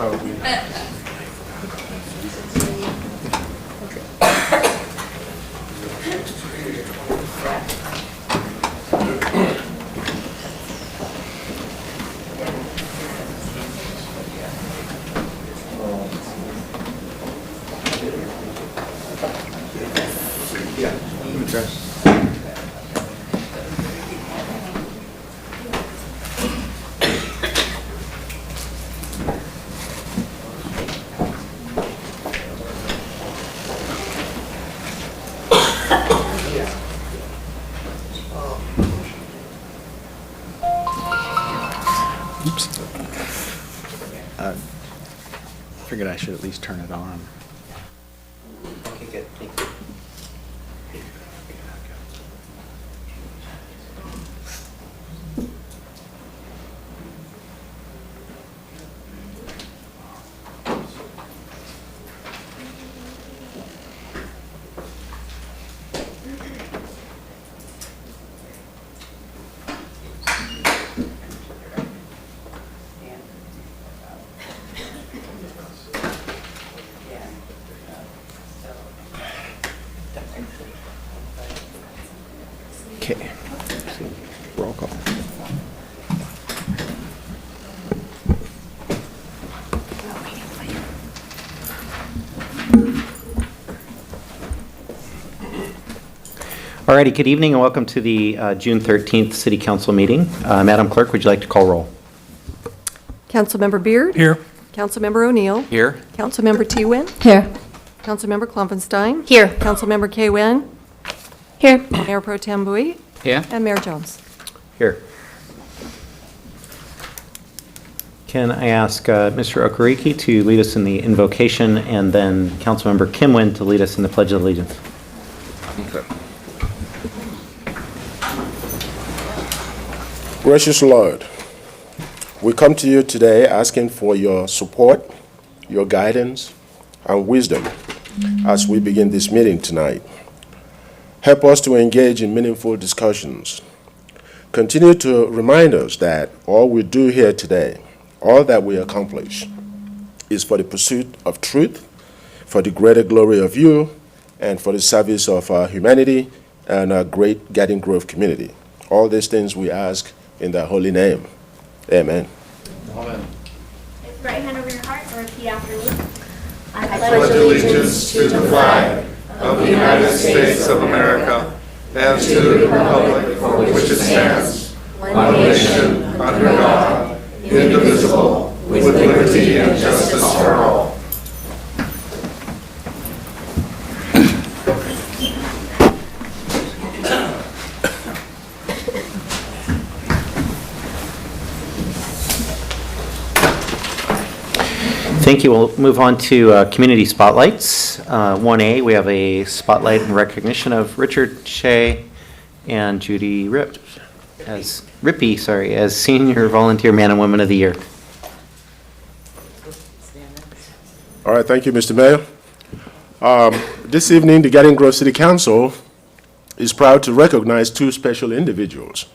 Oops. Figured I should at least turn it on. Okay, good. Thank you. Okay. Roll call. Alrighty, good evening and welcome to the June 13th City Council meeting. Madam Clerk, would you like to call roll? Councilmember Beard? Here. Councilmember O'Neill? Here. Councilmember T-Win? Here. Councilmember Klopfenstein? Here. Councilmember K-Win? Here. Mayor Pro Tem Bui? Yeah. And Mayor Jones. Here. Can I ask Mr. Okereke to lead us in the invocation and then Councilmember Kimwin to lead us in the Pledge of Allegiance? Okay. Gracious Lord, we come to you today asking for your support, your guidance, and wisdom as we begin this meeting tonight. Help us to engage in meaningful discussions. Continue to remind us that all we do here today, all that we accomplish, is for the pursuit of truth, for the greater glory of you, and for the service of our humanity and our great Garden Grove community. All these things we ask in thy holy name. Amen. Amen. Lift right hand over your heart and repeat after me. I pledge allegiance to the flag of the United States of America and to the republic for which it stands, one nation, under God, indivisible, with liberty and justice for all. Thank you. We'll move on to community spotlights. 1A, we have a spotlight in recognition of Richard Shea and Judy Rippey as Senior Volunteer Man and Woman of the Year. All right, thank you, Mr. Mayor. This evening, the Garden Grove City Council is proud to recognize two special individuals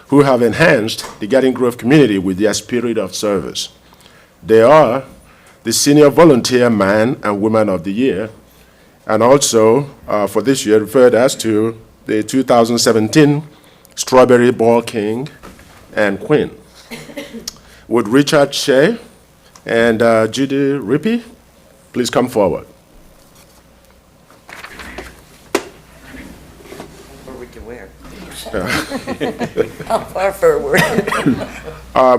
who have enhanced the Garden Grove community with their spirit of service. They are the Senior Volunteer Man and Woman of the Year, and also, for this year, referred as to the 2017 Strawberry Ball King and Queen. Would Richard Shea and Judy Rippey please come forward? Or we can wear. How far forward?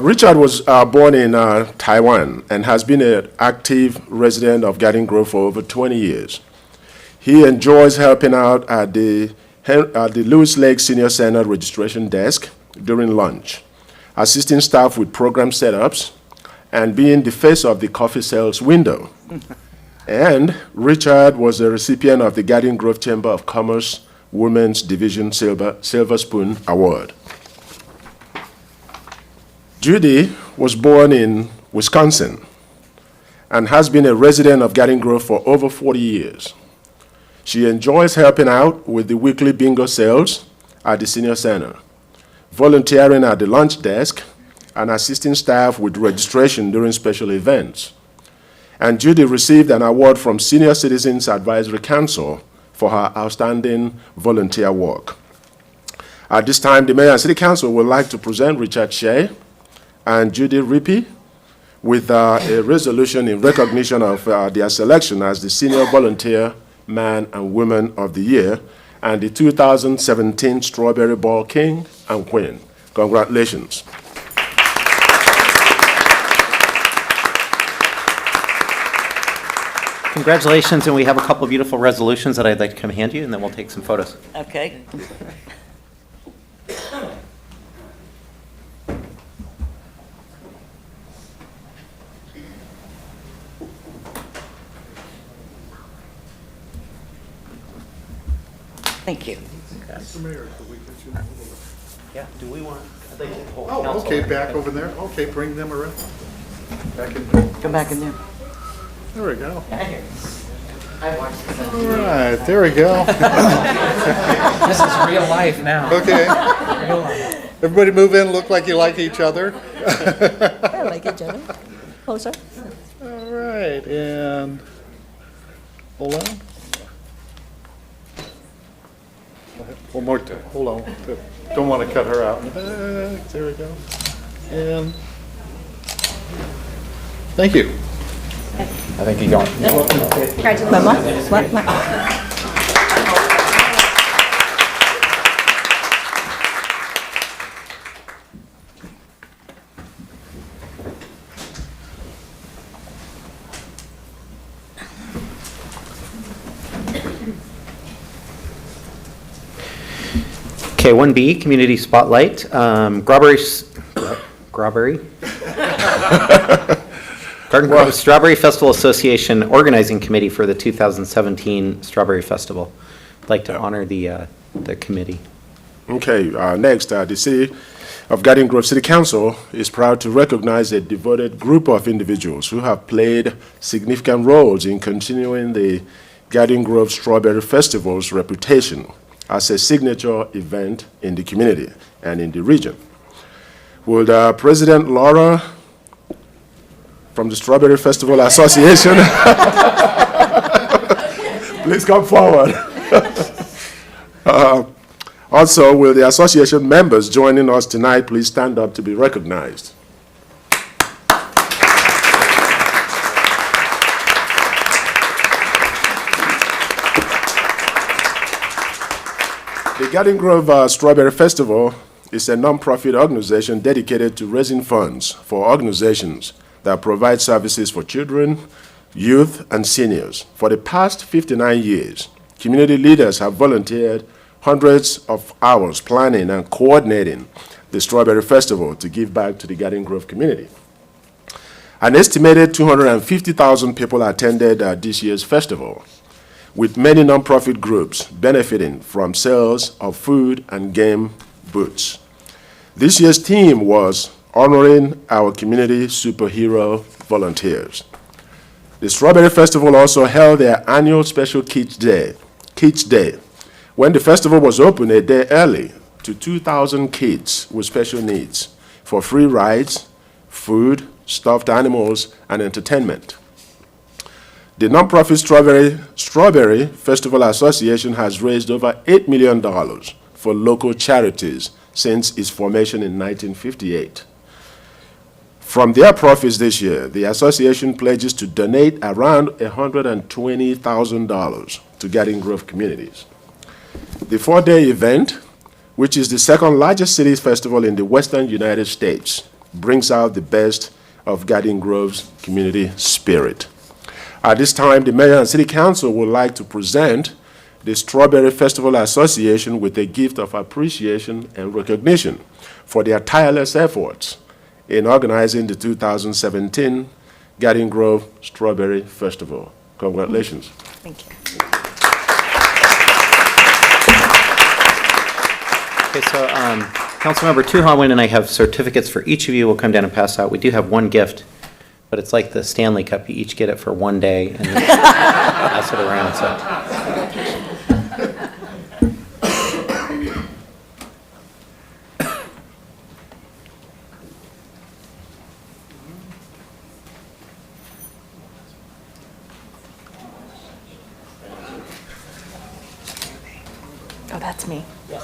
Richard was born in Taiwan and has been an active resident of Garden Grove for over 20 years. He enjoys helping out at the Lewis Lake Senior Center registration desk during lunch, assisting staff with program setups, and being the face of the coffee sales window. And Richard was a recipient of the Garden Grove Chamber of Commerce Women's Division Silver Spoon Award. Judy was born in Wisconsin and has been a resident of Garden Grove for over 40 years. She enjoys helping out with the weekly bingo sales at the Senior Center, volunteering at the lunch desk, and assisting staff with registration during special events, And Judy received an award from Senior Citizens Advisory Council for her outstanding volunteer work. At this time, the Mayor and City Council would like to present Richard Shea and Judy Rippey with a resolution in recognition of their selection as the Senior Volunteer Man and Woman of the Year and the 2017 Strawberry Ball King and Queen. Congratulations. Congratulations, and we have a couple of beautiful resolutions that I'd like to come hand you, and then we'll take some photos. Okay. Thank you. Yeah, do we want, I'd like to hold Oh, council. okay, back over there. Okay, bring them around. Back in. Come back in there. There we go. All right, there we go. This is real life now. Okay. Everybody move in, look like you like each other. I like each other. Closer. All right, and hold on. One more time, hold on. Don't want to cut her out in the back. There we go. And thank you. I think you got it. Mama? What? Okay, 1B, Community Spotlight. Grawberry Garden Grove Strawberry Festival Association Organizing Committee for the 2017 Strawberry Festival. I'd like to honor the committee. Okay, next, the City of Garden Grove City Council is proud to recognize a devoted group of individuals who have played significant roles in continuing the Garden Grove Strawberry Festival's reputation as a signature event in the community and in the region. Would President Laura from the Strawberry Festival Association please come forward? Also, will the association members joining us tonight please stand up to be recognized? The Garden Grove Strawberry Festival is a non-profit organization dedicated to raising funds for organizations that provide services for children, youth, and seniors. For the past 59 years, community leaders have volunteered hundreds of hours planning and coordinating the Strawberry Festival to give back to the Garden Grove community. An estimated 250,000 people attended this year's festival, with many nonprofit groups benefiting from sales of food and game booths. This year's theme was honoring our community superhero volunteers. The Strawberry Festival also held their annual special Kids Day, when the festival was open a day early to 2,000 kids with special needs for free rides, food, stuffed animals, and entertainment. The nonprofit Strawberry Festival Association has raised over $8 million for local charities since its formation in 1958. From their profits this year, the association pledges to donate around $120,000 to Garden Grove communities. The four-day event, which is the second largest city festival in the western United States, brings out the best of Garden Grove's community spirit. At this time, the Mayor and City Council would like to present the Strawberry Festival Association with a gift of appreciation and recognition for their tireless efforts in organizing the 2017 Garden Grove Strawberry Festival. Congratulations. Thank you. Okay, so Councilmember Tuhawin and I have certificates for each of you. We'll come down and pass out. We do have one gift, but it's like the Stanley Cup. You each get it for one day and then pass it around. So. Oh, that's me. The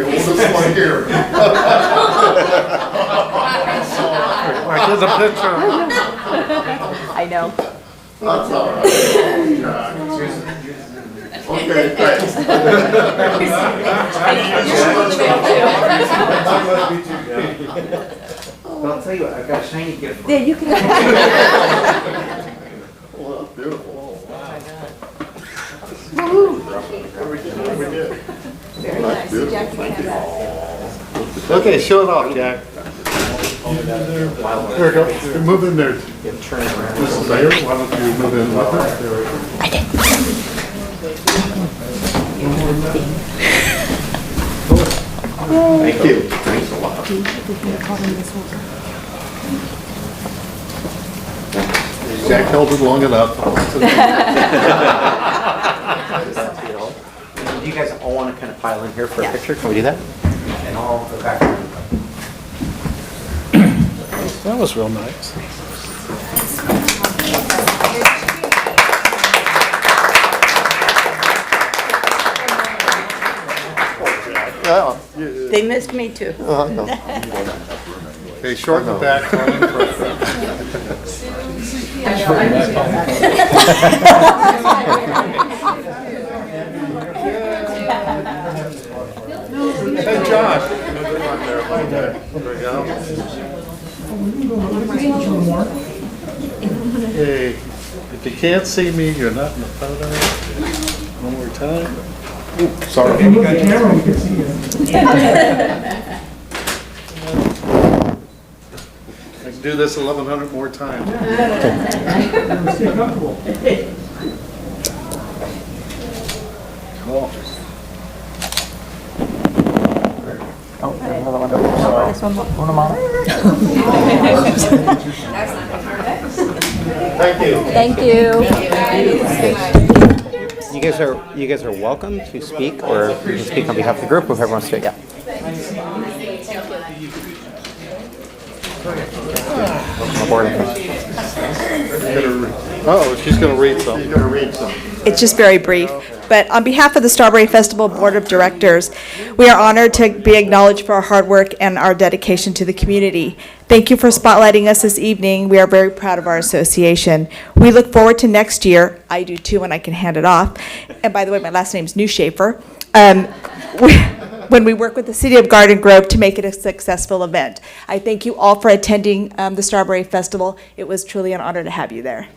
oldest one here. There's a picture. I know. That's all right. Okay, thanks. Well, I'll tell you what, I've got a shiny gift for Yeah, you can. Well, that's beautiful. Very nice. beautiful. Jack, you can have that. Okay, show it off, Jack. There we go. You're moving there. Mrs. Mayor, why don't you move in with her? There we go. Thank you. Thanks a lot. Jack held it long enough. Do you guys all want to kind of pile in here for a picture? Can we do that? And I'll go back. That was real nice. Yeah. They missed me too. Okay, shorten the back. Hey, Josh. There we go. Hey, if you can't see me, you're not in the photo. One more time. Ooh, sorry. I can do this 1,100 more times. Cool. Thank you. Thank you. You guys are welcome to speak, or you can speak on behalf of the group, whoever wants to. Yeah. Oh, she's going to read something. She's going to read something. It's just very brief. But on behalf of the Strawberry Festival Board of Directors, we are honored to be acknowledged for our hard work and our dedication to the community. Thank you for spotlighting us this evening. We are very proud of our association. We look forward to next year. I do too, when I can hand it off. And by the way, my last name's New Schaefer. When we work with the City of Garden Grove to make it a successful event. I thank you all for attending the Strawberry Festival. It was truly an honor to have you there.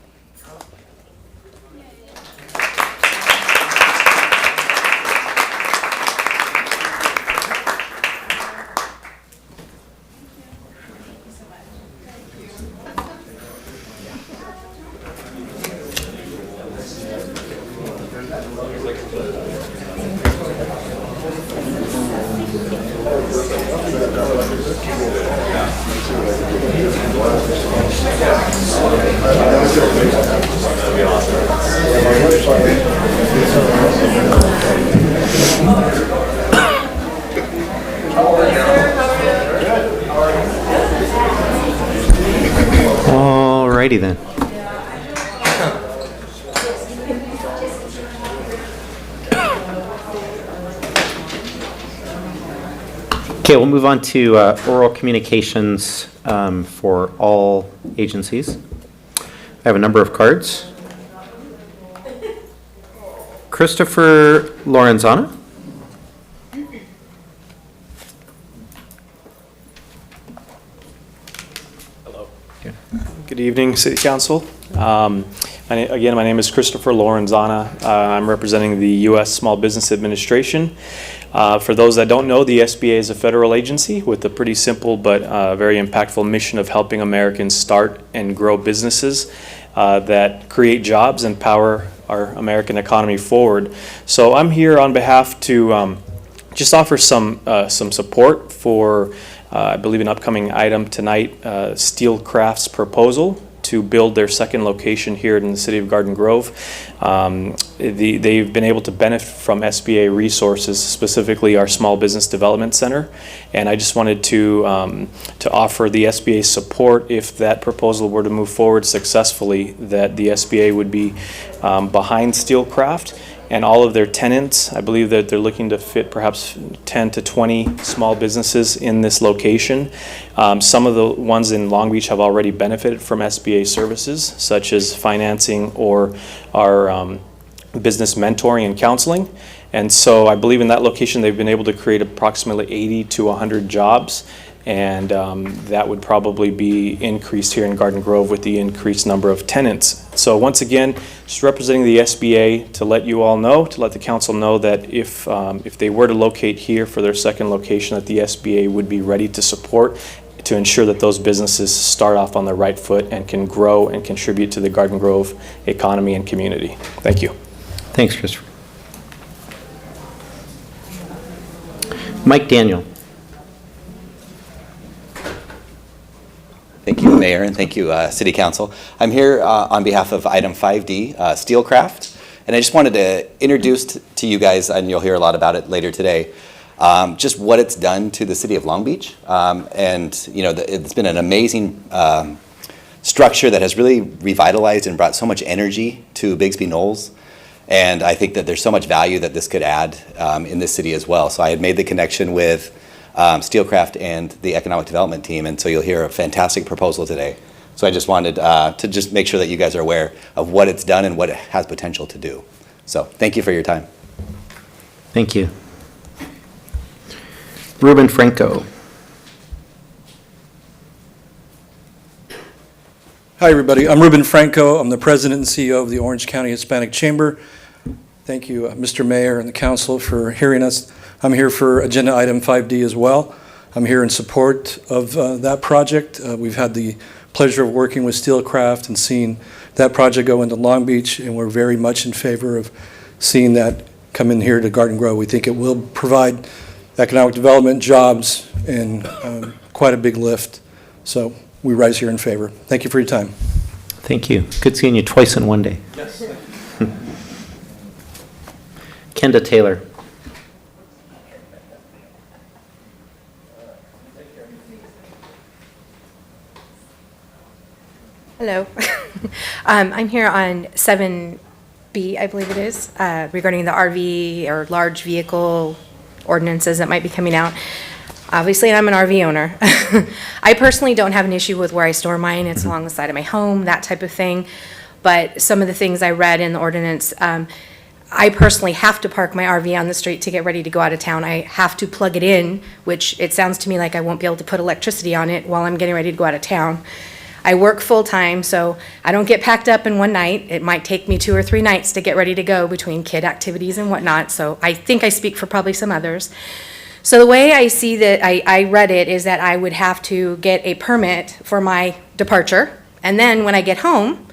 Alrighty then. Okay, we'll move on to oral communications for all agencies. I have a number of cards. Christopher Lorenzana. Good evening, City Council. Again, my name is Christopher Lorenzana. I'm representing the U.S. Small Business Administration. For those that don't know, the SBA is a federal agency with a pretty simple but very impactful mission of helping Americans start and grow businesses that create jobs and power our American economy forward. So I'm here on behalf to just offer some support for, I believe, an upcoming item tonight, Steelcraft's proposal to build their second location here in the city of Garden Grove. They've been able to benefit from SBA resources, specifically our Small Business Development Center, and I just wanted to offer the SBA support if that proposal were to move forward successfully, that the SBA would be behind Steelcraft and all of their tenants. I believe that they're looking to fit perhaps 10 to 20 small businesses in this location. Some of the ones in Long Beach have already benefited from SBA services, such as financing or our business mentoring and counseling. And so I believe in that location they've been able to create approximately 80 to 100 jobs, and that would probably be increased here in Garden Grove with the increased number of tenants. So once again, just representing the SBA to let you all know, to let the council know that if they were to locate here for their second location, that the SBA would be ready to support to ensure that those businesses start off on the right foot and can grow and contribute to the Garden Grove economy and community. Thank you. Thanks, Christopher. Mike Daniel. Thank you, Mayor, and thank you, City Council. I'm here on behalf of item 5D, Steelcraft, and I just wanted to introduce to you guys, and you'll hear a lot about it later today, just what it's done to the city of Long Beach. And you know, it's been an amazing structure that has really revitalized and brought so much energy to Bixby Knolls. And I think that there's so much value that this could add in this city as well. So I had made the connection with Steelcraft and the economic development team, and so you'll hear a fantastic proposal today. So I just wanted to just make sure that you guys are aware of what it's done and what it has potential to do. So thank you for your time. Thank you. Ruben Franco. Hi, everybody. I'm Ruben Franco. I'm the president and CEO of the Orange County Hispanic Chamber. Thank you, Mr. Mayor and the council, for hearing us. I'm here for agenda item 5D as well. I'm here in support of that project. We've had the pleasure of working with Steelcraft and seeing that project go into Long Beach, and we're very much in favor of seeing that come in here to Garden Grove. We think it will provide economic development, jobs, and quite a big lift. So we rise here in favor. Thank you for your time. Thank you. Good seeing you twice in one day. Yes. Kenda Taylor. Hello. I'm here on 7B, I believe it is, regarding the RV or large vehicle ordinances that might be coming out. Obviously, I'm an RV owner. I personally don't have an issue with where I store mine. It's along the side of my home, that type of thing. But some of the things I read in the ordinance, I personally have to park my RV on the street to get ready to go out of town. I have to plug it in, which it sounds to me like I won't be able to put electricity on it while I'm getting ready to go out of town. I work full-time, so I don't get packed up in one night. It might take me 2 or 3 nights to get ready to go between kid activities and whatnot, so I think I speak for probably some others. So the way I see that, I read it, is that I would have to get a permit for my departure, and then when I get home,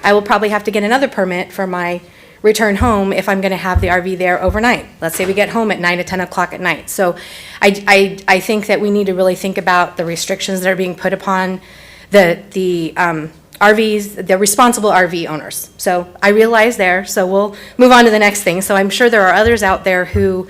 I will probably have to get another permit for my return home if I'm going to have the RV there overnight. Let's say we get home at 9 to 10 o'clock at night. So I think that we need to really think about the restrictions that are being put upon the RVs, the responsible RV owners. So I realize there, so we'll move on to the next thing. So I'm sure there are others out there who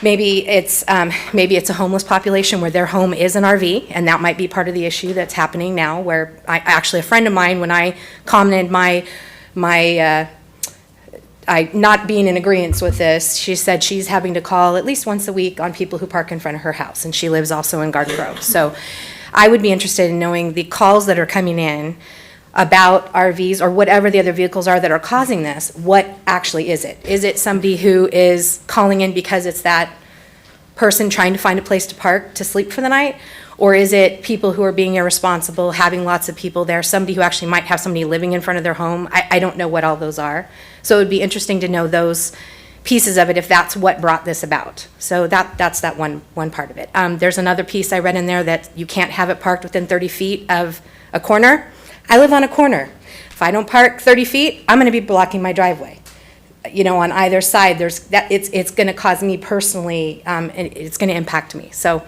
maybe it's a homeless population where their home is an RV, and that might be part of the issue that's happening now, where actually a friend of mine, when I commented my not being in agreement with this, she said she's having to call at least once a week on people who park in front of her house, and she lives also in Garden Grove. So I would be interested in knowing the calls that are coming in about RVs or whatever the other vehicles are that are causing this. What actually is it? Is it somebody who is calling in because it's that person trying to find a place to park to sleep for the night? Or is it people who are being irresponsible, having lots of people there, somebody who actually might have somebody living in front of their home? I don't know what all those are. So it would be interesting to know those pieces of it if that's what brought this about. So that's that one part of it. There's another piece I read in there that you can't have it parked within 30 feet of a corner. I live on a corner. If I don't park 30 feet, I'm gonna be blocking my driveway. You know, on either side, it's gonna cause me personally, it's gonna impact me. So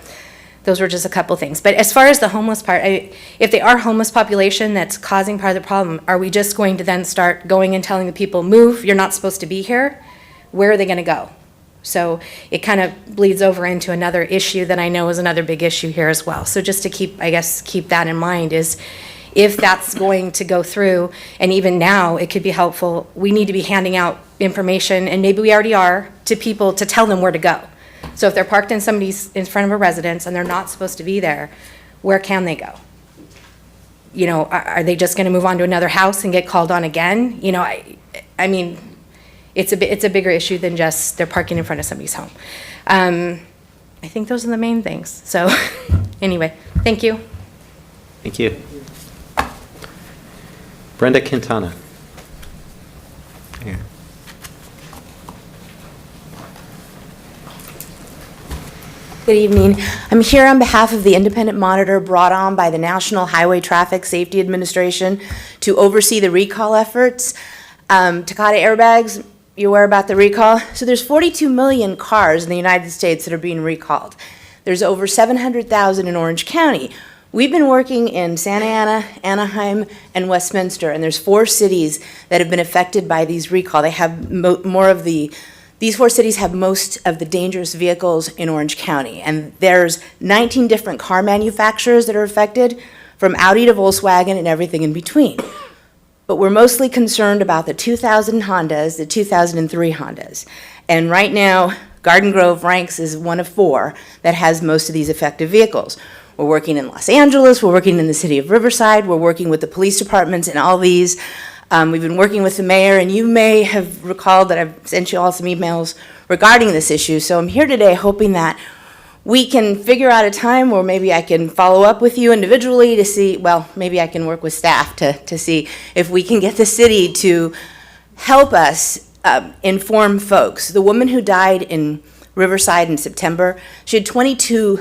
those were just a couple things. But as far as the homeless part, if they are homeless population that's causing part of the problem, are we just going to then start going and telling the people, move, you're not supposed to be here? Where are they gonna go? So it kind of bleeds over into another issue that I know is another big issue here as well. So just to keep that in mind is, if that's going to go through, and even now, it could be helpful, we need to be handing out information, and maybe we already are, to people to tell them where to go. So if they're parked in front of a residence and they're not supposed to be there, where can they go? You know, are they just gonna move on to another house and get called on again? You know, I mean, it's a bigger issue than just they're parking in front of somebody's home. I think those are the main things. So anyway, thank you. Thank you. Brenda Quintana. Here. Good evening. I'm here on behalf of the independent monitor brought on by the National Highway Traffic Safety Administration to oversee the recall efforts. Takata airbags, you're aware about the recall? So there's 42 million cars in the United States that are being recalled. There's over 700,000 in Orange County. We've been working in Santa Ana, Anaheim, and Westminster, and there's 4 cities that have been affected by these recall. They have these 4 cities have most of the dangerous vehicles in Orange County, and there's 19 different car manufacturers that are affected, from Audi to Volkswagen and everything in between. But we're mostly concerned about the 2000 Hondas, the 2003 Hondas. And right now, Garden Grove ranks as one of 4 that has most of these affected vehicles. We're working in Los Angeles, we're working in the city of Riverside, we're working with the police departments in all these. We've been working with the mayor, and you may have recalled that I've sent you all some emails regarding this issue. So I'm here today hoping that we can figure out a time where maybe I can follow up with you individually to see, well, maybe I can work with staff to see if we can get the city to help us inform folks. The woman who died in Riverside in September, she had 22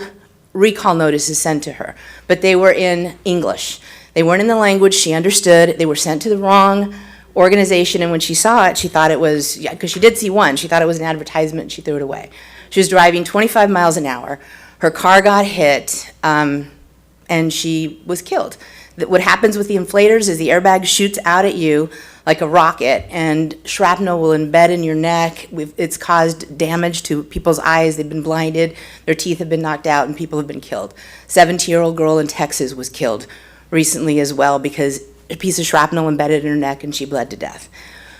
recall notices sent to her, but they were in English. They weren't in the language she understood. They were sent to the wrong organization, and when she saw it, she thought it was, because she did see one, she thought it was an advertisement, and she threw it away. She was driving 25 miles an hour. Her car got hit, and she was killed. What happens with the inflators is the airbag shoots out at you like a rocket, and shrapnel will embed in your neck. It's caused damage to people's eyes. They've been blinded, their teeth have been knocked out, and people have been killed. 17-year-old girl in Texas was killed recently as well because a piece of shrapnel embedded in her neck and she bled to death.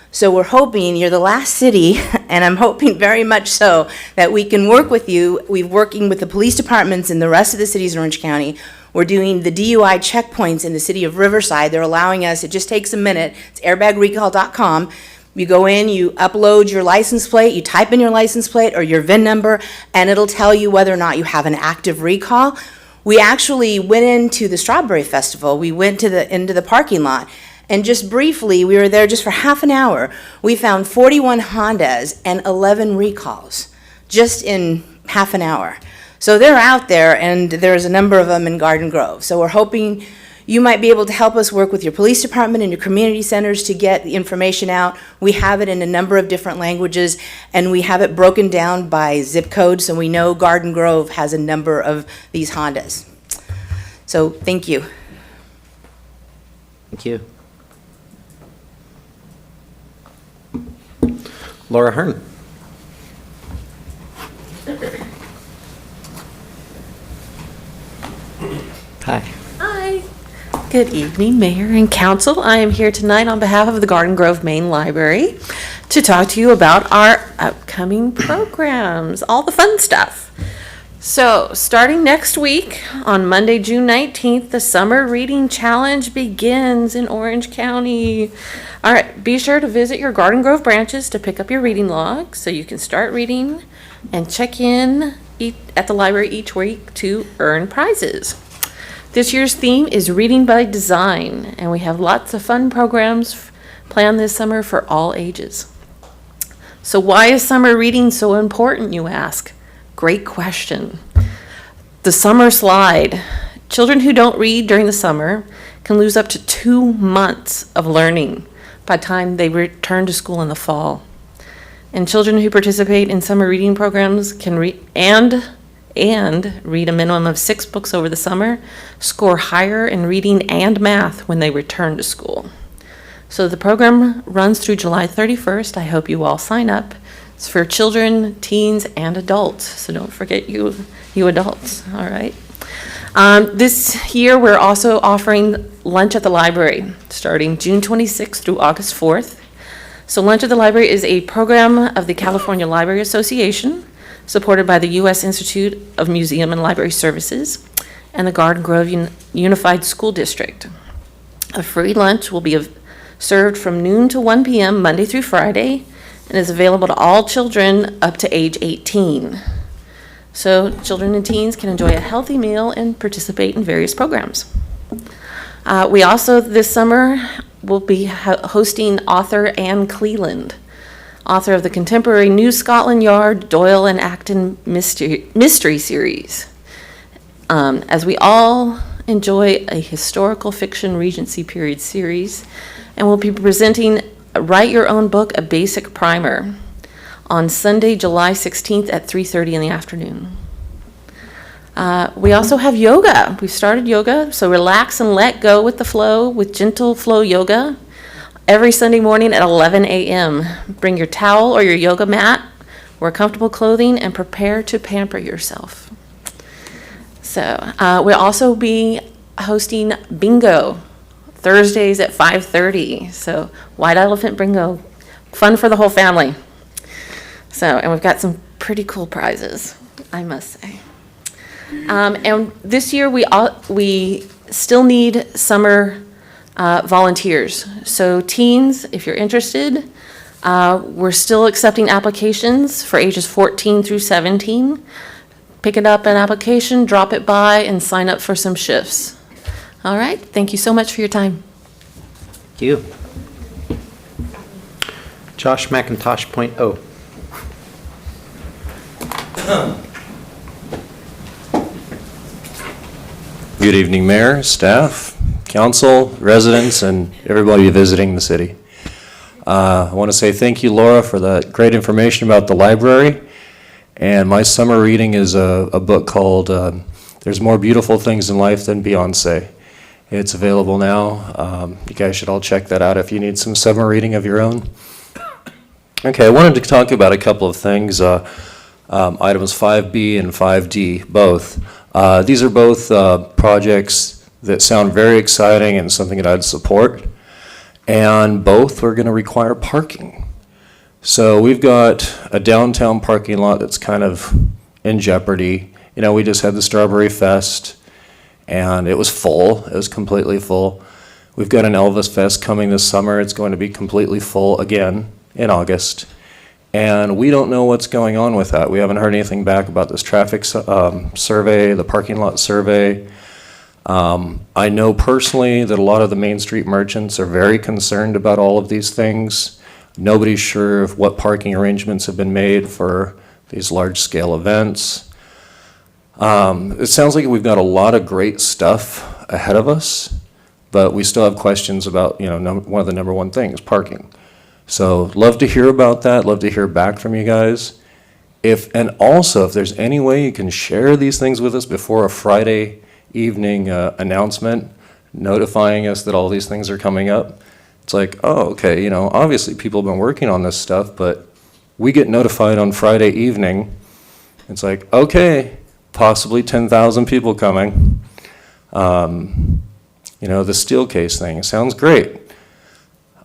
So we're hoping, you're the last city, and I'm hoping very much so, that we can work with you. We're working with the police departments in the rest of the cities in Orange County. We're doing the DUI checkpoints in the city of Riverside. They're allowing us, it just takes a minute. It's airbagrecall.com. You go in, you upload your license plate, you type in your license plate or your VIN number, and it'll tell you whether or not you have an active recall. We actually went into the Strawberry Festival. We went into the parking lot, and just briefly, we were there just for half an hour. We found 41 Hondas and 11 recalls just in half an hour. So they're out there, and there's a number of them in Garden Grove. So we're hoping you might be able to help us work with your police department and your community centers to get the information out. We have it in a number of different languages, and we have it broken down by zip code, so we know Garden Grove has a number of these Hondas. So thank you. Thank you. Laura Hearn. Hi. Hi. Good evening, Mayor and Council. I am here tonight on behalf of the Garden Grove Main Library to talk to you about our upcoming programs, all the fun stuff. So, starting next week, on Monday, June 19th, the Summer Reading Challenge begins in Orange County. All right, be sure to visit your Garden Grove branches to pick up your reading log so you can start reading and check in at the library each week to earn prizes. This year's theme is Reading by Design, and we have lots of fun programs planned this summer for all ages. So why is summer reading so important, you ask? Great question. The summer slide. Children who don't read during the summer can lose up to 2 months of learning by the time they return to school in the fall. And children who participate in summer reading programs can read and read a minimum of 6 books over the summer, score higher in reading and math when they return to school. So the program runs through July 31st. I hope you all sign up. It's for children, teens, and adults. So don't forget you adults, all right? This year, we're also offering Lunch at the Library, starting June 26th through August 4th. So Lunch at the Library is a program of the California Library Association, supported by the U.S. Institute of Museum and Library Services and the Garden Grove Unified School District. A free lunch will be served from noon to 1 p.m. Monday through Friday and is available to all children up to age 18. So children and teens can enjoy a healthy meal and participate in various programs. We also this summer will be hosting author Anne Cleland, author of the contemporary New Scotland Yard, Doyle and Acton mystery series. As we all enjoy a historical fiction Regency period series, and we'll be presenting Write Your Own Book, a Basic Primer, on Sunday, July 16th at 3:30 in the afternoon. We also have yoga. We've started yoga, so relax and let go with the flow with Gentle Flow Yoga every Sunday morning at 11 a.m. Bring your towel or your yoga mat, wear comfortable clothing, and prepare to pamper yourself. So we'll also be hosting bingo Thursdays at 5:30. So White Elephant Bingo, fun for the whole family. So, and we've got some pretty cool prizes, I must say. And this year we still need summer volunteers. So teens, if you're interested, we're still accepting applications for ages 14 through 17. Pick it up an application, drop it by, and sign up for some shifts. All right, thank you so much for your time. Thank you. Josh McIntosh, point O. Good evening, Mayor, staff, council, residents, and everybody visiting the city. I want to say thank you, Laura, for that great information about the library. And my summer reading is a book called There's More Beautiful Things in Life Than Beyonce. It's available now. You guys should all check that out if you need some summer reading of your own. Okay, I wanted to talk about a couple of things. Items 5B and 5D, both. These are both projects that sound very exciting and something that I'd support. And both are going to require parking. So we've got a downtown parking lot that's kind of in jeopardy. You know, we just had the Strawberry Fest, and it was full. It was completely full. We've got an Elvis Fest coming this summer. It's going to be completely full again in August. And we don't know what's going on with that. We haven't heard anything back about this traffic survey, the parking lot survey. I know personally that a lot of the Main Street merchants are very concerned about all of these things. Nobody's sure of what parking arrangements have been made for these large-scale events. It sounds like we've got a lot of great stuff ahead of us, but we still have questions about, you know, one of the number one things, parking. So love to hear about that, love to hear back from you guys. And also, if there's any way you can share these things with us before a Friday evening announcement, notifying us that all these things are coming up. It's like, oh, okay, you know, obviously people have been working on this stuff, but we get notified on Friday evening. It's like, okay, possibly 10,000 people coming. You know, the steel case thing sounds great.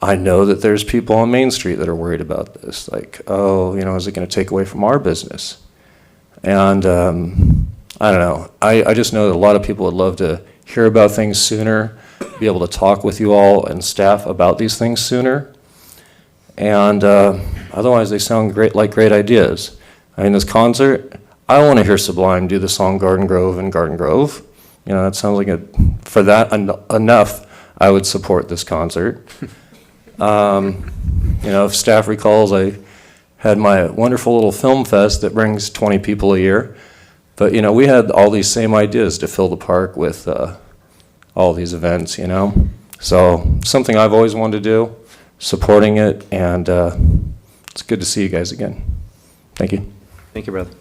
I know that there's people on Main Street that are worried about this. Like, oh, you know, is it going to take away from our business? And I don't know. I just know that a lot of people would love to hear about things sooner, be able to talk with you all and staff about these things sooner. And otherwise, they sound great, like great ideas. I mean, this concert, I want to hear Sublime do the song Garden Grove and Garden Grove. You know, that sounds like for that enough, I would support this concert. You know, if staff recalls, I had my wonderful little film fest that brings 20 people a year. But, you know, we had all these same ideas to fill the park with all these events, you know. So something I've always wanted to do, supporting it, and it's good to see you guys again. Thank you. Thank you, brother.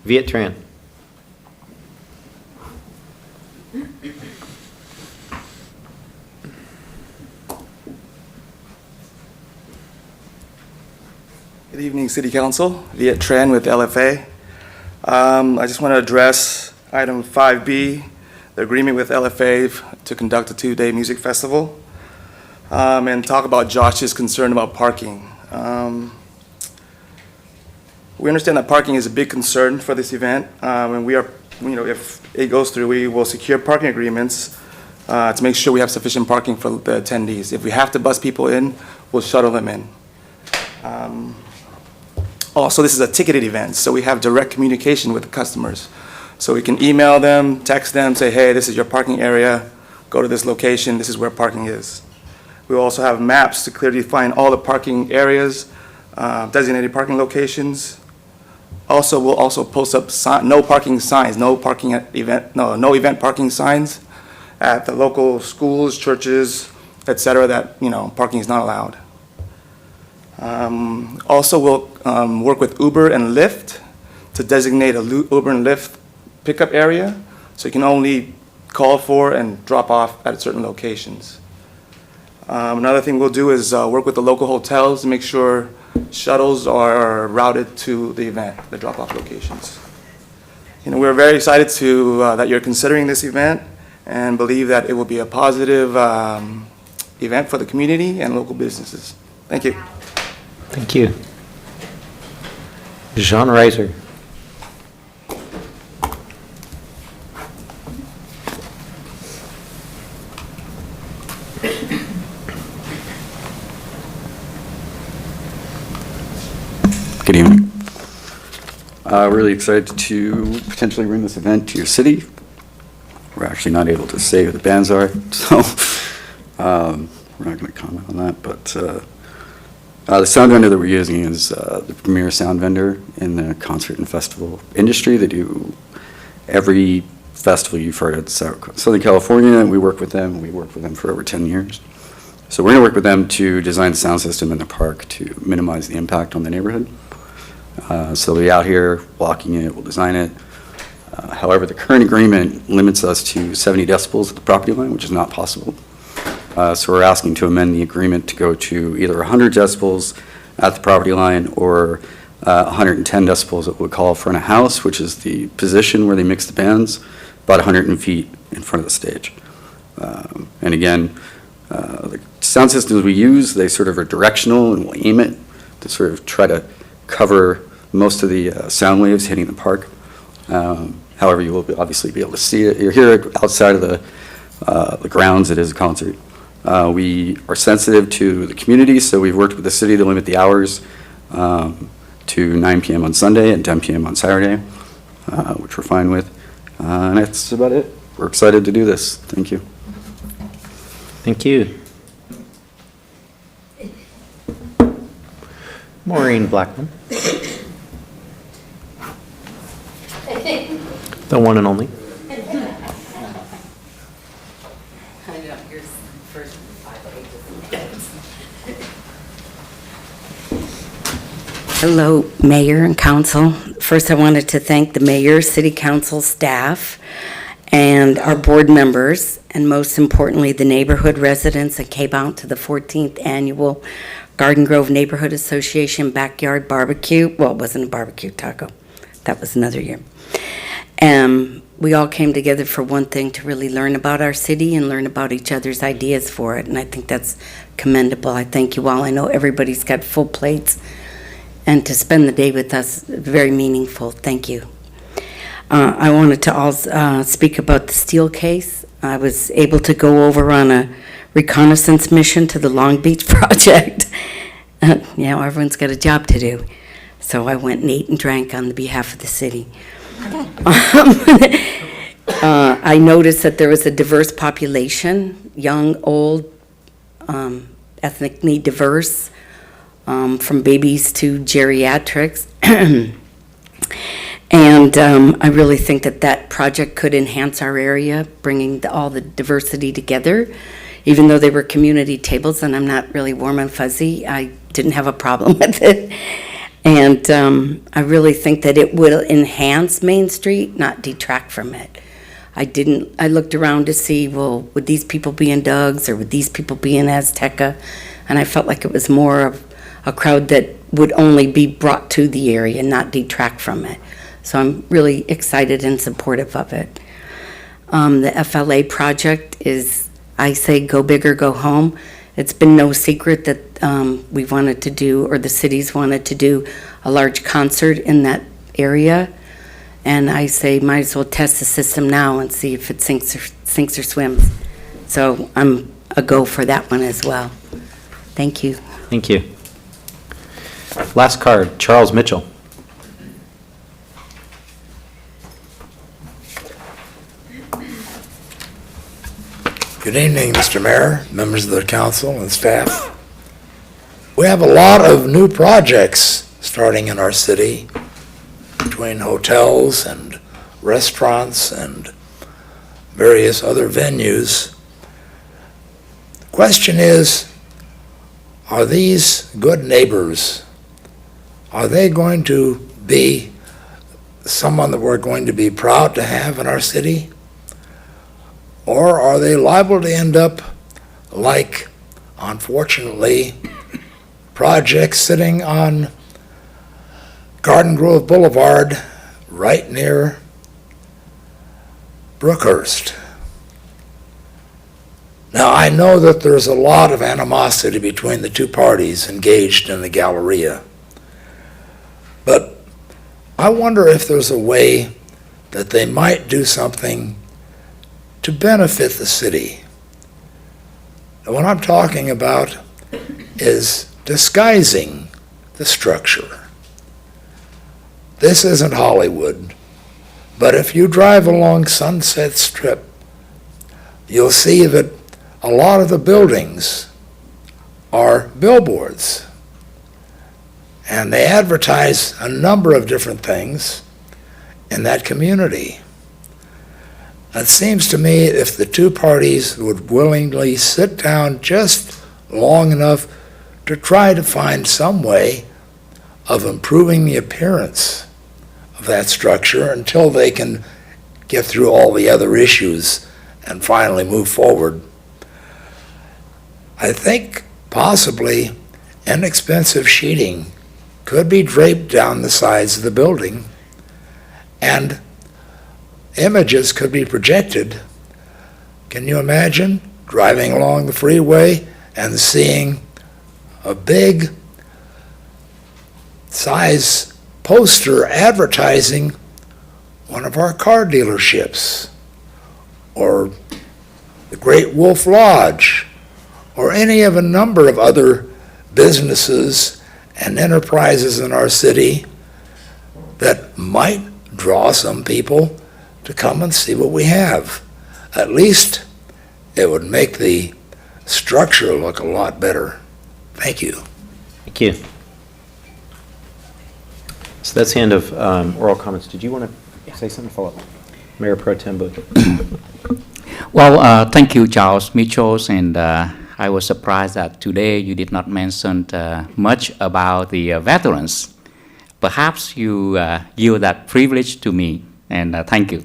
Viet Tran. Good evening, City Council. Viet Tran with LFA. I just want to address item 5B, the agreement with LFA to conduct a 2-day music festival, and talk about Josh's concern about parking. We understand that parking is a big concern for this event, and we are, you know, if it goes through, we will secure parking agreements to make sure we have sufficient parking for the attendees. If we have to bus people in, we'll shuttle them in. Also, this is a ticketed event, so we have direct communication with the customers. So we can email them, text them, say, hey, this is your parking area, go to this location, this is where parking is. We will also have maps to clearly define all the parking areas, designated parking locations. Also, we'll also post up no parking signs, no event parking signs at the local schools, churches, et cetera, that, you know, parking is not allowed. Also, we'll work with Uber and Lyft to designate a Uber and Lyft pickup area, so you can only call for and drop off at certain locations. Another thing we'll do is work with the local hotels to make sure shuttles are routed to the event, the drop-off locations. You know, we're very excited that you're considering this event and believe that it will be a positive event for the community and local businesses. Thank you. Thank you. Jean Reiser. Good evening. Really excited to potentially bring this event to your city. We're actually not able to say who the bands are, so we're not going to comment on that. But the sound vendor that we're using is the premier sound vendor in the concert and festival industry. They do every festival you've heard of. Southern California, we work with them. We worked with them for over 10 years. So we're going to work with them to design the sound system in the park to minimize the impact on the neighborhood. So they'll be out here walking it, we'll design it. However, the current agreement limits us to 70 decibels at the property line, which is not possible. So we're asking to amend the agreement to go to either 100 decibels at the property line or 110 decibels that would call for in a house, which is the position where they mix the bands, about 100 feet in front of the stage. And again, the sound systems we use, they sort of are directional, and we'll aim it to sort of try to cover most of the sound waves hitting the park. However, you will obviously be able to see it. You're here outside of the grounds. It is a concert. We are sensitive to the community, so we've worked with the city to limit the hours to 9 p.m. on Sunday and 10 p.m. on Saturday, which we're fine with. And that's about it. We're excited to do this. Thank you. Thank you. Maureen Blackman. The one and only. Hello, Mayor and Council. First, I wanted to thank the Mayor, City Council staff, and our board members, and most importantly, the neighborhood residents that came out to the 14th Annual Garden Grove Neighborhood Association Backyard Barbecue. Well, it wasn't a barbecue taco. That was another year. We all came together for one thing, to really learn about our city and learn about each other's ideas for it, and I think that's commendable. I thank you all. I know everybody's got full plates, and to spend the day with us, very meaningful. Thank you. I wanted to also speak about the steel case. I was able to go over on a reconnaissance mission to the Long Beach project. Everyone's got a job to do. So I went and ate and drank on the behalf of the city. I noticed that there was a diverse population, young, old, ethnically diverse, from babies to geriatrics. And I really think that that project could enhance our area, bringing all the diversity together. Even though they were community tables and I'm not really warm and fuzzy, I didn't have a problem with it. And I really think that it will enhance Main Street, not detract from it. I looked around to see, well, would these people be in Doug's or would these people be in Azteca? And I felt like it was more of a crowd that would only be brought to the area and not detract from it. So I'm really excited and supportive of it. The FLA project is, I say, go big or go home. It's been no secret that we wanted to do, or the cities wanted to do, a large concert in that area. And I say, might as well test the system now and see if it sinks or swims. So I'm a go for that one as well. Thank you. Thank you. Last card, Charles Mitchell. Good evening, Mr. Mayor, members of the council and staff. We have a lot of new projects starting in our city between hotels and restaurants and various other venues. The question is, are these good neighbors? Are they going to be someone that we're going to be proud to have in our city? Or are they liable to end up like, unfortunately, projects sitting on Garden Grove Boulevard right near Brookhurst? Now, I know that there's a lot of animosity between the two parties engaged in the Galleria, but I wonder if there's a way that they might do something to benefit the city. And what I'm talking about is disguising the structure. This isn't Hollywood, but if you drive along Sunset Strip, you'll see that a lot of the buildings are billboards. And they advertise a number of different things in that community. It seems to me if the two parties would willingly sit down just long enough to try to find some way of improving the appearance of that structure until they can get through all the other issues and finally move forward. I think possibly inexpensive sheeting could be draped down the sides of the building, and images could be projected. Can you imagine driving along the freeway and seeing a big size poster advertising one of our car dealerships, or the Great Wolf Lodge, or any of a number of other businesses and enterprises in our city that might draw some people to come and see what we have? At least it would make the structure look a lot better. Thank you. Thank you. So that's the end of oral comments. Did you want to say something, follow up? Mayor Pro Tem Booth. Well, thank you, Charles Mitchell, and I was surprised that today you did not mention much about the veterans. Perhaps you give that privilege to me, and thank you.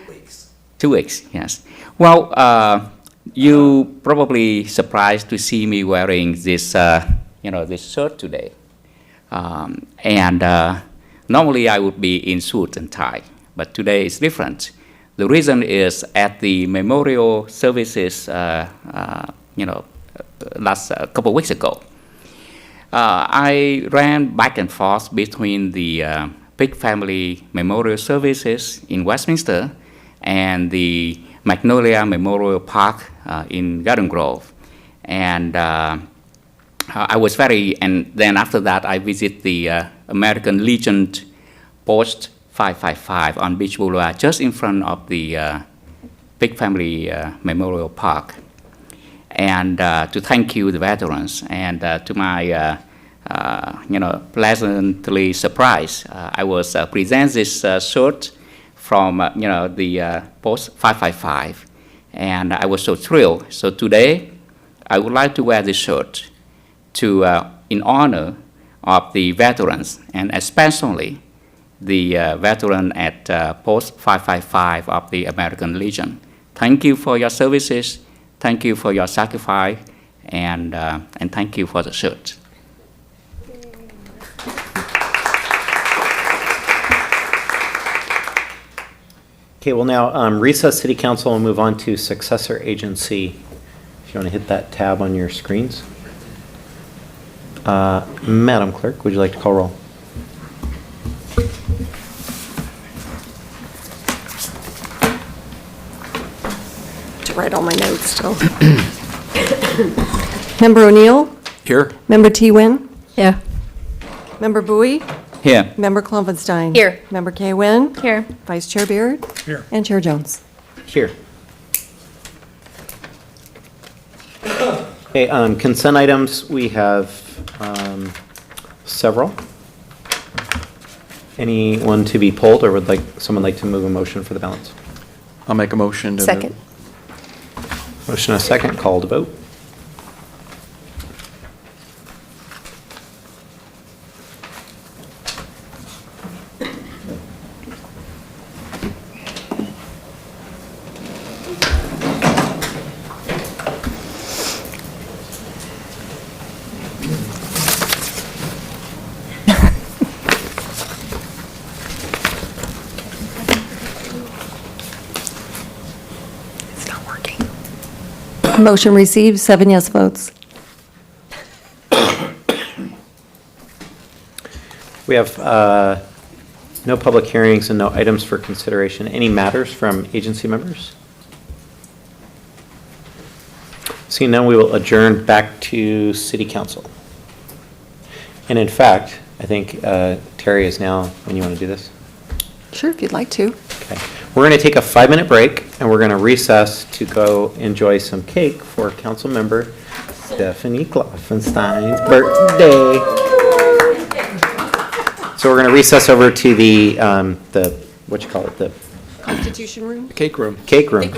2 weeks. 2 weeks, yes. Well, you probably surprised to see me wearing this, this shirt today. Normally I would be in suit and tie, but today is different. The reason is at the memorial services, last couple of weeks ago, I ran back and forth between the Big Family Memorial Services in Westminster and the Magnolia Memorial Park in Garden Grove. And I was very, and then after that, I visit the American Legion Post 555 on Beach Boulevard, just in front of the Big Family Memorial Park. And to thank you, the veterans, and to my, pleasantly surprised, I was present this shirt from, the Post 555, and I was so thrilled. So today, I would like to wear this shirt to, in honor of the veterans, and especially the veteran at Post 555 of the American Legion. Thank you for your services. Thank you for your sacrifice, and thank you for the shirt. Okay, we'll now recess City Council and move on to successor agency. If you want to hit that tab on your screens. Madam Clerk, would you like to call roll? To write all my notes still. Member O'Neill? Here. Member T. Win? Yeah. Member Bowie? Here. Member Klopfenstein? Here. Member Kay Win? Here. Vice Chair Beard? Here. And Chair Jones. Here. Okay, consent items, we have several. Anyone to be pulled, or would someone like to move a motion for the balance? I'll make a motion to Second. Motion and a second, call to vote. Motion received, 7 yes votes. We have no public hearings and no items for consideration. Any matters from agency members? Seeing none, we will adjourn back to City Council. And in fact, I think Terry is now, when you want to do this? Sure, if you'd like to. Okay. We're going to take a 5-minute break, and we're going to recess to go enjoy some cake for Council Member Stephanie Klopfenstein's birthday. So we're going to recess over to the what you call it, the Constitution Room? Cake room. cake room.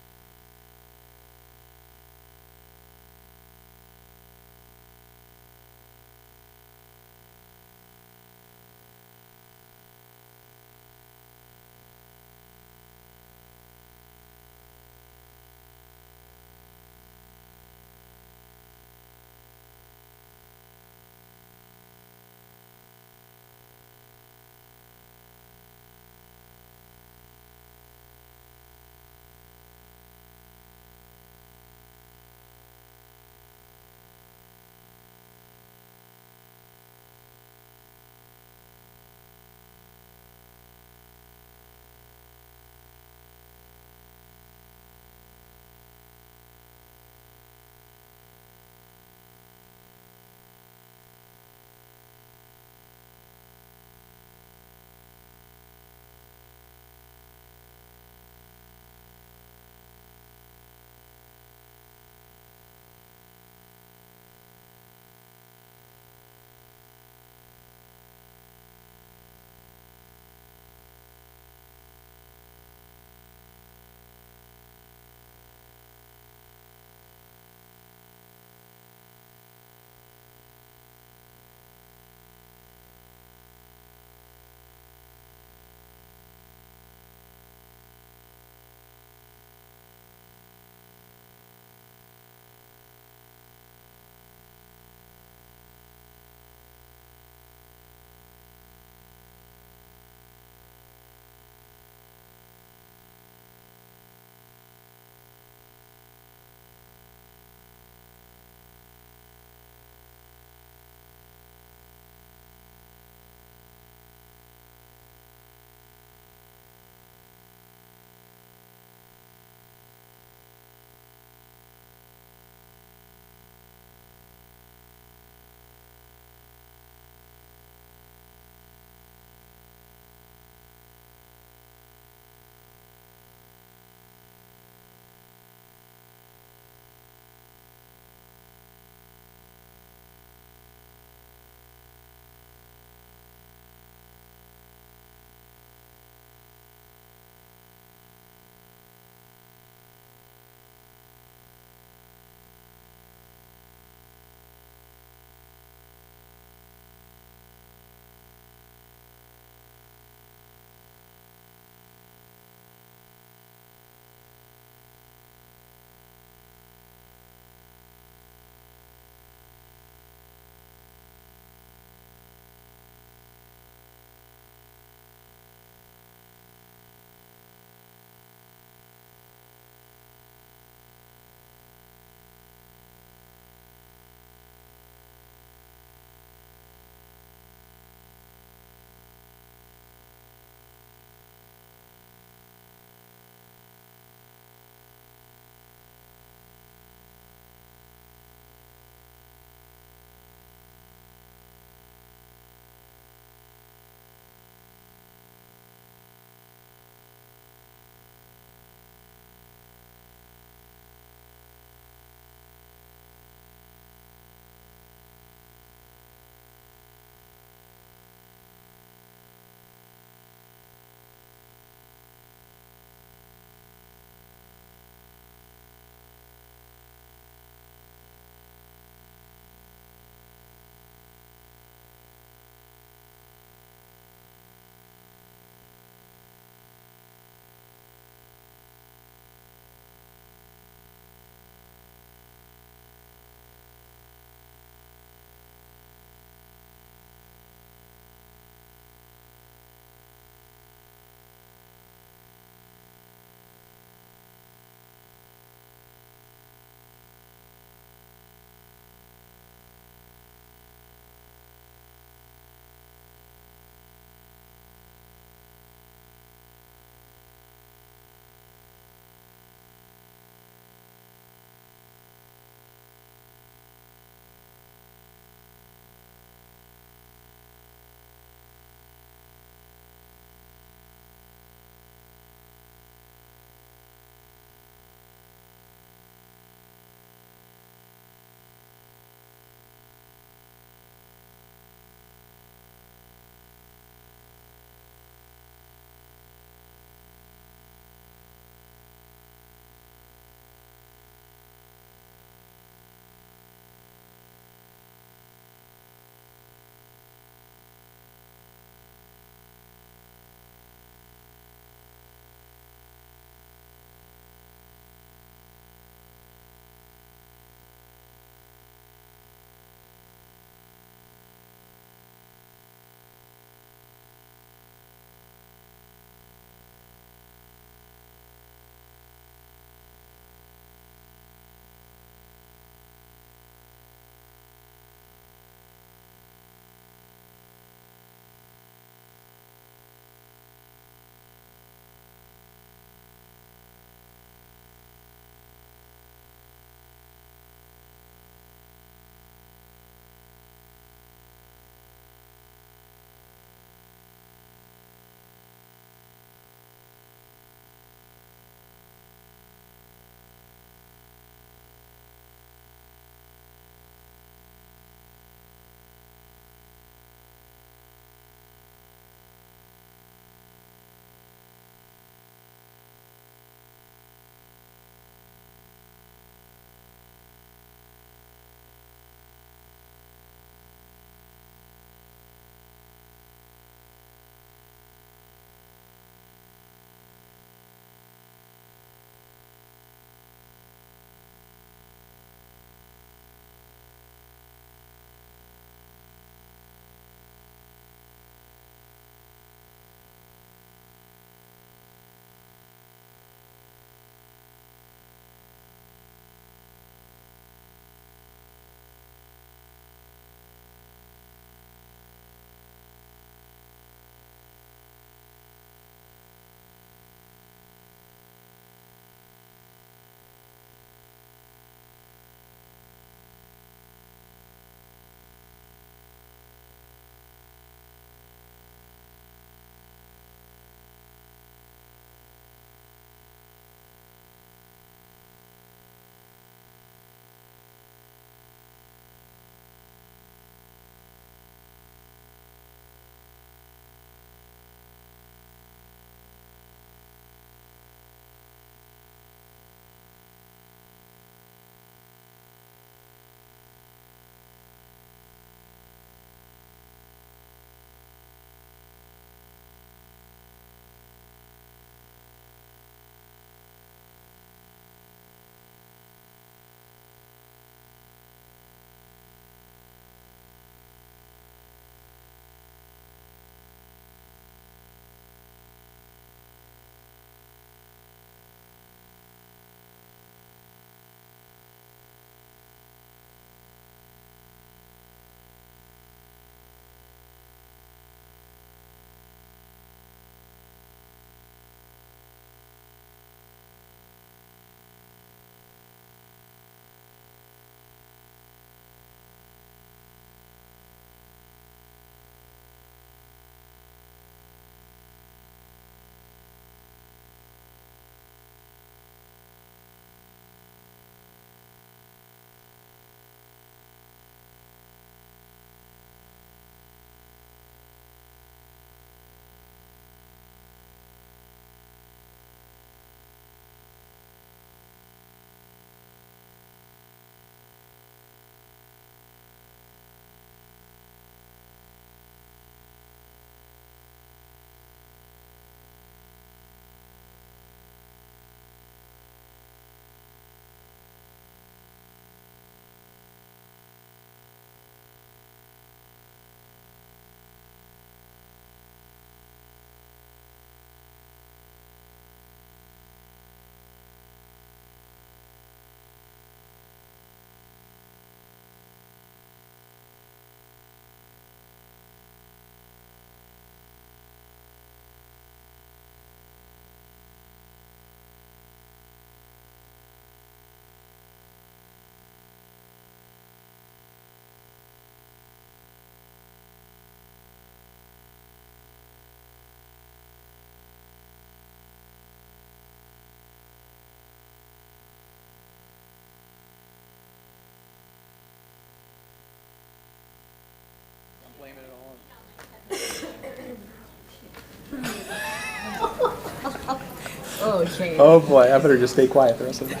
Okay. Oh, boy, I better just stay quiet the rest of the day.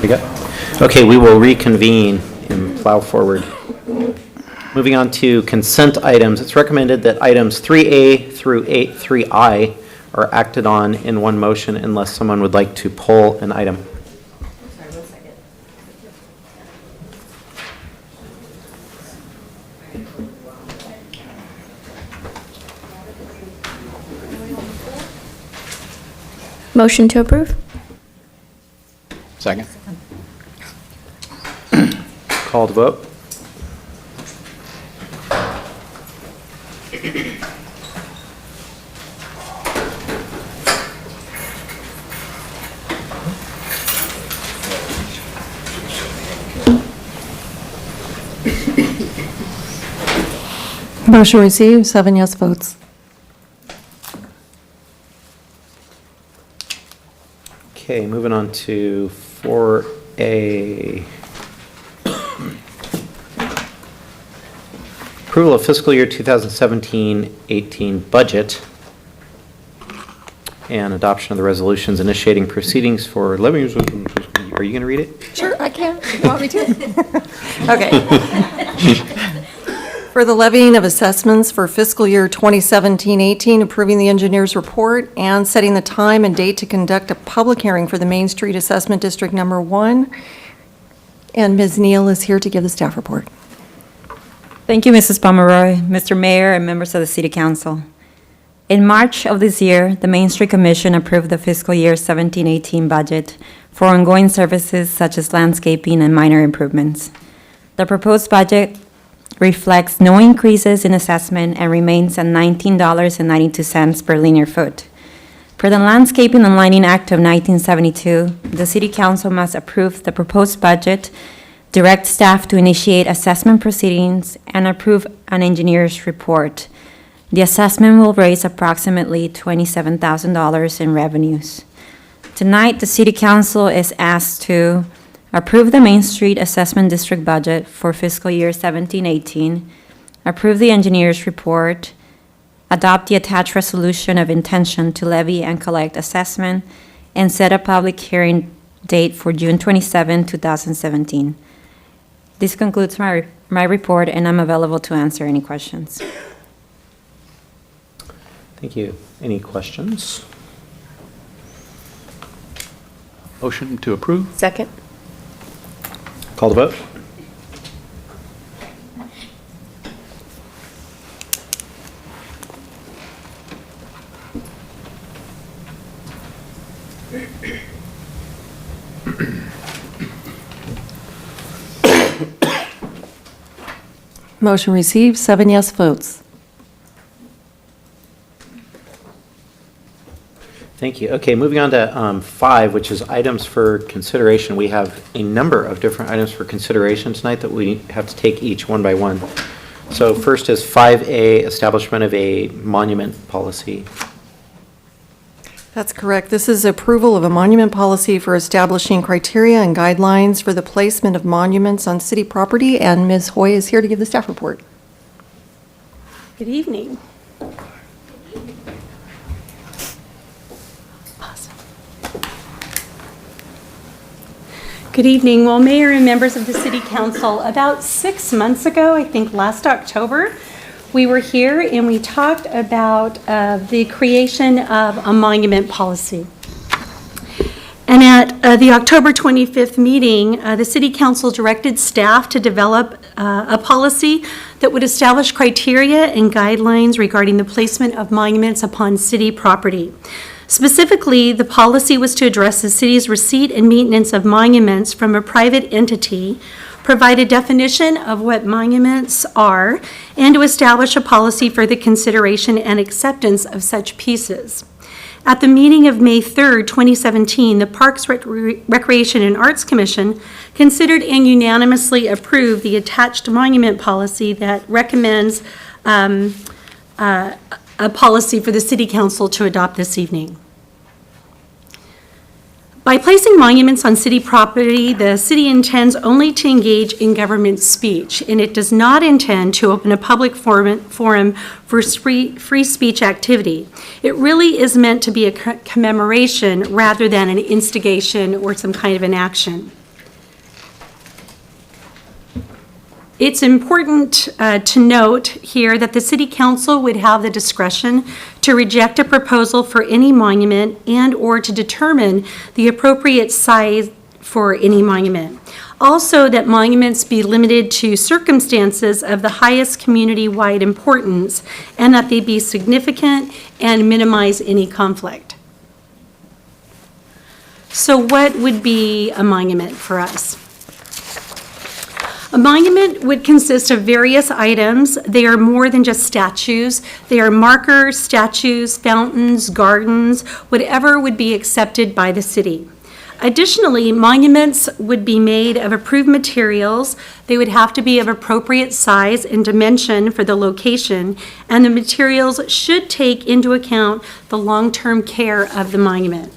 We got, okay, we will reconvene and plow forward. Moving on to consent items, it's recommended that items 3A through 3I are acted on in one motion unless someone would like to pull an item. Motion to approve? Second. Call to vote. Motion received, 7 yes votes. Okay, moving on to 4A. Approval of fiscal year 2017-18 budget and adoption of the resolutions initiating proceedings for levies. Are you going to read it? Sure, I can. You want me to? Okay. For the levying of assessments for fiscal year 2017-18, approving the engineer's report, and setting the time and date to conduct a public hearing for the Main Street Assessment District Number 1. And Ms. Neal is here to give the staff report. Thank you, Mrs. Pomeroy, Mr. Mayor, and members of the City Council. In March of this year, the Main Street Commission approved the fiscal year 17-18 budget for ongoing services such as landscaping and minor improvements. The proposed budget reflects no increases in assessment and remains at $19.92 per linear foot. Per the Landscaping and Lighting Act of 1972, the City Council must approve the proposed budget, direct staff to initiate assessment proceedings, and approve an engineer's report. The assessment will raise approximately $27,000 in revenues. Tonight, the City Council is asked to approve the Main Street Assessment District budget for fiscal year 17-18, approve the engineer's report, adopt the attached resolution of intention to levy and collect assessment, and set a public hearing date for June 27, 2017. This concludes my report, and I'm available to answer any questions. Thank you. Any questions? Motion to approve? Second. Call to vote. Motion received, 7 yes votes. Thank you. Okay, moving on to 5, which is items for consideration. We have a number of different items for consideration tonight that we have to take each one by one. So first is 5A, establishment of a monument policy. That's correct. This is approval of a monument policy for establishing criteria and guidelines for the placement of monuments on city property, and Ms. Hoy is here to give the staff report. Good evening. Good evening. Well, Mayor and members of the City Council, about 6 months ago, I think last October, we were here and we talked about the creation of a monument policy. And at the October 25th meeting, the City Council directed staff to develop a policy that would establish criteria and guidelines regarding the placement of monuments upon city property. Specifically, the policy was to address the city's receipt and maintenance of monuments from a private entity, provide a definition of what monuments are, and to establish a policy for the consideration and acceptance of such pieces. At the meeting of May 3rd, 2017, the Parks, Recreation, and Arts Commission considered and unanimously approved the attached monument policy that recommends a policy for the City Council to adopt this evening. By placing monuments on city property, the city intends only to engage in government speech, and it does not intend to open a public forum for free speech activity. It really is meant to be a commemoration rather than an instigation or some kind of an action. It's important to note here that the City Council would have the discretion to reject a proposal for any monument and/or to determine the appropriate size for any monument. Also, that monuments be limited to circumstances of the highest community-wide importance and that they be significant and minimize any conflict. So what would be a monument for us? A monument would consist of various items. They are more than just statues. They are markers, statues, fountains, gardens, whatever would be accepted by the city. Additionally, monuments would be made of approved materials. They would have to be of appropriate size and dimension for the location, and the materials should take into account the long-term care of the monument.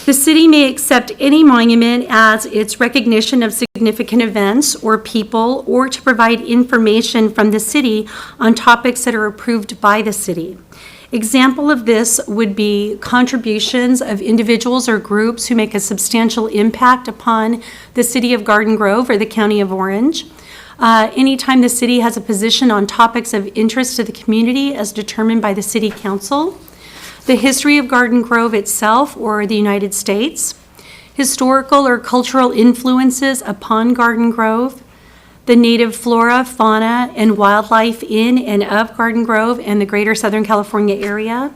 The city may accept any monument as its recognition of significant events or people, or to provide information from the city on topics that are approved by the city. Example of this would be contributions of individuals or groups who make a substantial impact upon the city of Garden Grove or the county of Orange. Anytime the city has a position on topics of interest to the community as determined by the city council. The history of Garden Grove itself or the United States, historical or cultural influences upon Garden Grove, the native flora, fauna, and wildlife in and of Garden Grove and the greater Southern California area,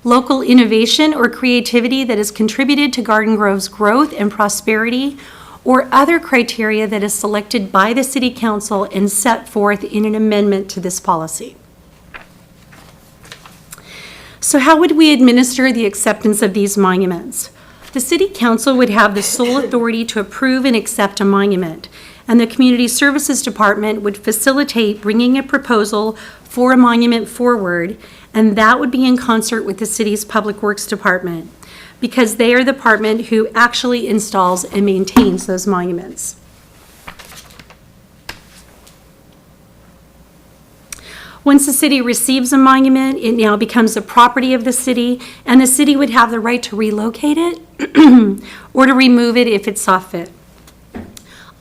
local innovation or creativity that has contributed to Garden Grove's growth and prosperity, or other criteria that is selected by the City Council and set forth in an amendment to this policy. So how would we administer the acceptance of these monuments? The City Council would have the sole authority to approve and accept a monument, and the Community Services Department would facilitate bringing a proposal for a monument forward, and that would be in concert with the city's Public Works Department, because they are the department who actually installs and maintains those monuments. Once the city receives a monument, it now becomes the property of the city, and the city would have the right to relocate it or to remove it if it saw fit.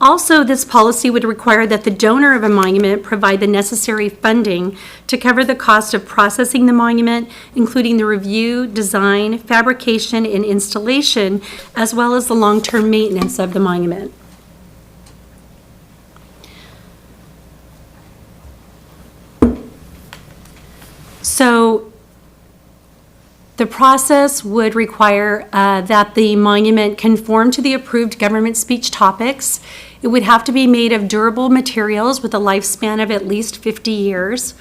Also, this policy would require that the donor of a monument provide the necessary funding to cover the cost of processing the monument, including the review, design, fabrication, and installation, as well as the long-term maintenance of the monument. So the process would require that the monument conform to the approved government speech topics. It would have to be made of durable materials with a lifespan of at least 50 years.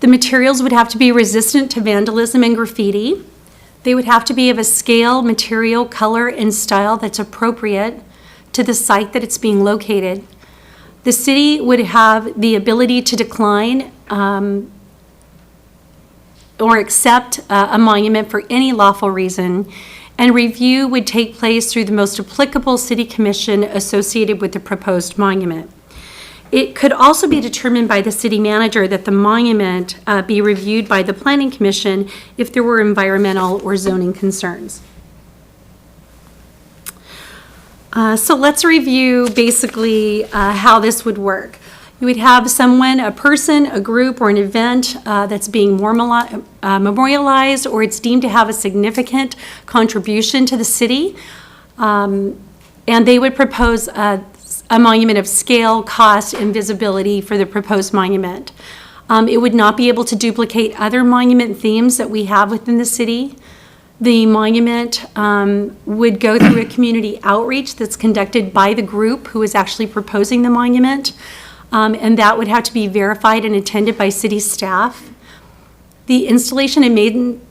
The materials would have to be resistant to vandalism and graffiti. They would have to be of a scale, material, color, and style that's appropriate to the site that it's being located. The city would have the ability to decline or accept a monument for any lawful reason, and review would take place through the most applicable city commission associated with the proposed monument. It could also be determined by the city manager that the monument be reviewed by the planning commission if there were environmental or zoning concerns. So let's review basically how this would work. You would have someone, a person, a group, or an event that's being memorialized, or it's deemed to have a significant contribution to the city, and they would propose a monument of scale, cost, and visibility for the proposed monument. It would not be able to duplicate other monument themes that we have within the city. The monument would go through a community outreach that's conducted by the group who is actually proposing the monument. And that would have to be verified and attended by city staff. The installation and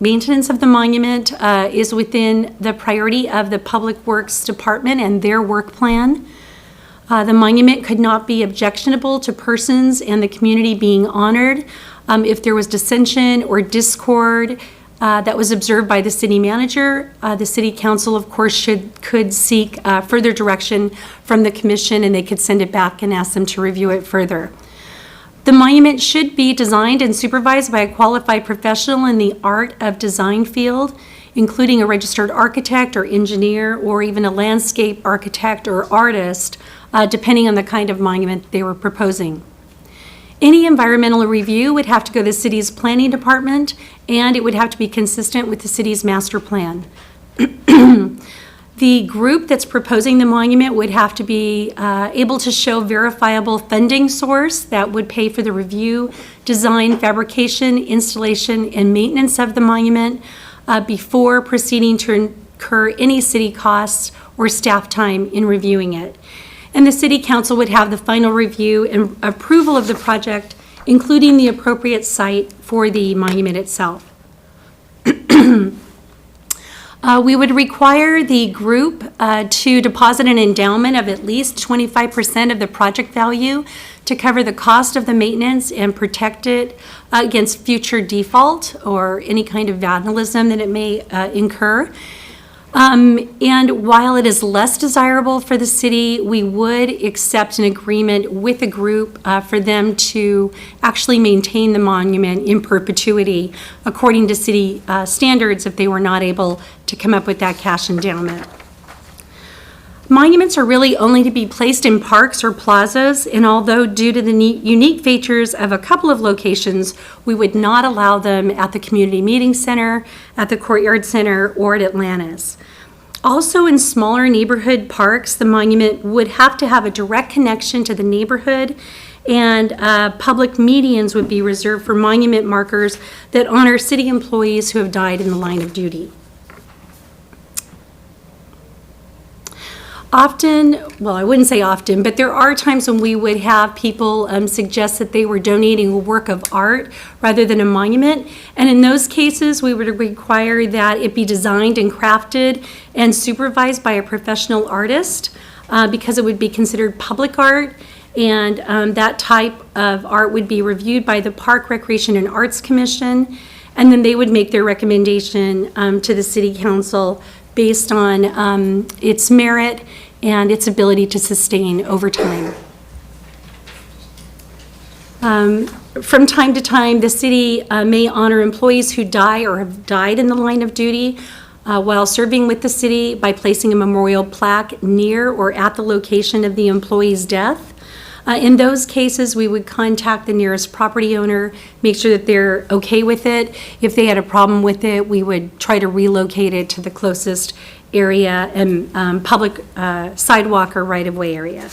maintenance of the monument is within the priority of the Public Works Department and their work plan. The monument could not be objectionable to persons and the community being honored. If there was dissension or discord, that was observed by the city manager. The city council, of course, could seek further direction from the commission, and they could send it back and ask them to review it further. The monument should be designed and supervised by a qualified professional in the art of design field, including a registered architect or engineer, or even a landscape architect or artist, depending on the kind of monument they were proposing. Any environmental review would have to go to the city's planning department, and it would have to be consistent with the city's master plan. The group that's proposing the monument would have to be able to show verifiable funding source that would pay for the review, design, fabrication, installation, and maintenance of the monument before proceeding to incur any city costs or staff time in reviewing it. And the city council would have the final review and approval of the project, including the appropriate site for the monument itself. We would require the group to deposit an endowment of at least 25% of the project value to cover the cost of the maintenance and protect it against future default or any kind of vandalism that it may incur. And while it is less desirable for the city, we would accept an agreement with the group for them to actually maintain the monument in perpetuity according to city standards if they were not able to come up with that cash endowment. Monuments are really only to be placed in parks or plazas, and although due to the unique features of a couple of locations, we would not allow them at the Community Meeting Center, at the Courtyard Center, or at Atlantis. Also, in smaller neighborhood parks, the monument would have to have a direct connection to the neighborhood, and public medians would be reserved for monument markers that honor city employees who have died in the line of duty. Often, well, I wouldn't say often, but there are times when we would have people suggest that they were donating a work of art rather than a monument. And in those cases, we would require that it be designed and crafted and supervised by a professional artist because it would be considered public art. And that type of art would be reviewed by the Park, Recreation, and Arts Commission. And then they would make their recommendation to the City Council based on its merit and its ability to sustain over time. From time to time, the city may honor employees who die or have died in the line of duty while serving with the city by placing a memorial plaque near or at the location of the employee's death. In those cases, we would contact the nearest property owner, make sure that they're okay with it. If they had a problem with it, we would try to relocate it to the closest area and public sidewalk or right-of-way area.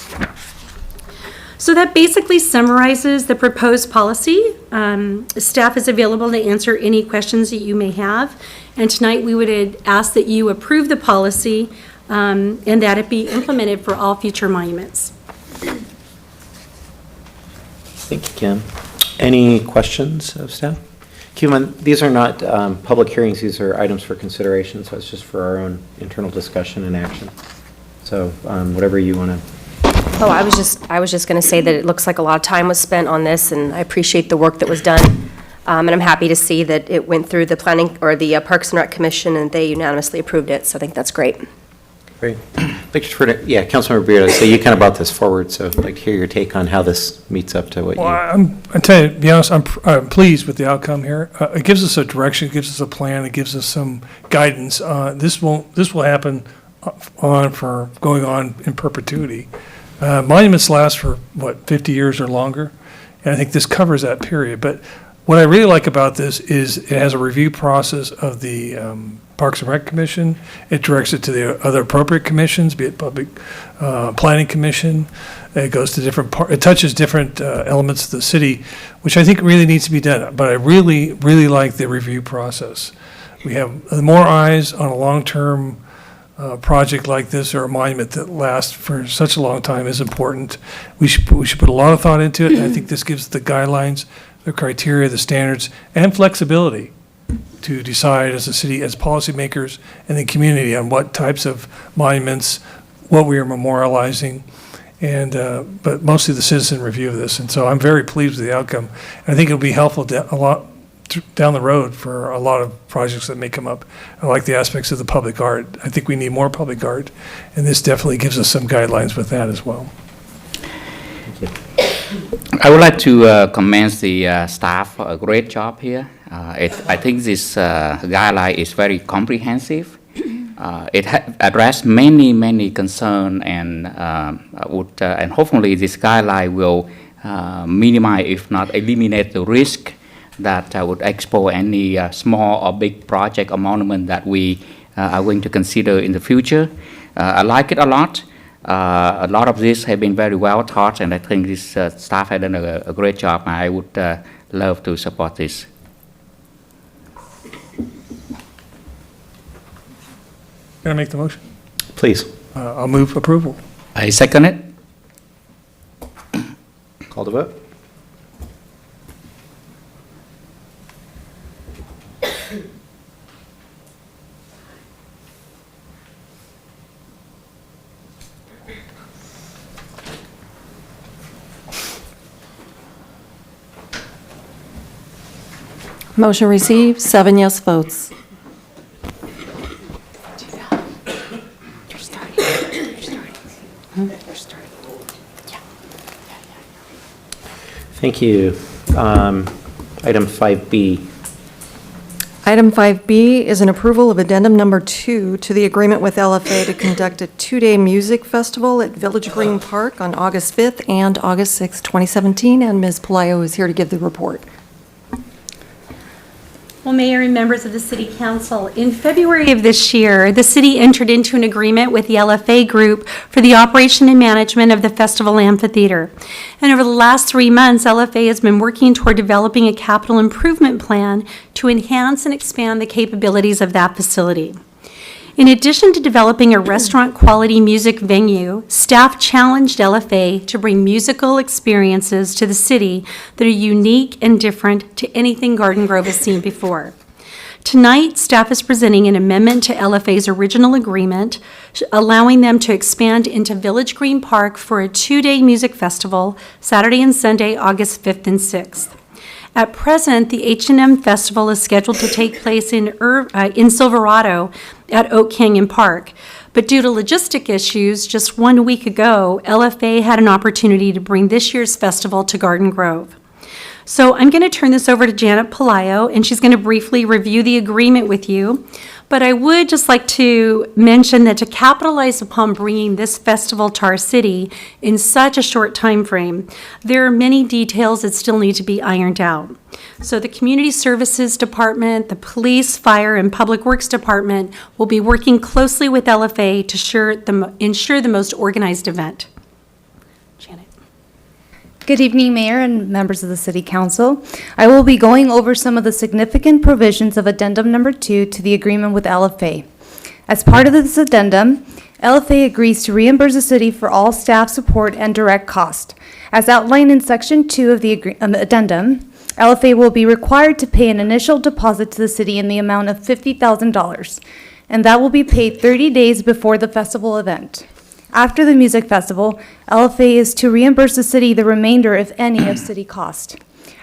So that basically summarizes the proposed policy. Staff is available to answer any questions that you may have. And tonight, we would ask that you approve the policy and that it be implemented for all future monuments. Thank you, Kim. Any questions of staff? Kim, these are not public hearings, these are items for consideration, so it's just for our own internal discussion and action. So whatever you want to. Oh, I was just going to say that it looks like a lot of time was spent on this, and I appreciate the work that was done. And I'm happy to see that it went through the planning, or the Parks and Rec Commission, and they unanimously approved it, so I think that's great. Great. Councilmember Beard, so you kind of brought this forward, so I'd like to hear your take on how this meets up to what you. Well, I tell you, to be honest, I'm pleased with the outcome here. It gives us a direction, it gives us a plan, it gives us some guidance. This will happen going on in perpetuity. Monuments last for, 50 years or longer? And I think this covers that period. But what I really like about this is it has a review process of the Parks and Rec Commission. It directs it to the other appropriate commissions, be it Public Planning Commission. It goes to it touches different elements of the city, which I think really needs to be done. But I really, really like the review process. We have more eyes on a long-term project like this, or a monument that lasts for such a long time, is important. We should put a lot of thought into it, and I think this gives the guidelines, the criteria, the standards, and flexibility to decide as a city, as policymakers and the community, on what types of monuments, what we are memorializing, and but mostly the citizen review of this. And so I'm very pleased with the outcome. And I think it'll be helpful to down the road for a lot of projects that may come up. I like the aspects of the public art. I think we need more public art, and this definitely gives us some guidelines with that as well. I would like to commend the staff for a great job here. I think this guideline is very comprehensive. It addressed many concerns, and and hopefully this guideline will minimize, if not eliminate, the risk that would expose any small or big project or monument that we are going to consider in the future. I like it a lot. A lot of this have been very well thought, and I think this staff has done a great job. I would love to support this. Can I make the motion? Please. I'll move approval. I second it. Call the vote. Motion received, 7 yes votes. Thank you. Item 5B. Item 5B is an approval of addendum number 2 to the agreement with LFA to conduct a 2-day music festival at Village Green Park on August 5th and August 6th, 2017, and Ms. Palayo is here to give the report. Well, Mayor and members of the City Council, in February of this year, the city entered into an agreement with the LFA Group for the operation and management of the Festival Amphitheater. And over the last 3 months, LFA has been working toward developing a capital improvement plan to enhance and expand the capabilities of that facility. In addition to developing a restaurant-quality music venue, staff challenged LFA to bring musical experiences to the city that are unique and different to anything Garden Grove has seen before. Tonight, staff is presenting an amendment to LFA's original agreement, allowing them to expand into Village Green Park for a 2-day music festival, Saturday and Sunday, August 5th and 6th. At present, the H&M Festival is scheduled to take place in Silverado at Oak Canyon Park. But due to logistic issues, just 1 week ago, LFA had an opportunity to bring this year's festival to Garden Grove. So I'm going to turn this over to Janet Palayo, and she's going to briefly review the agreement with you. But I would just like to mention that to capitalize upon bringing this festival to our city in such a short time frame, there are many details that still need to be ironed out. So the Community Services Department, the Police, Fire, and Public Works Department will be working closely with LFA to ensure the most organized event. Good evening, Mayor and members of the City Council. I will be going over some of the significant provisions of Addendum Number 2 to the agreement with LFA. As part of this addendum, LFA agrees to reimburse the city for all staff support and direct cost. As outlined in Section 2 of the addendum, LFA will be required to pay an initial deposit to the city in the amount of $50,000, and that will be paid 30 days before the festival event. After the music festival, LFA is to reimburse the city the remainder, if any, of city cost.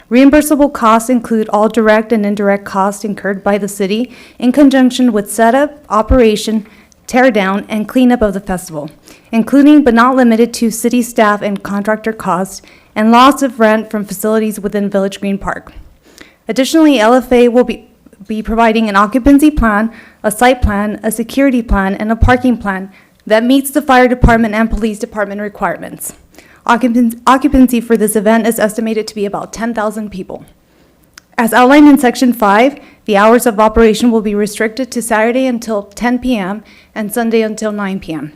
Reimbursable costs include all direct and indirect costs incurred by the city in conjunction with setup, operation, tear down, and cleanup of the festival, including but not limited to city staff and contractor costs and loss of rent from facilities within Village Green Park. Additionally, LFA will be providing an occupancy plan, a site plan, a security plan, and a parking plan that meets the fire department and police department requirements. Occupancy for this event is estimated to be about 10,000 people. As outlined in Section 5, the hours of operation will be restricted to Saturday until 10 p.m. and Sunday until 9 p.m.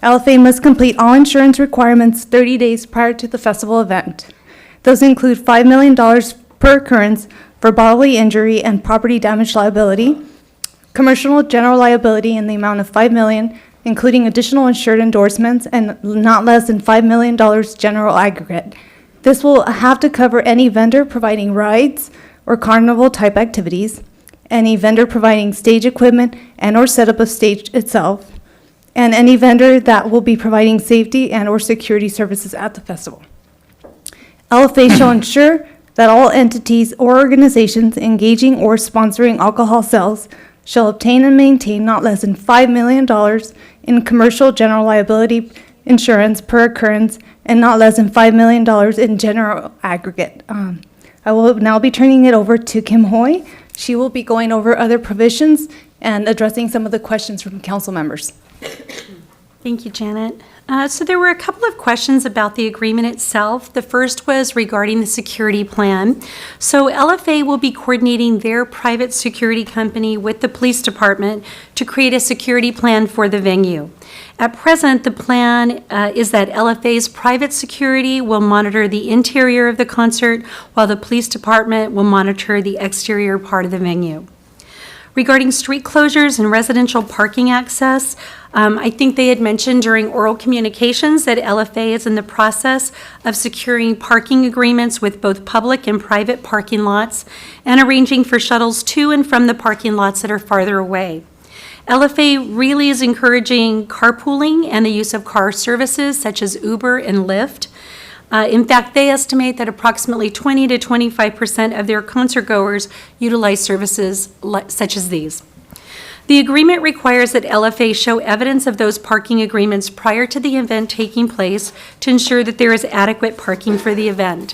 LFA must complete all insurance requirements 30 days prior to the festival event. Those include $5 million per occurrence for bodily injury and property damage liability, commercial general liability in the amount of $5 million, including additional insured endorsements, and not less than $5 million general aggregate. This will have to cover any vendor providing rides or carnival-type activities, any vendor providing stage equipment and/or setup of stage itself, and any vendor that will be providing safety and/or security services at the festival. LFA shall ensure that all entities or organizations engaging or sponsoring alcohol sales shall obtain and maintain not less than $5 million in commercial general liability insurance per occurrence and not less than $5 million in general aggregate. I will now be turning it over to Kim Hoy. She will be going over other provisions and addressing some of the questions from council members. Thank you, Janet. So there were a couple of questions about the agreement itself. The first was regarding the security plan. So LFA will be coordinating their private security company with the police department to create a security plan for the venue. At present, the plan is that LFA's private security will monitor the interior of the concert, while the police department will monitor the exterior part of the venue. Regarding street closures and residential parking access, I think they had mentioned during oral communications that LFA is in the process of securing parking agreements with both public and private parking lots and arranging for shuttles to and from the parking lots that are farther away. LFA really is encouraging carpooling and the use of car services such as Uber and Lyft. In fact, they estimate that approximately 20 to 25% of their concert goers utilize services such as these. The agreement requires that LFA show evidence of those parking agreements prior to the event taking place to ensure that there is adequate parking for the event.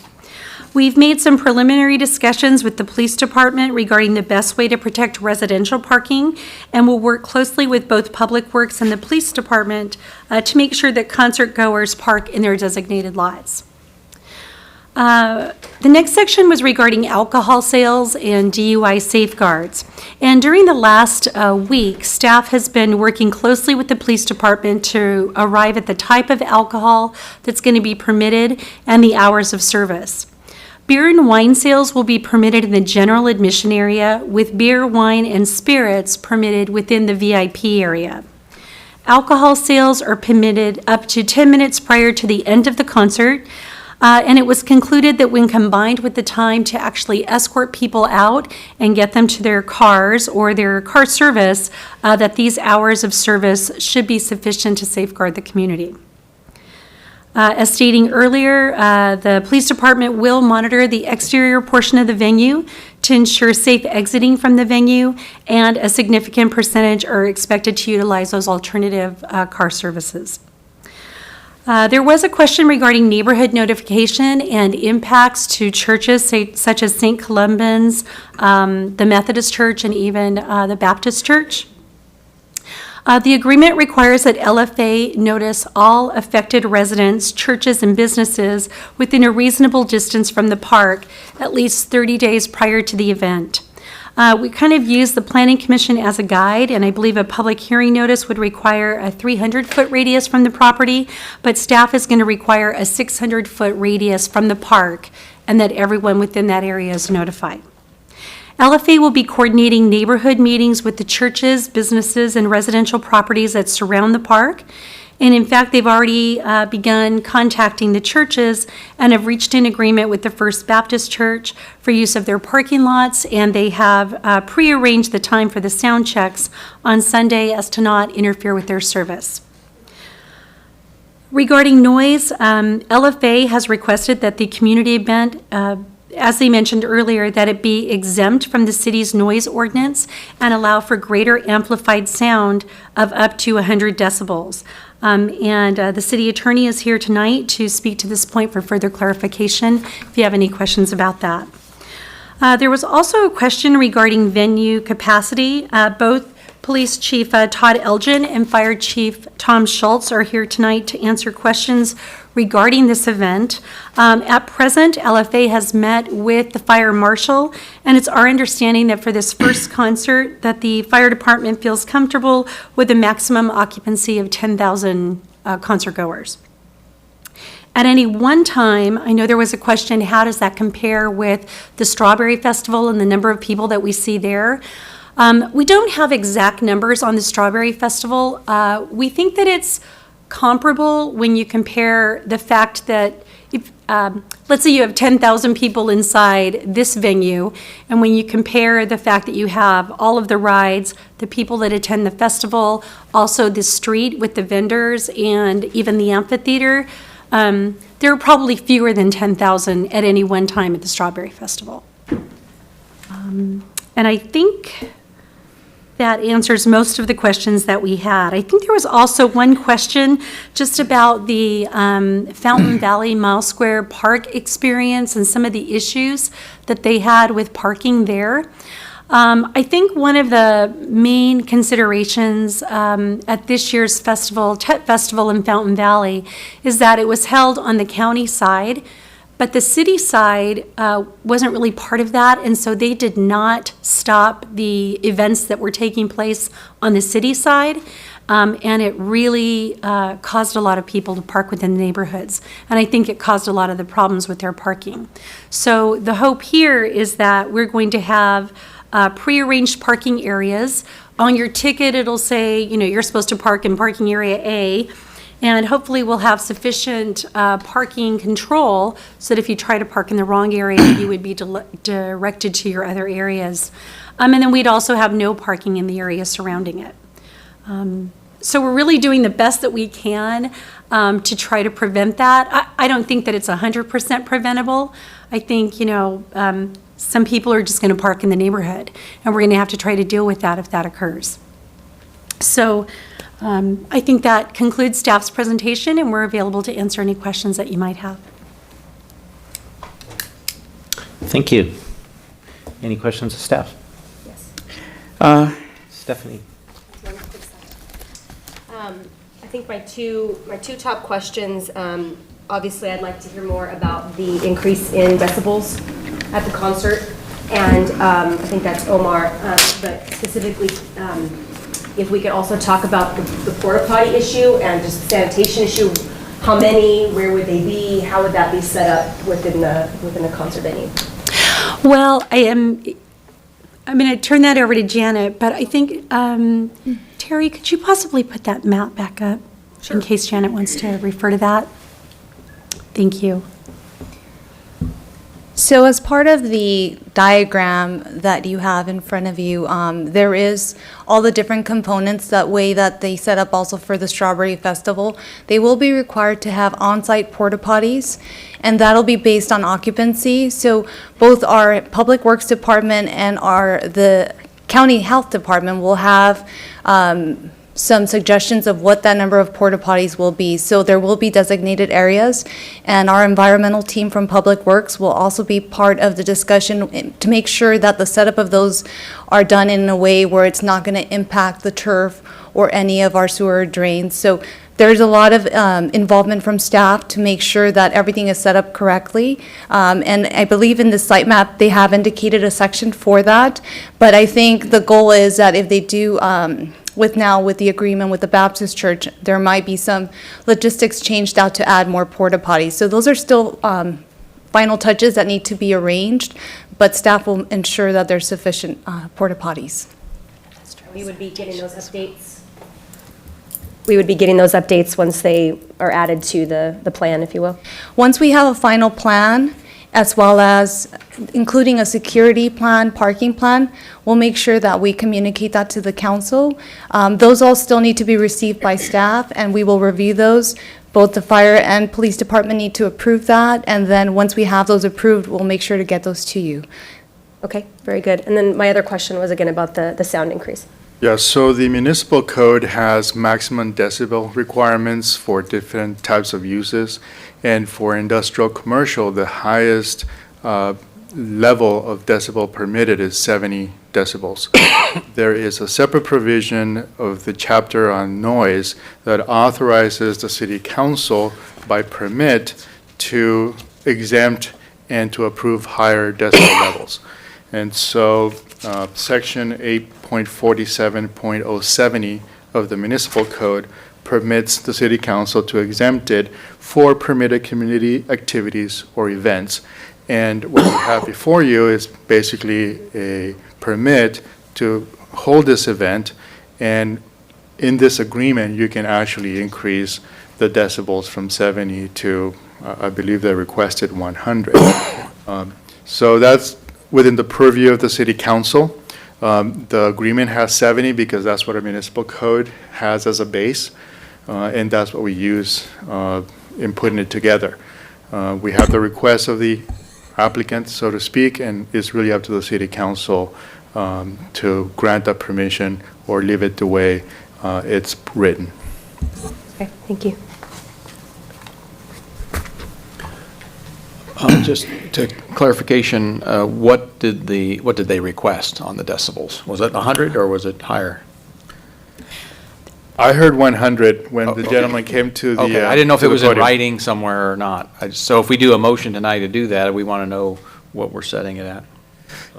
We've made some preliminary discussions with the police department regarding the best way to protect residential parking, and will work closely with both Public Works and the police department to make sure that concert goers park in their designated lots. The next section was regarding alcohol sales and DUI safeguards. And during the last week, staff has been working closely with the police department to arrive at the type of alcohol that's going to be permitted and the hours of service. Beer and wine sales will be permitted in the general admission area, with beer, wine, and spirits permitted within the VIP area. Alcohol sales are permitted up to 10 minutes prior to the end of the concert. And it was concluded that when combined with the time to actually escort people out and get them to their cars or their car service, that these hours of service should be sufficient to safeguard the community. As stating earlier, the police department will monitor the exterior portion of the venue to ensure safe exiting from the venue, and a significant percentage are expected to utilize those alternative car services. There was a question regarding neighborhood notification and impacts to churches such as St. Columban's, the Methodist Church, and even the Baptist Church. The agreement requires that LFA notice all affected residents, churches, and businesses within a reasonable distance from the park at least 30 days prior to the event. We kind of use the Planning Commission as a guide, and I believe a public hearing notice would require a 300-foot radius from the property, but staff is going to require a 600-foot radius from the park, and that everyone within that area is notified. LFA will be coordinating neighborhood meetings with the churches, businesses, and residential properties that surround the park. And in fact, they've already begun contacting the churches and have reached an agreement with the First Baptist Church for use of their parking lots, and they have prearranged the time for the sound checks on Sunday as to not interfere with their service. Regarding noise, LFA has requested that the community event, as they mentioned earlier, that it be exempt from the city's noise ordinance and allow for greater amplified sound of up to 100 decibels. The city attorney is here tonight to speak to this point for further clarification, if you have any questions about that. There was also a question regarding venue capacity. Both Police Chief Todd Elgin and Fire Chief Tom Schultz are here tonight to answer questions regarding this event. At present, LFA has met with the fire marshal, and it's our understanding that for this first concert that the fire department feels comfortable with a maximum occupancy of 10,000 concert goers. At any one time, I know there was a question, how does that compare with the Strawberry Festival and the number of people that we see there? We don't have exact numbers on the Strawberry Festival. We think that it's comparable when you compare the fact that if, let's say you have 10,000 people inside this venue, and when you compare the fact that you have all of the rides, the people that attend the festival, also the street with the vendors, and even the amphitheater, there are probably fewer than 10,000 at any one time at the Strawberry Festival. And I think that answers most of the questions that we had. I think there was also one question just about the Fountain Valley Mile Square Park experience and some of the issues that they had with parking there. I think one of the main considerations at this year's festival, Tet Festival in Fountain Valley, is that it was held on the county side, but the city side wasn't really part of that, and so they did not stop the events that were taking place on the city side. And it really caused a lot of people to park within the neighborhoods. And I think it caused a lot of the problems with their parking. So the hope here is that we're going to have prearranged parking areas. On your ticket, it'll say, you're supposed to park in parking area A. And hopefully we'll have sufficient parking control so that if you try to park in the wrong area, you would be directed to your other areas. And then we'd also have no parking in the area surrounding it. So we're really doing the best that we can to try to prevent that. I don't think that it's 100% preventable. I think, some people are just going to park in the neighborhood, and we're going to have to try to deal with that if that occurs. So I think that concludes staff's presentation, and we're available to answer any questions that you might have. Thank you. Any questions of staff? Yes. Stephanie. I think my two top questions, obviously I'd like to hear more about the increase in decibels at the concert, and I think that's Omar, but specifically if we could also talk about the porta potty issue and just the sanitation issue. How many, where would they be, how would that be set up within a concert venue? Well, I'm going to turn that over to Janet, but I think, Terry, could you possibly put that map back up? Sure. In case Janet wants to refer to that? Thank you. So as part of the diagram that you have in front of you, there is all the different components that way that they set up also for the Strawberry Festival. They will be required to have on-site porta potties, and that'll be based on occupancy. So both our Public Works Department and the County Health Department will have some suggestions of what that number of porta potties will be. So there will be designated areas, and our environmental team from Public Works will also be part of the discussion to make sure that the setup of those are done in a way where it's not going to impact the turf or any of our sewer drains. So there's a lot of involvement from staff to make sure that everything is set up correctly. And I believe in the site map, they have indicated a section for that. But I think the goal is that if they do, with the agreement with the Baptist Church, there might be some logistics changed out to add more porta potties. So those are still final touches that need to be arranged, but staff will ensure that there's sufficient porta potties. We would be getting those updates. We would be getting those updates once they are added to the plan, if you will. Once we have a final plan, as well as including a security plan, parking plan, we'll make sure that we communicate that to the council. Those all still need to be received by staff, and we will review those. Both the fire and police department need to approve that, and then once we have those approved, we'll make sure to get those to you. Okay, very good. And then my other question was again about the sound increase. Yeah, so the municipal code has maximum decibel requirements for different types of uses. And for industrial commercial, the highest level of decibel permitted is 70 decibels. There is a separate provision of the chapter on noise that authorizes the city council by permit to exempt and to approve higher decibel levels. And so section 8.47.070 of the municipal code permits the city council to exempt it for permitted community activities or events. And what we have before you is basically a permit to hold this event, and in this agreement, you can actually increase the decibels from 70 to, I believe they requested 100. So that's within the purview of the city council. The agreement has 70 because that's what our municipal code has as a base, and that's what we use in putting it together. We have the request of the applicant, so to speak, and it's really up to the city council to grant that permission or leave it the way it's written. Okay, thank you. Just to clarification, what did they request on the decibels? Was it 100 or was it higher? I heard 100 when the gentleman came to the. Okay, I didn't know if to it the was in podium. writing somewhere or not. So if we do a motion tonight to do that, we want to know what we're setting it at.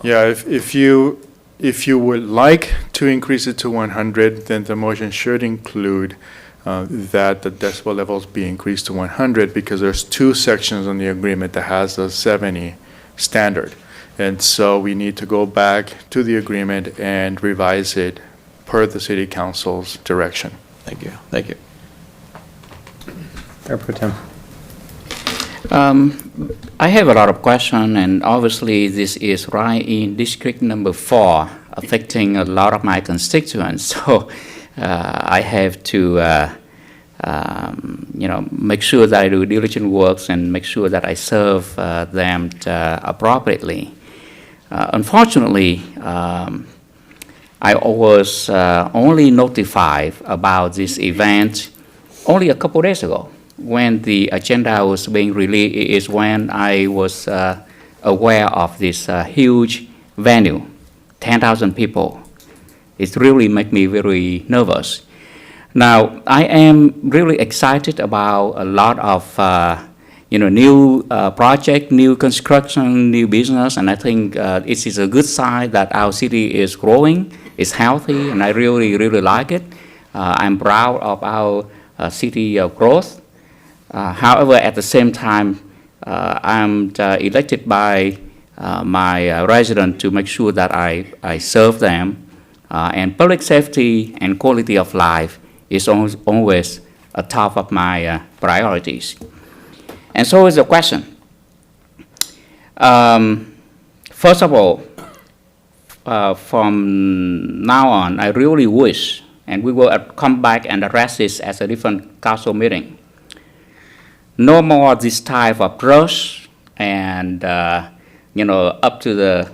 Yeah, if you would like to increase it to 100, then the motion should include that the decibel levels be increased to 100, because there's two sections on the agreement that has the 70 standard. And so we need to go back to the agreement and revise it per the city council's direction. Thank you. Thank you. Mayor Pro Tem. I have a lot of questions, and obviously this is right in District Number 4, affecting a lot of my constituents. So I have to, make sure that I do diligent works and make sure that I serve them appropriately. Unfortunately, I was only notified about this event only a couple days ago. When the agenda was being released is when I was aware of this huge venue, 10,000 people. It really made me very nervous. Now, I am really excited about a lot of new project, new construction, new business, and I think it is a good sign that our city is growing, is healthy, and I really, really like it. I'm proud of our city growth. However, at the same time, I'm elected by my resident to make sure that I serve them, and public safety and quality of life is always a top of my priorities. And so is the question. First of all, from now on, I really wish, and we will come back and address this as a different council meeting, no more this type of rush and, up to the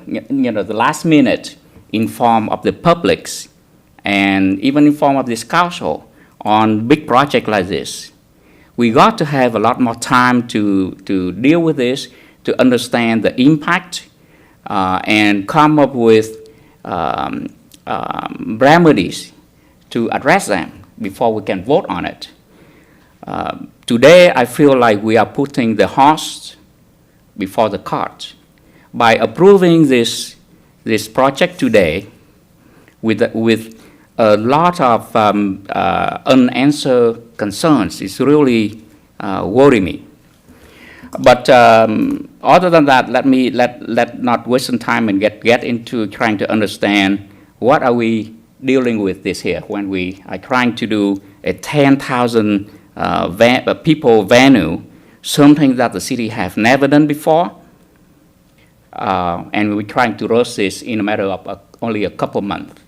last minute inform of the publics and even inform of this council on big project like this. We got to have a lot more time to deal with this, to understand the impact, and come up with remedies to address them before we can vote on it. Today, I feel like we are putting the horse before the cart. By approving this project today with a lot of unanswered concerns, it's really worrying me. But other than that, let not waste time and get into trying to understand what are we dealing with this here when we are trying to do a 10,000 people venue, something that the city have never done before, and we're trying to rush this in a matter of only a couple months.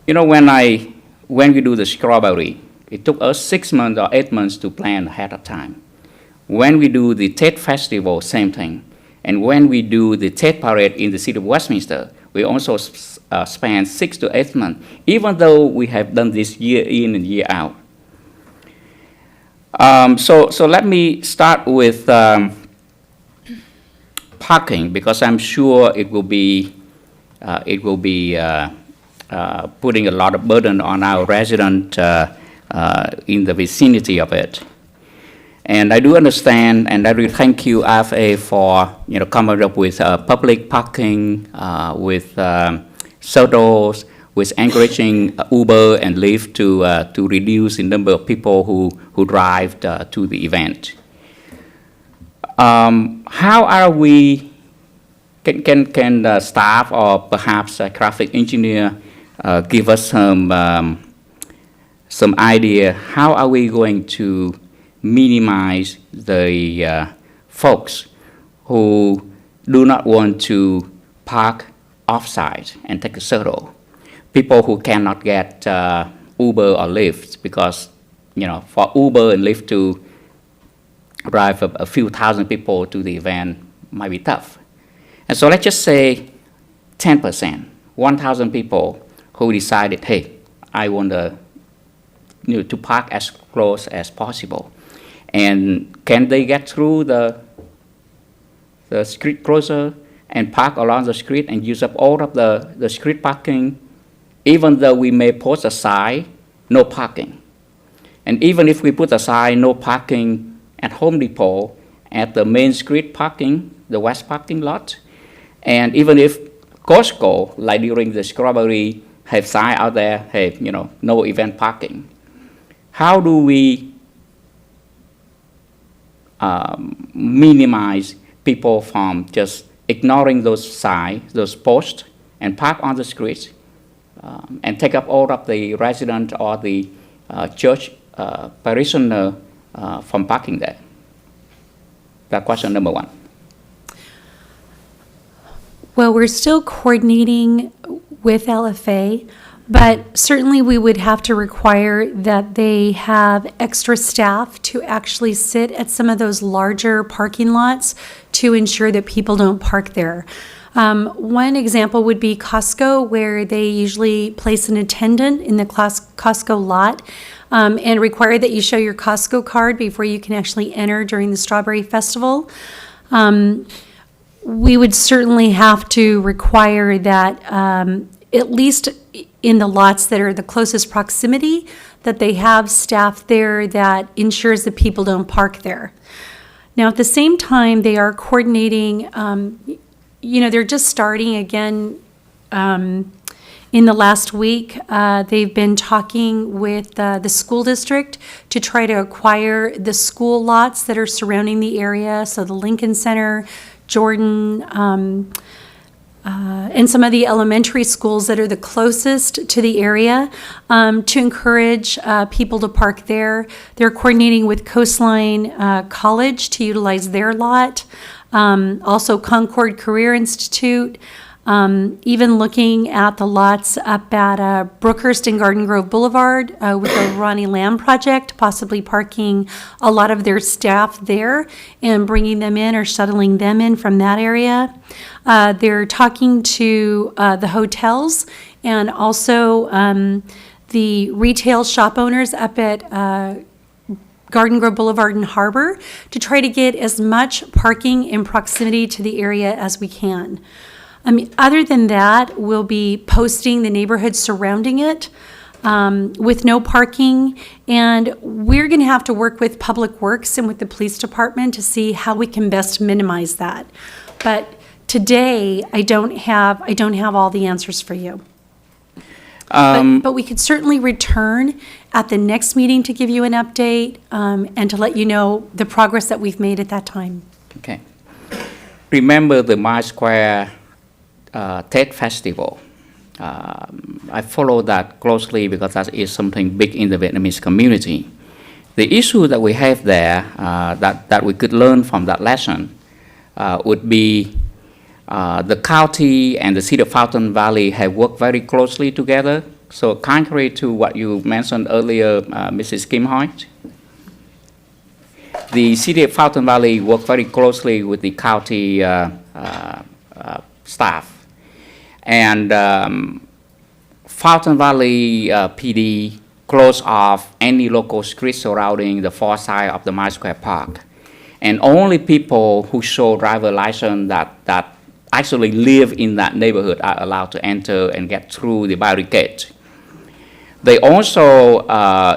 When we do the strawberry, it took us 6 months or 8 months to plan ahead of time. When we do the Tet Festival, same thing. And when we do the Tet Parade in the city of Westminster, we also spend 6 to 8 months, even though we have done this year in and year out. So let me start with parking, because I'm sure it will be putting a lot of burden on our resident in the vicinity of it. And I do understand, and I really thank you, RFA, for coming up with public parking, with shuttles, with encouraging Uber and Lyft to reduce the number of people who drive to the event. How are we? Can staff or perhaps a traffic engineer give us some idea? How are we going to minimize the folks who do not want to park off-site and take a shuttle? People who cannot get Uber or Lyft, because for Uber and Lyft to drive a few thousand people to the event might be tough. And so let's just say 10%, 1,000 people who decided, hey, I want to park as close as possible. And can they get through the street closer and park along the street and use up all of the street parking, even though we may post a sign, no parking. And even if we put a sign, no parking at Home Depot, at the main street parking, the west parking lot, and even if Costco, like during the Strawberry, have sign out there, hey, no event parking. How do we minimize people from just ignoring those signs, those posts, and park on the streets, and take up all of the resident or the church parishioner from parking there? That's question number one. Well, we're still coordinating with LFA, but certainly we would have to require that they have extra staff to actually sit at some of those larger parking lots to ensure that people don't park there. One example would be Costco, where they usually place an attendant in the Costco lot and require that you show your Costco card before you can actually enter during the Strawberry Festival. We would certainly have to require that at least in the lots that are the closest proximity, that they have staff there that ensures that people don't park there. Now, at the same time, they are coordinating, they're just starting again in the last week. They've been talking with the school district to try to acquire the school lots that are surrounding the area, so the Lincoln Center, Jordan, and some of the elementary schools that are the closest to the area, to encourage people to park there. They're coordinating with Coastline College to utilize their lot. Also Concord Career Institute, even looking at the lots up at Brookhurst and Garden Grove Boulevard with the Ronnie Lamb project, possibly parking a lot of their staff there and bringing them in or shuttling them in from that area. They're talking to the hotels and also the retail shop owners up at Garden Grove Boulevard and Harbor to try to get as much parking in proximity to the area as we can. Other than that, we'll be posting the neighborhood surrounding it with no parking, and we're going to have to work with Public Works and with the police department to see how we can best minimize that. But today, I don't have all the answers for you. But we could certainly return at the next meeting to give you an update and to let you know the progress that we've made at that time. Okay. Remember the Mile Square Tet Festival. I follow that closely because that is something big in the Vietnamese community. The issue that we have there that we could learn from that lesson would be the county and the city of Fountain Valley have worked very closely together. So contrary to what you mentioned earlier, Mrs. Kim Hoyt, the city of Fountain Valley worked very closely with the county staff. And Fountain Valley PD closed off any local street surrounding the far side of the Mile Square Park. And only people who show driver license that actually live in that neighborhood are allowed to enter and get through the barricade. They also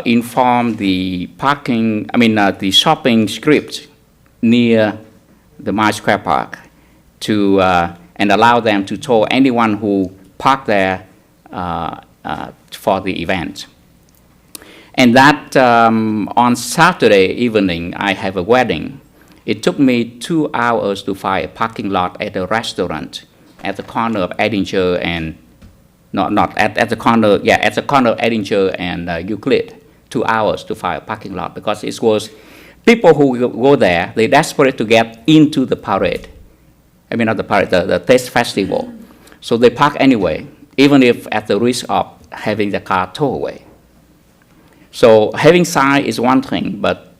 inform the the shopping script near the Mile Square Park to and allow them to tow anyone who parked there for the event. And that on Saturday evening, I have a wedding. It took me 2 hours to find a parking lot at a restaurant at the corner of Edinger and, at the corner of Edinger and Euclid. 2 hours to find a parking lot because it was people who go there, they're desperate to get into the parade. Not the parade, the Tet Festival. So they park anyway, even if at the risk of having the car towed away. So having sign is one thing, but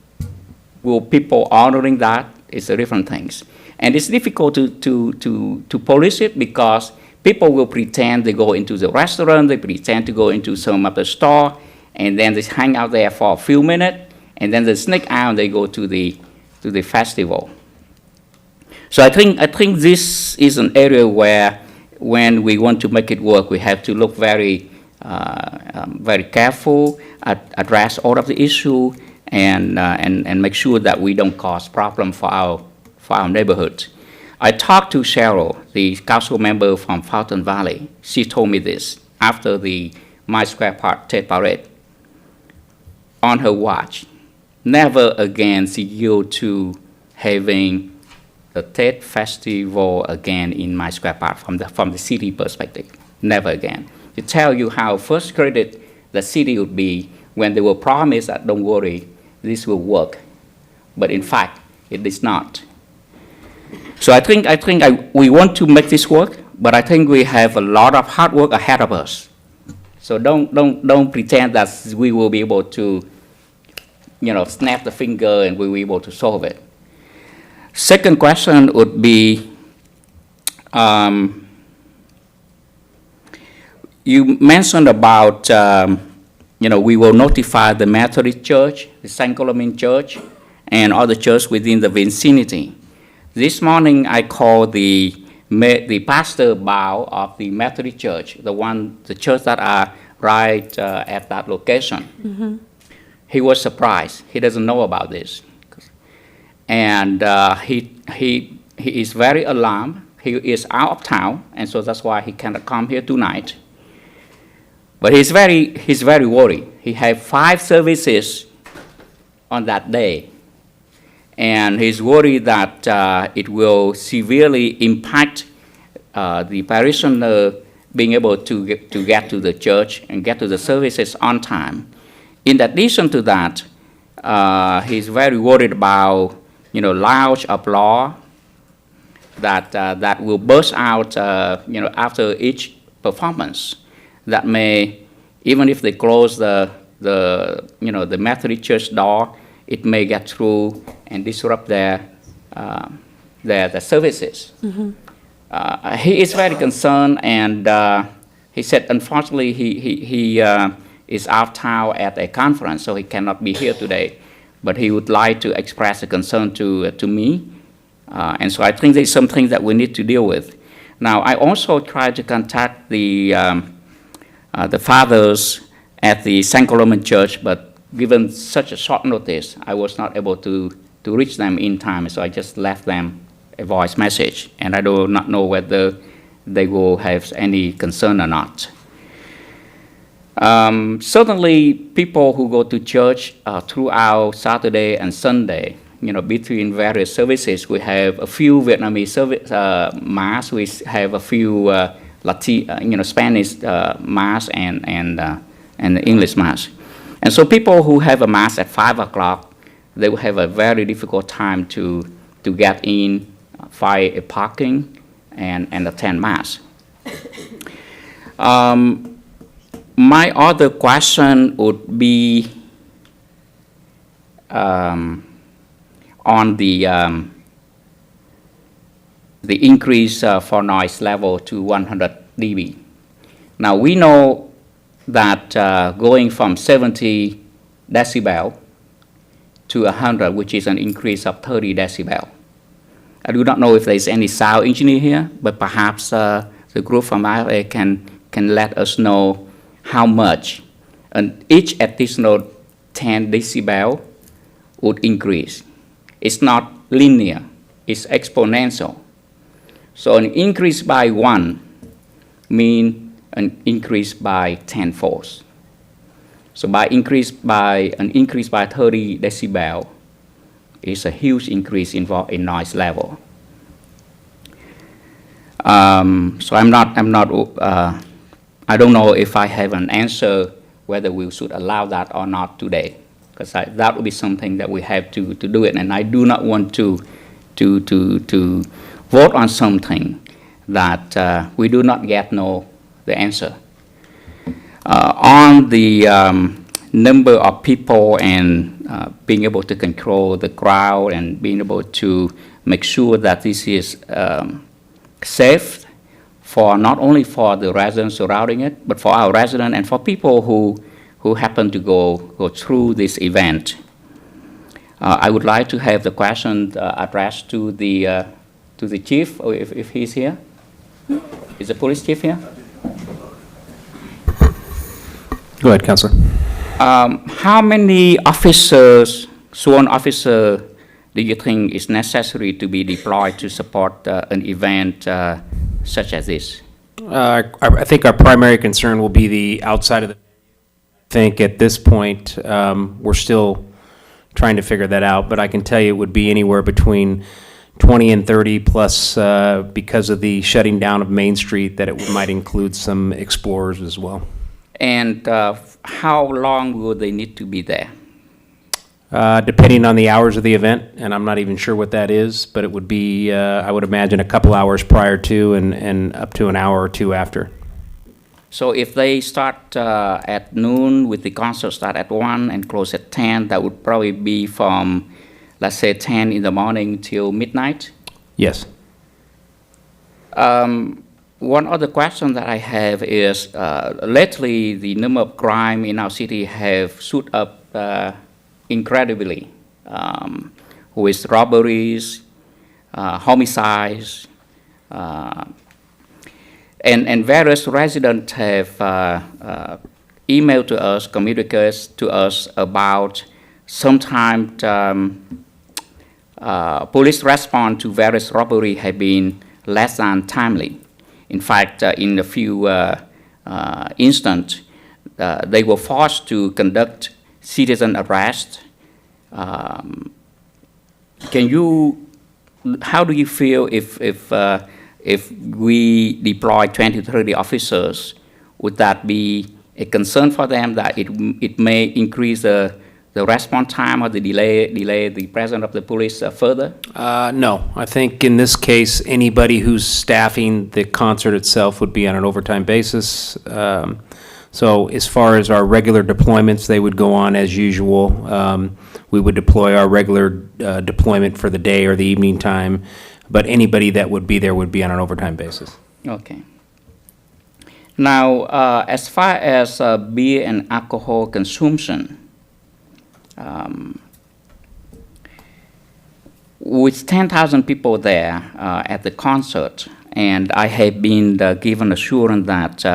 will people honoring that? It's a different things. And it's difficult to police it because people will pretend they go into the restaurant, they pretend to go into some other store, and then they hang out there for a few minutes, and then they sneak out and they go to the festival. So I think this is an area where when we want to make it work, we have to look very careful, address all of the issue, and make sure that we don't cause problem for our neighborhood. I talked to Cheryl, the council member from Fountain Valley. She told me this after the My Square Park Tet Parade. On her watch, never again she yield to having the Tet Festival again in My Square Park from the city perspective. Never again. To tell you how frustrated the city would be when they were promised that don't worry, this will work. But in fact, it is not. So I think we want to make this work, but I think we have a lot of hard work ahead of us. So don't pretend that we will be able to, snap the finger and we will be able to solve it. Second question would be, you mentioned about, we will notify the Methodist Church, the St. Columbine Church, and other churches within the vicinity. This morning, I called the pastor Bao of the Methodist Church, the church that are right at that location. Mm-hmm. He was surprised. He doesn't know about this. And he is very alarmed. He is out of town, and so that's why he cannot come here tonight. But he's very worried. He had 5 services on that day. And he's worried that it will severely impact the parishioner being able to get to the church and get to the services on time. In addition to that, he's very worried about loud applause that will burst out after each performance. That may, even if they close the Methodist Church door, it may get through and disrupt their services. Mm-hmm. He is very concerned, and he said, unfortunately, he is out of town at a conference, so he cannot be here today. But he would like to express a concern to me, and so I think there's something that we need to deal with. Now, I also tried to contact the fathers at the St. Columbine Church, but given such a short notice, I was not able to reach them in time, so I just left them a voice message, and I do not know whether they will have any concern or not. Certainly, people who go to church throughout Saturday and Sunday, between various services, we have a few Vietnamese mass, we have a few Spanish mass and English mass. And so people who have a mass at 5 o'clock, they will have a very difficult time to get in, find a parking, and attend mass. My other question would be on the increase for noise level to 100 dB. Now we know that going from 70 decibel to 100, which is an increase of 30 decibel. I do not know if there's any sound engineer here, but perhaps the group from IFA can let us know how much and each additional 10 decibel would increase. It's not linear, it's exponential. So an increase by 1 means an increase by 10 folds. So an increase by 30 decibel is a huge increase in noise level. So I don't know if I have an answer whether we should allow that or not today, because that would be something that we have to do it, and I do not want to vote on something that we do not yet know the answer. On the number of people and being able to control the crowd and being able to make sure that this is safe for not only for the residents surrounding it, but for our residents and for people who happen to go through this event. I would like to have the question addressed to the chief, or if he's here. Is the police chief here? Go ahead, Councilor. How many officers, sworn officers, do you think is necessary to be deployed to support an event such as this? I think our primary concern will be the outside of the. I think at this point, we're still trying to figure that out, but I can tell you it would be anywhere between 20 and 30 plus because of the shutting down of Main Street, that it might include some explorers as well. And how long will they need to be there? Depending on the hours of the event, and I'm not even sure what that is, but it would be, I would imagine, a couple hours prior to and up to an hour or two after. So if they start at noon, with the concert start at 1 and close at 10, that would probably be from, let's say, 10 in the morning till midnight? Yes. One other question that I have is, lately the number of crime in our city have shoot up incredibly, with robberies, homicides, and various residents have emailed to us, communicated to us about sometimes police response to various robbery have been less than timely. In fact, in a few instances, they were forced to conduct citizen arrest. How do you feel if we deploy 20 to 30 officers? Would that be a concern for them that it may increase the response time or the delay the presence of the police further? No, I think in this case, anybody who's staffing the concert itself would be on an overtime basis. So as far as our regular deployments, they would go on as usual. We would deploy our regular deployment for the day or the evening time, but anybody that would be there would be on an overtime basis. Okay. Now, as far as beer and alcohol consumption, with 10,000 people there at the concert, and I have been given assurance that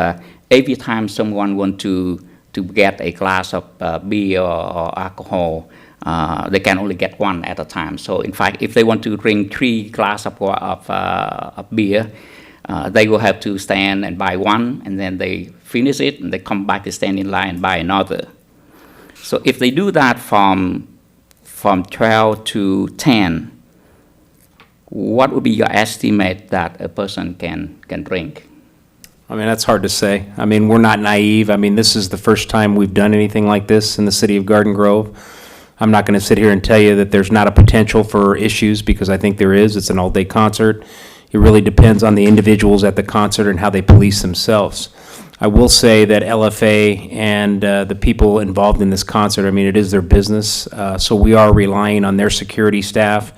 every time someone wants to get a glass of beer or alcohol, they can only get one at a time. So in fact, if they want to drink 3 glasses of beer, they will have to stand and buy one, and then they finish it, and they come back to stand in line and buy another. So if they do that from 12 to 10, what would be your estimate that a person can drink? I mean, that's hard to say. I mean, we're not naive. I mean, this is the first time we've done anything like this in the city of Garden Grove. I'm not going to sit here and tell you that there's not a potential for issues, because I think there is. It's an all-day concert. It really depends on the individuals at the concert and how they police themselves. I will say that LFA and the people involved in this concert, I mean, it is their business, so we are relying on their security staff,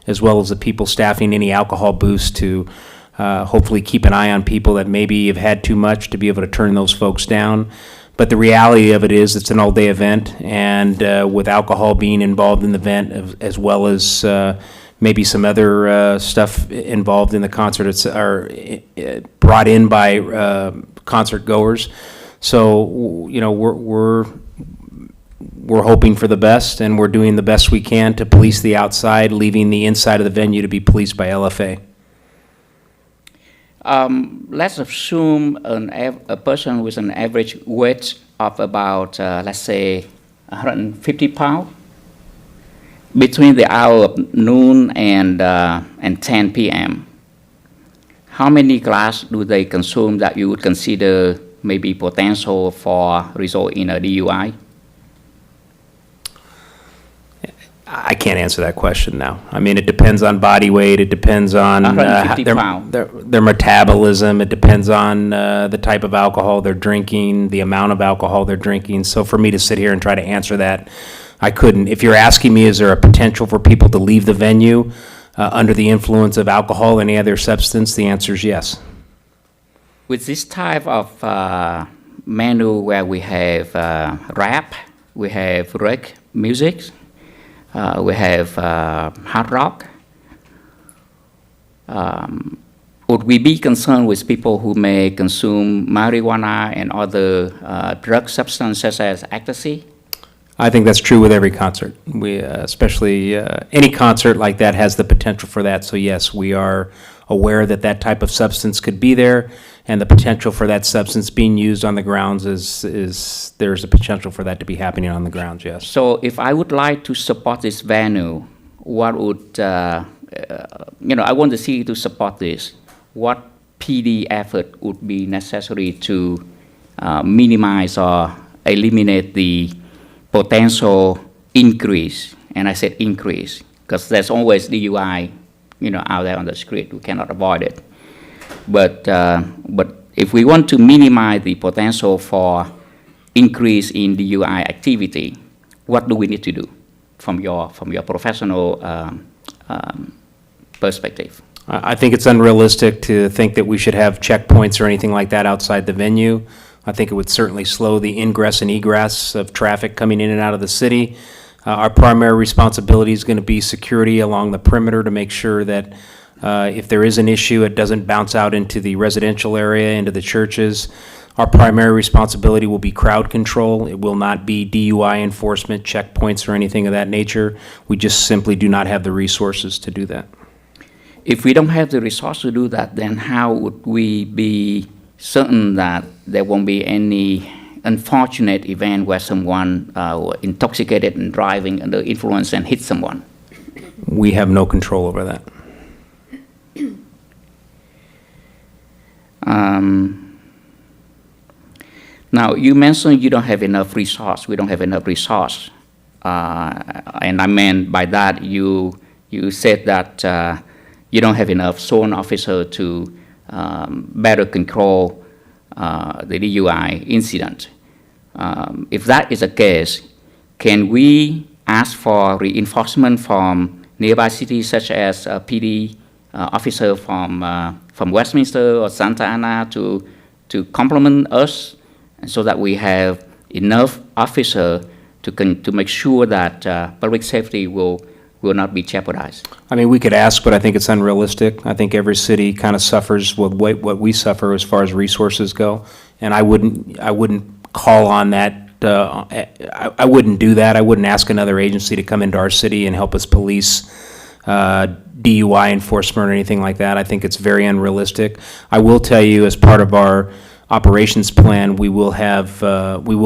as well as the people staffing any alcohol booths to hopefully keep an eye on people that maybe have had too much, to be able to turn those folks down. But the reality of it is, it's an all-day event, and with alcohol being involved in the event, as well as maybe some other stuff involved in the concert, it's brought in by concert goers. So, you know, we're hoping for the best, and we're doing the best we can to police the outside, leaving the inside of the venue to be policed by LFA. Let's assume a person with an average weight of about, let's say, 150 pounds. Between the hour of noon and 10 p.m., how many glasses do they consume that you would consider maybe potential for result in a DUI? I can't answer that question now. I mean, it depends on body weight, it depends on 150 pounds. their metabolism, it depends on the type of alcohol they're drinking, the amount of alcohol they're drinking. So for me to sit here and try to answer that, I couldn't. If you're asking me, is there a potential for people to leave the venue under the influence of alcohol or any other substance, the answer is yes. With this type of menu where we have rap, we have rock music, we have hard rock, would we be concerned with people who may consume marijuana and other drug substances such as ecstasy? I think that's true with every concert. We, especially any concert like that has the potential for that. So yes, we are aware that that type of substance could be there, and the potential for that substance being used on the grounds is there's a potential for that to be happening on the grounds. Yes. So if I would like to support this venue, what would I want the city to support this? What PD effort would be necessary to minimize or eliminate the potential increase? And I said increase because there's always DUI, out there on the street. We cannot avoid it. But if we want to minimize the potential for increase in DUI activity, what do we need to do from your professional perspective? I think it's unrealistic to think that we should have checkpoints or anything like that outside the venue. I think it would certainly slow the ingress and egress of traffic coming in and out of the city. Our primary responsibility is going to be security along the perimeter to make sure that if there is an issue, it doesn't bounce out into the residential area, into the churches. Our primary responsibility will be crowd control. It will not be DUI enforcement, checkpoints, or anything of that nature. We just simply do not have the resources to do that. If we don't have the resource to do that, then how would we be certain that there won't be any unfortunate event where someone intoxicated and driving under influence and hit someone? We have no control over that. Now, you mentioned you don't have enough resource. We don't have enough resource. And I meant by that, you said that you don't have enough zone officer to better control the DUI incident. If that is the case, can we ask for reinforcement from nearby cities such as PD officer from Westminster or Santa Ana to complement us, so that we have enough officer to make sure that public safety will not be jeopardized? I mean, we could ask, but I think it's unrealistic. I think every city kind of suffers with what we suffer as far as resources go, and I wouldn't call on that. I wouldn't do that. I wouldn't ask another agency to come into our city and help us police DUI enforcement or anything like that. I think it's very unrealistic. I will tell you, as part of our operations plan, we will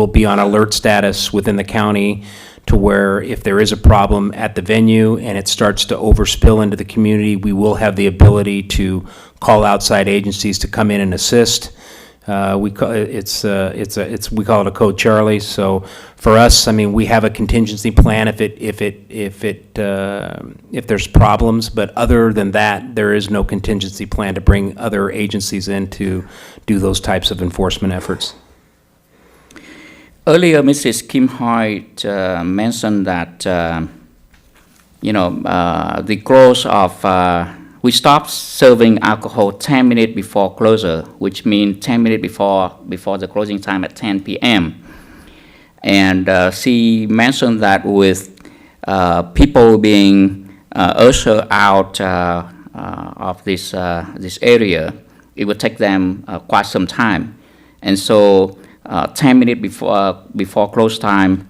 be on alert status within the county to where if there is a problem at the venue and it starts to overspill into the community, we will have the ability to call outside agencies to come in and assist. We call it a Code Charlie. So for us, I mean, we have a contingency plan if there's problems, but other than that, there is no contingency plan to bring other agencies in to do those types of enforcement efforts. Earlier, Mrs. Kim Hoyt mentioned that the growth of we stopped serving alcohol 10 minutes before closure, which means 10 minutes before the closing time at 10 p.m. And she mentioned that with people being ushered out of this area, it would take them quite some time. And so 10 minutes before close time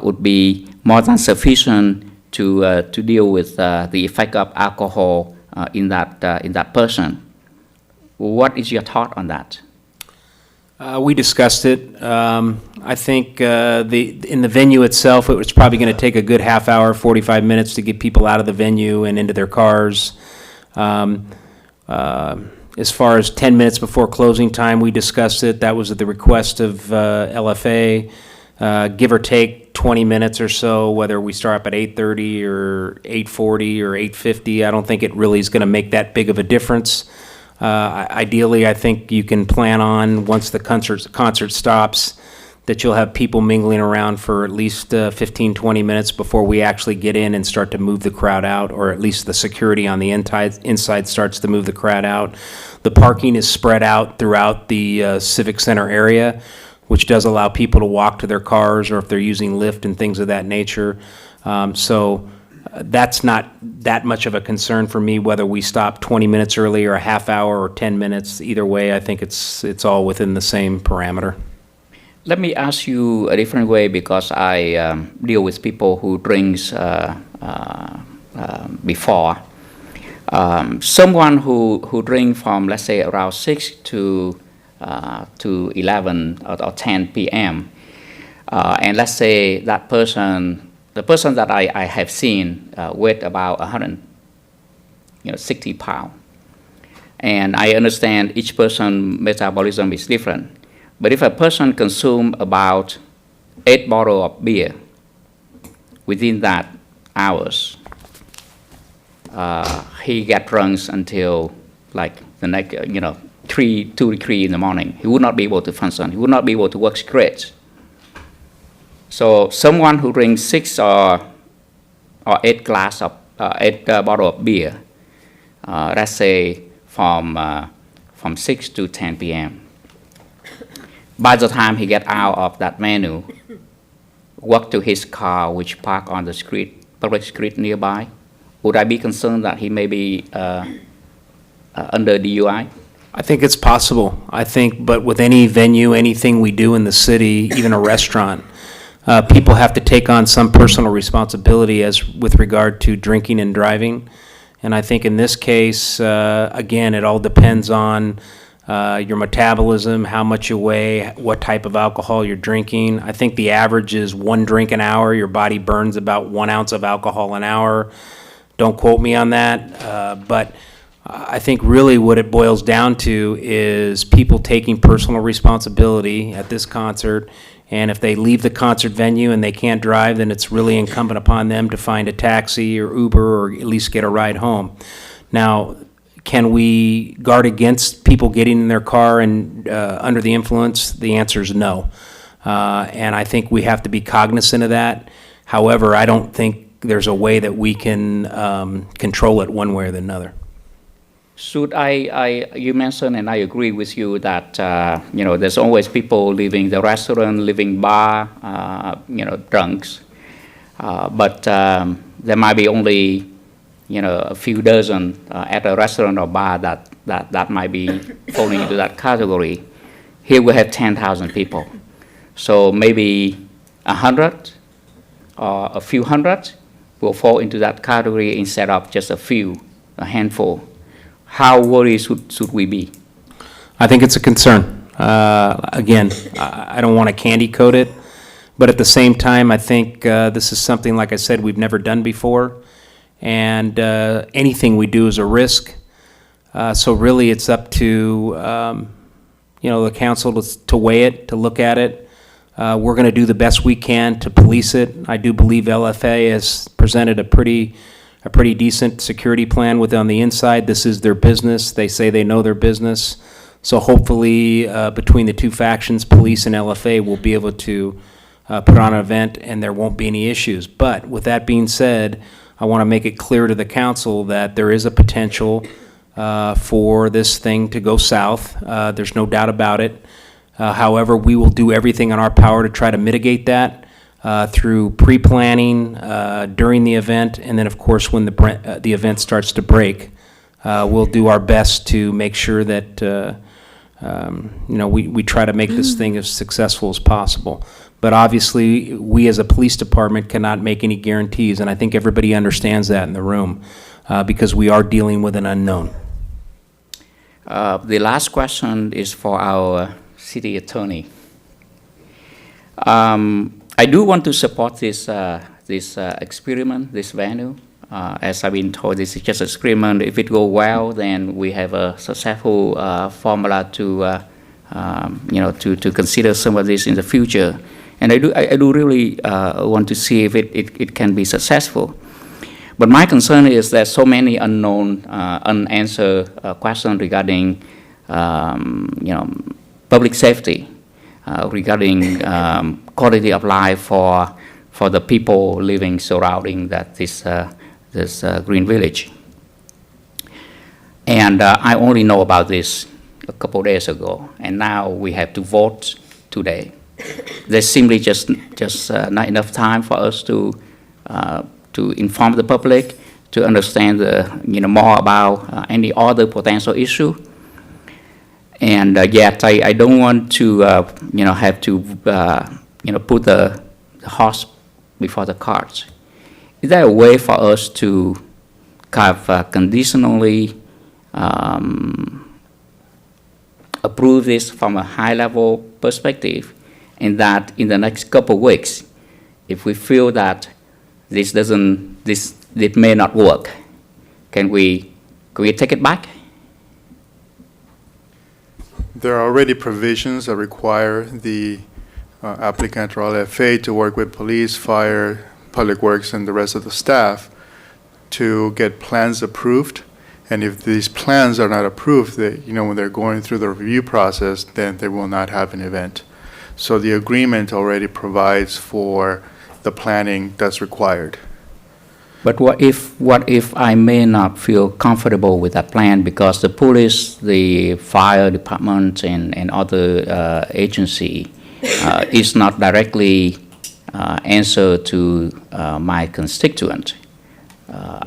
would be more than sufficient to deal with the effect of alcohol in that person. What is your thought on that? We discussed it. I think in the venue itself, it was probably going to take a good half hour, 45 minutes to get people out of the venue and into their cars. As far as 10 minutes before closing time, we discussed it. That was at the request of LFA. Give or take 20 minutes or so, whether we start up at 8:30 or 8:40 or 8:50, I don't think it really is going to make that big of a difference. Ideally, I think you can plan on, once the concert stops, that you'll have people mingling around for at least 15, 20 minutes before we actually get in and start to move the crowd out, or at least the security on the inside starts to move the crowd out. The parking is spread out throughout the Civic Center area, which does allow people to walk to their cars, or if they're using Lyft and things of that nature. That's not that much of a concern for me, whether we stop 20 minutes early or a half hour or 10 minutes. Either way, I think it's all within the same parameter. Let me ask you a different way, because I deal with people who drinks before. Someone who drink from, let's say, around 6 to 11 or 10 p.m. And let's say that the person that I have seen weighed about 160 pounds. And I understand each person's metabolism is different. But if a person consumes about 8 bottles of beer within that hours, he get drunk until like the next, 2 to 3 in the morning. He would not be able to function. He would not be able to work straight. So someone who drinks 6 or 8 bottle of beer, let's say from 6 to 10 p.m. By the time he get out of that venue, walk to his car, which park on the street, public street nearby, would I be concerned that he may be under DUI? I think it's possible. But with any venue, anything we do in the city, even a restaurant, people have to take on some personal responsibility as with regard to drinking and driving. And I think in this case, again, it all depends on your metabolism, how much you weigh, what type of alcohol you're drinking. I think the average is 1 drink an hour. Your body burns about 1 ounce of alcohol an hour. Don't quote me on that. But I think really what it boils down to is people taking personal responsibility at this concert. And if they leave the concert venue and they can't drive, then it's really incumbent upon them to find a taxi or Uber, or at least get a ride home. Now, can we guard against people getting in their car and under the influence? The answer is no. And I think we have to be cognizant of that. However, I don't think there's a way that we can control it one way or the other. Should you mentioned, and I agree with you, that, there's always people leaving the restaurant, leaving bar, drunks. But there might be only, a few dozen at a restaurant or bar that might be falling into that category. Here we have 10,000 people. So maybe 100 or a few hundred will fall into that category instead of just a handful. How worried should we be? I think it's a concern. Again, I don't want to candy coat it, but at the same time, I think this is something, like I said, we've never done before, and anything we do is a risk. So really, it's up to the council to weigh it, to look at it. We're going to do the best we can to police it. I do believe LFA has presented a pretty decent security plan on the inside. This is their business. They say they know their business. So hopefully, between the two factions, police and LFA, will be able to put on an event and there won't be any issues. But with that being said, I want to make it clear to the council that there is a potential for this thing to go south. There's no doubt about it. However, we will do everything in our power to try to mitigate that. Through pre-planning, during the event, and then, of course, when the event starts to break, we'll do our best to make sure that, we try to make this thing as successful as possible. But obviously, we as a police department cannot make any guarantees, and I think everybody understands that in the room, because we are dealing with an unknown. The last question is for our city attorney. I do want to support this experiment, this venue. As I've been told, this is just an experiment. If it goes well, then we have a successful formula to consider some of this in the future. And I do really want to see if it can be successful. But my concern is there's so many unknown, unanswered questions regarding, public safety, regarding quality of life for the people living surrounding this green village. And I only know about this a couple days ago, and now we have to vote today. There's simply just not enough time for us to inform the public, to understand more about any other potential issue. And yet I don't want to have to put the horse before the cart. Is there a way for us to kind of conditionally approve this from a high-level perspective, and that in the next couple of weeks, if we feel that this may not work, can we take it back? There are already provisions that require the applicant or LFA to work with police, fire, public works, and the rest of the staff to get plans approved. And if these plans are not approved, when they're going through the review process, then they will not have an event. So the agreement already provides for the planning that's required. But what if I may not feel comfortable with that plan because the police, the fire department, and other agency is not directly answer to my constituent?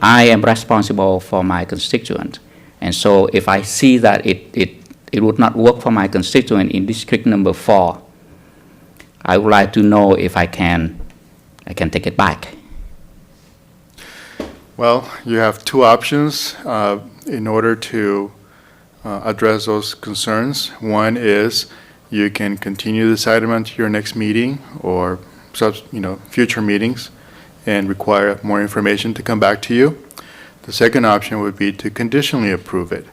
I am responsible for my constituent, and so if I see that it would not work for my constituent in district number 4, I would like to know if I can take it back. Well, you have two options in order to address those concerns. One is you can continue this item until your next meeting or future meetings and require more information to come back to you. The second option would be to conditionally approve it,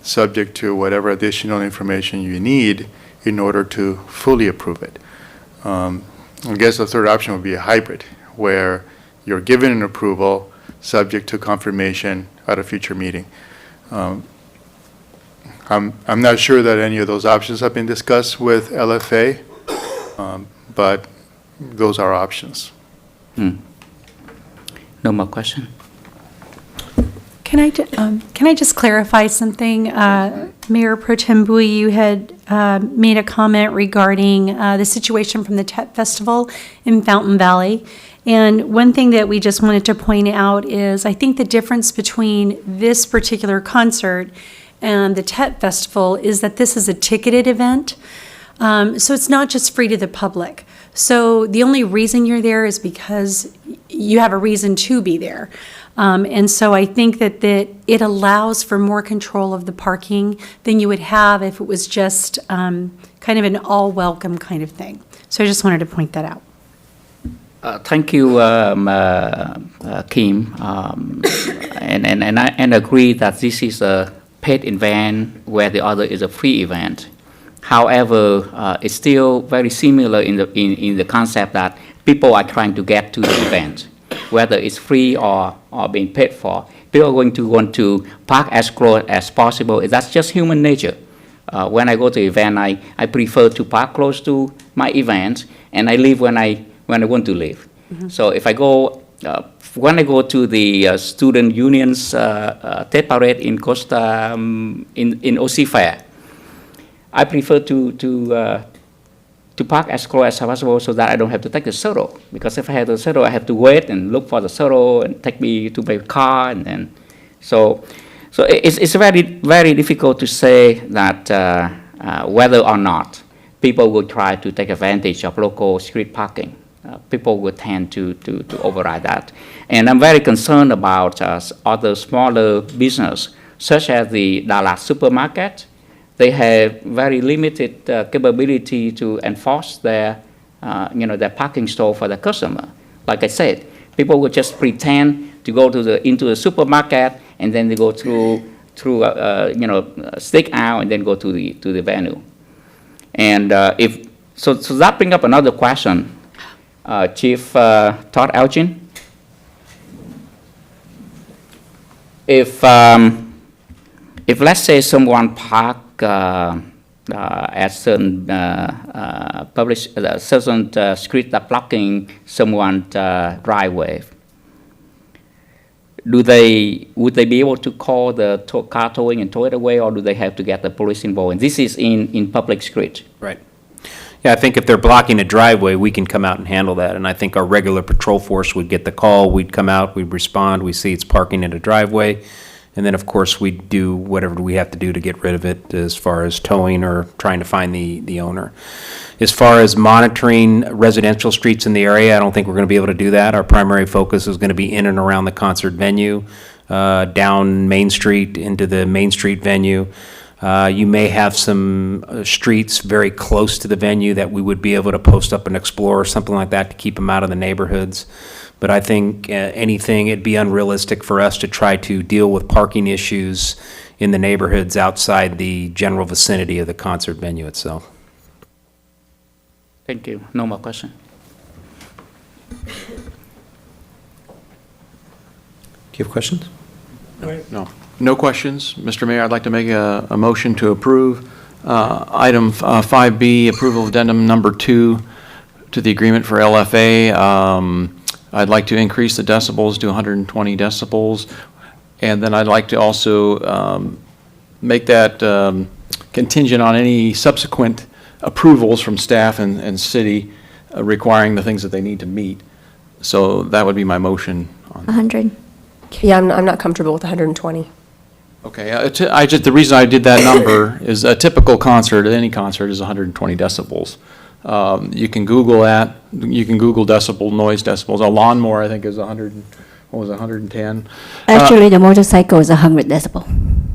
subject to whatever additional information you need in order to fully approve it. I guess the third option would be a hybrid, where you're given an approval subject to confirmation at a future meeting. I'm not sure that any of those options have been discussed with LFA, but those are options. No more question? Can I just clarify something? Mayor Pro Tem Bui, you had made a comment regarding the situation from the Tet Festival in Fountain Valley. And one thing that we just wanted to point out is I think the difference between this particular concert and the Tet Festival is that this is a ticketed event. So it's not just free to the public. So the only reason you're there is because you have a reason to be there. And so I think that it allows for more control of the parking than you would have if it was just kind of an all-welcome kind of thing. So I just wanted to point that out. Thank you, Kim. And agree that this is a paid event where the other is a free event. However, it's still very similar in the concept that people are trying to get to the event, whether it's free or being paid for. People are going to want to park as close as possible. That's just human nature. When I go to an event, I prefer to park close to my event, and I leave when I want to leave. Mm-hmm. So if I go, when I go to the student union's Tet Parade in Costa, in OC Fair, I prefer to park as close as possible so that I don't have to take the shuttle. Because if I have the shuttle, I have to wait and look for the shuttle and take me to my car, and then, so it's very, very difficult to say that whether or not people will try to take advantage of local street parking. People would tend to override that. And I'm very concerned about other smaller business, such as the Dallas supermarket. They have very limited capability to enforce their parking stall for the customer. Like I said, people would just pretend to go into the supermarket, and then they go through stick out and then go to the venue. And So that brings up another question. Chief Todd Elgin, if let's say someone park at certain certain street that blocking someone's driveway, would they be able to call the car towing and tow it away, or do they have to get the police involved? And this is in public street. Right. Yeah, I think if they're blocking a driveway, we can come out and handle that. And I think our regular patrol force would get the call, we'd come out, we'd respond, we see it's parking in a driveway. And then, of course, we'd do whatever we have to do to get rid of it as far as towing or trying to find the owner. As far as monitoring residential streets in the area, I don't think we're going to be able to do that. Our primary focus is going to be in and around the concert venue, down Main Street into the Main Street venue. You may have some streets very close to the venue that we would be able to post up and explore or something like that to keep them out of the neighborhoods. But I think it'd be unrealistic for us to try to deal with parking issues in the neighborhoods outside the general vicinity of the concert venue itself. Thank you. No more question. Do you have questions? No. No questions. Mr. Mayor, I'd like to make a motion to approve item 5B, approval of addendum number 2 to the agreement for LFA. I'd like to increase the decibels to 120 decibels. And then I'd like to also make that contingent on any subsequent approvals from staff and city requiring the things that they need to meet. So that would be my motion. 100. Yeah, I'm not comfortable with 120. Okay, the reason I did that number is a typical concert, any concert, is 120 decibels. You can Google that. You can Google noise decibels. A lawnmower, I think, is 110? Actually, the motorcycle is 100 decibel.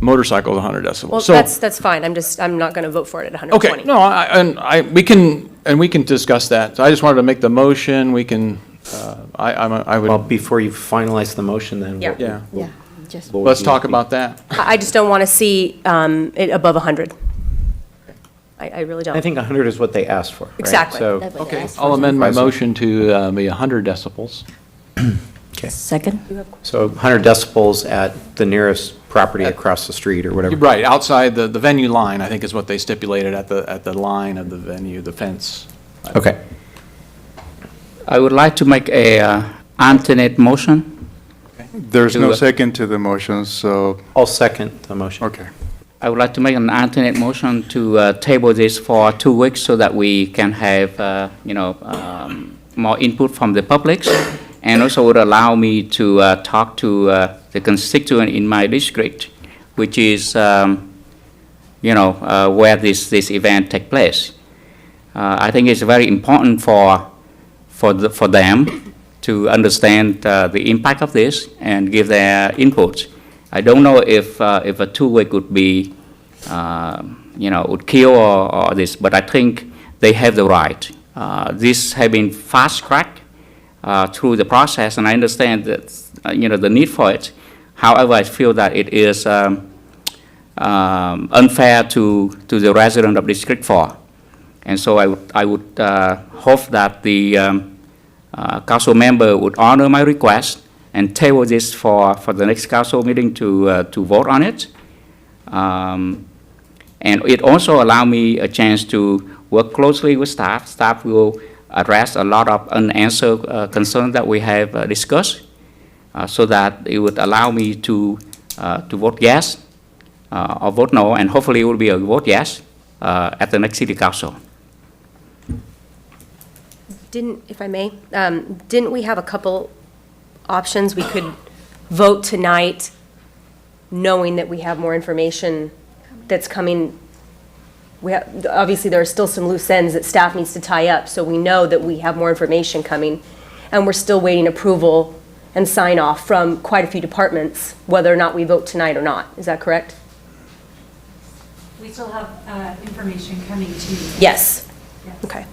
Motorcycle is 100 decibels. Well, So- that's fine. I'm not going to vote for it at 120. Okay, no, we can discuss that. So I just wanted to make the motion. We can, I would. Well, before you finalize the motion, then. Yeah. Yeah. Yeah, just. Let's talk about that. I just don't want to see it above 100. I really don't. I think 100 is what they asked for, right? Exactly. So, Okay, I'll amend my motion to be 100 decibels. okay. Second. So 100 decibels at the nearest property across the street or whatever. Right, outside the venue line, I think is what they stipulated at the line of the venue, the fence. Okay. I would like to make a alternate motion. There's To, no second to the motion, so, I'll second the motion. okay. I would like to make an alternate motion to table this for 2 weeks so that we can have, more input from the public, and also would allow me to talk to the constituent in my district, which is, where this event take place. I think it's very important for them to understand the impact of this and give their input. I don't know if a 2-week would be, would kill or this, but I think they have the right. This has been fast-tracked through the process, and I understand that, the need for it. However, I feel that it is unfair to the resident of District 4. And so I would hope that the council member would honor my request and table this for the next council meeting to vote on it. And it also allow me a chance to work closely with staff. Staff will address a lot of unanswered concerns that we have discussed, so that it would allow me to vote yes or vote no, and hopefully it will be a vote yes at the next city council. If I may, didn't we have a couple options? We could vote tonight knowing that we have more information that's coming. Obviously, there are still some loose ends that staff needs to tie up, so we know that we have more information coming, and we're still waiting approval and sign off from quite a few departments, whether or not we vote tonight or not. Is that correct? We still have information coming to you. Yes. Okay.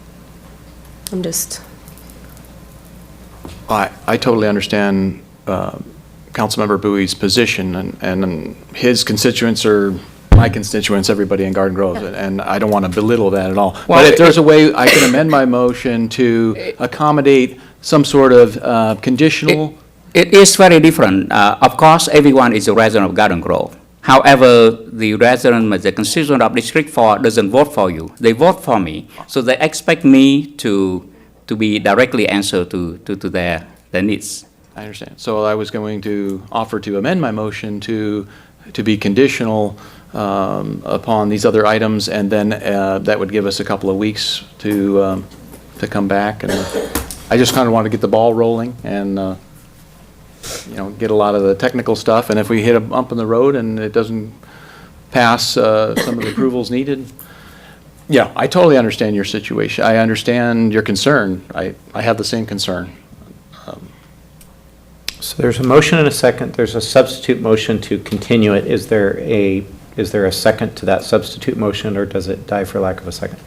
I'm just. I totally understand Councilmember Bowie's position, and his constituents are my constituents, everybody in Garden Grove, and I don't want to belittle that at all. Well, But if there's a way I can amend my motion to accommodate some sort of conditional, It is very different. Of course, everyone is a resident of Garden Grove. However, the resident, the constituent of District 4 doesn't vote for you. They vote for me. So they expect me to be directly answer to their needs. I understand. So I was going to offer to amend my motion to be conditional upon these other items, and then that would give us a couple of weeks to come back. And I just kind of want to get the ball rolling and, get a lot of the technical stuff. And if we hit a bump in the road and it doesn't pass some of the approvals needed, yeah, I totally understand your situation. I understand your concern. I have the same concern. So there's a motion and a second. There's a substitute motion to continue it. Is there a second to that substitute motion, or does it die for lack of a second?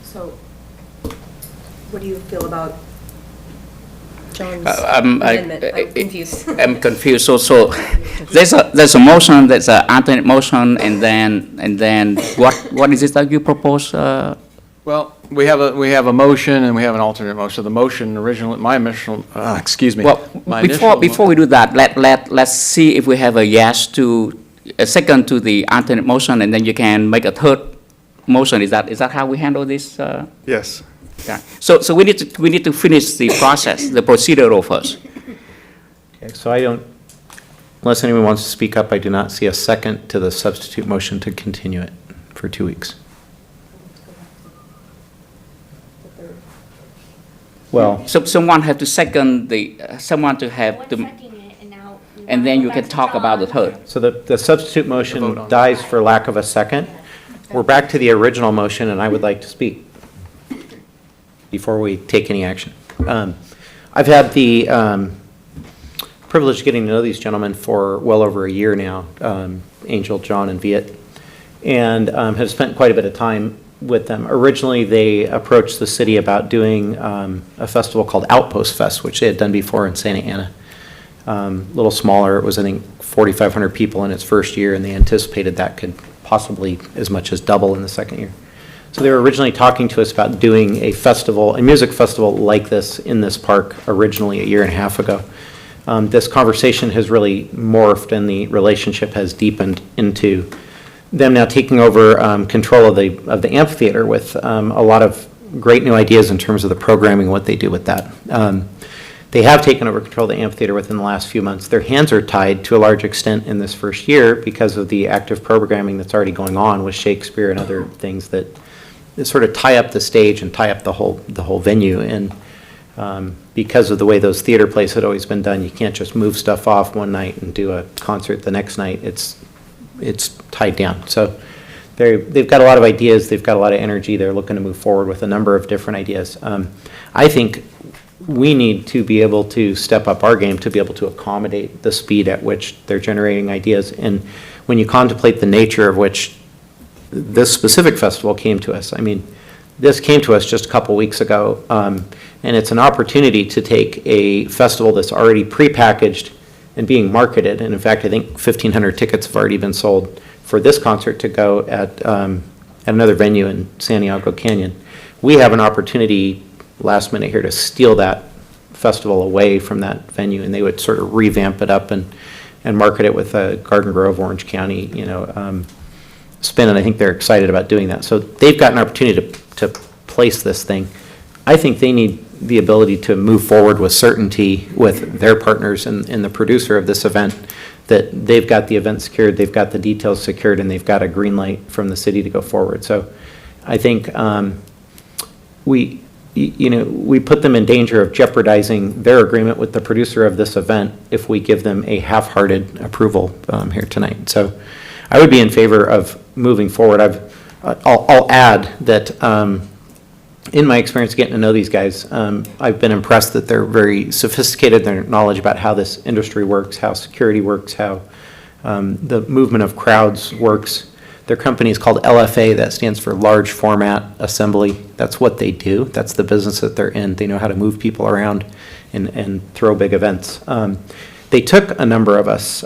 So, what do you feel about John's I'm amendment? I'm confused. I'm confused. So there's a motion, there's an alternate motion, and then what is it that you propose? Well, we have a motion and we have an alternate motion. The motion originally, my initial, excuse me. Well, my initial before we do that, let's see if we have a yes to, a second to the alternate motion, and then you can make a third motion. Is that how we handle this? Yes. Yeah. So we need to finish the process, the procedural first. Okay, so unless anyone wants to speak up, I do not see a second to the substitute motion to continue it for 2 weeks. Well, So someone have to second someone to have to, and then you can talk about the third. so the substitute motion dies for lack of a second. We're back to the original motion, and I would like to speak before we take any action. I've had the privilege of getting to know these gentlemen for well over a year now, Angel, John, and Viet, and have spent quite a bit of time with them. Originally, they approached the city about doing a festival called Outpost Fest, which they had done before in Santa Ana. A little smaller. It was, I think, 4,500 people in its first year, and they anticipated that could possibly as much as double in the second year. So they were originally talking to us about doing a festival, a music festival like this in this park originally a year and a half ago. This conversation has really morphed, and the relationship has deepened into them now taking over control of the amphitheater with a lot of great new ideas in terms of the programming, what they do with that. They have taken over control of the amphitheater within the last few months. Their hands are tied to a large extent in this first year because of the active programming that's already going on with Shakespeare and other things that sort of tie up the stage and tie up the whole venue. And because of the way those theater plays had always been done, you can't just move stuff off one night and do a concert the next night. It's tied down. So they've got a lot of ideas. They've got a lot of energy. They're looking to move forward with a number of different ideas. I think we need to be able to step up our game to be able to accommodate the speed at which they're generating ideas. And when you contemplate the nature of which this specific festival came to us, I mean, this came to us just a couple weeks ago, and it's an opportunity to take a festival that's already prepackaged and being marketed. And in fact, I think 1,500 tickets have already been sold for this concert to go at another venue in Santiago Canyon. We have an opportunity last minute here to steal that festival away from that venue, and they would sort of revamp it up and market it with a Garden Grove, Orange County, spin, and I think they're excited about doing that. So they've got an opportunity to place this thing. I think they need the ability to move forward with certainty with their partners and the producer of this event, that they've got the event secured, they've got the details secured, and they've got a green light from the city to go forward. So I think we put them in danger of jeopardizing their agreement with the producer of this event if we give them a half-hearted approval here tonight. So I would be in favor of moving forward. I'll add that in my experience getting to know these guys, I've been impressed that they're very sophisticated, their knowledge about how this industry works, how security works, how the movement of crowds works. Their company is called LFA, that stands for Large Format Assembly. That's what they do. That's the business that they're in. They know how to move people around and throw big events. They took a number of us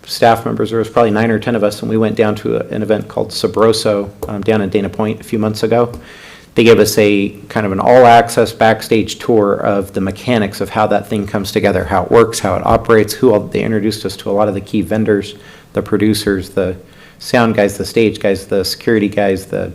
staff members, there was probably 9 or 10 of us, and we went down to an event called Sabroso down in Dana Point a few months ago. They gave us a kind of an all-access backstage tour of the mechanics of how that thing comes together, how it works, how it operates, they introduced us to a lot of the key vendors, the producers, the sound guys, the stage guys, the security guys, the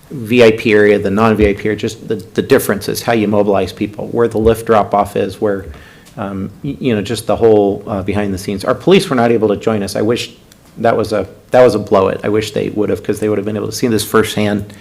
VIP area, the non-VIP area, just the differences, how you mobilize people, where the lift drop-off is, where, just the whole behind the scenes. Our police were not able to join us. I wish that was a blow it. I wish they would have, because they would have been able to see this firsthand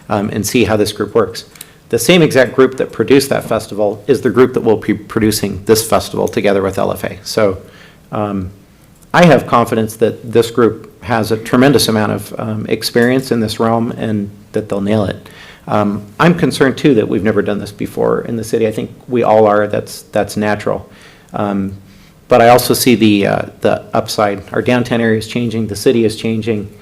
and see how this group works. The same exact group that produced that festival is the group that will be producing this festival together with LFA. So I have confidence that this group has a tremendous amount of experience in this realm and that they'll nail it. I'm concerned too that we've never done this before in the city. I think we all are. That's natural. But I also see the upside. Our downtown area is changing. The city is changing.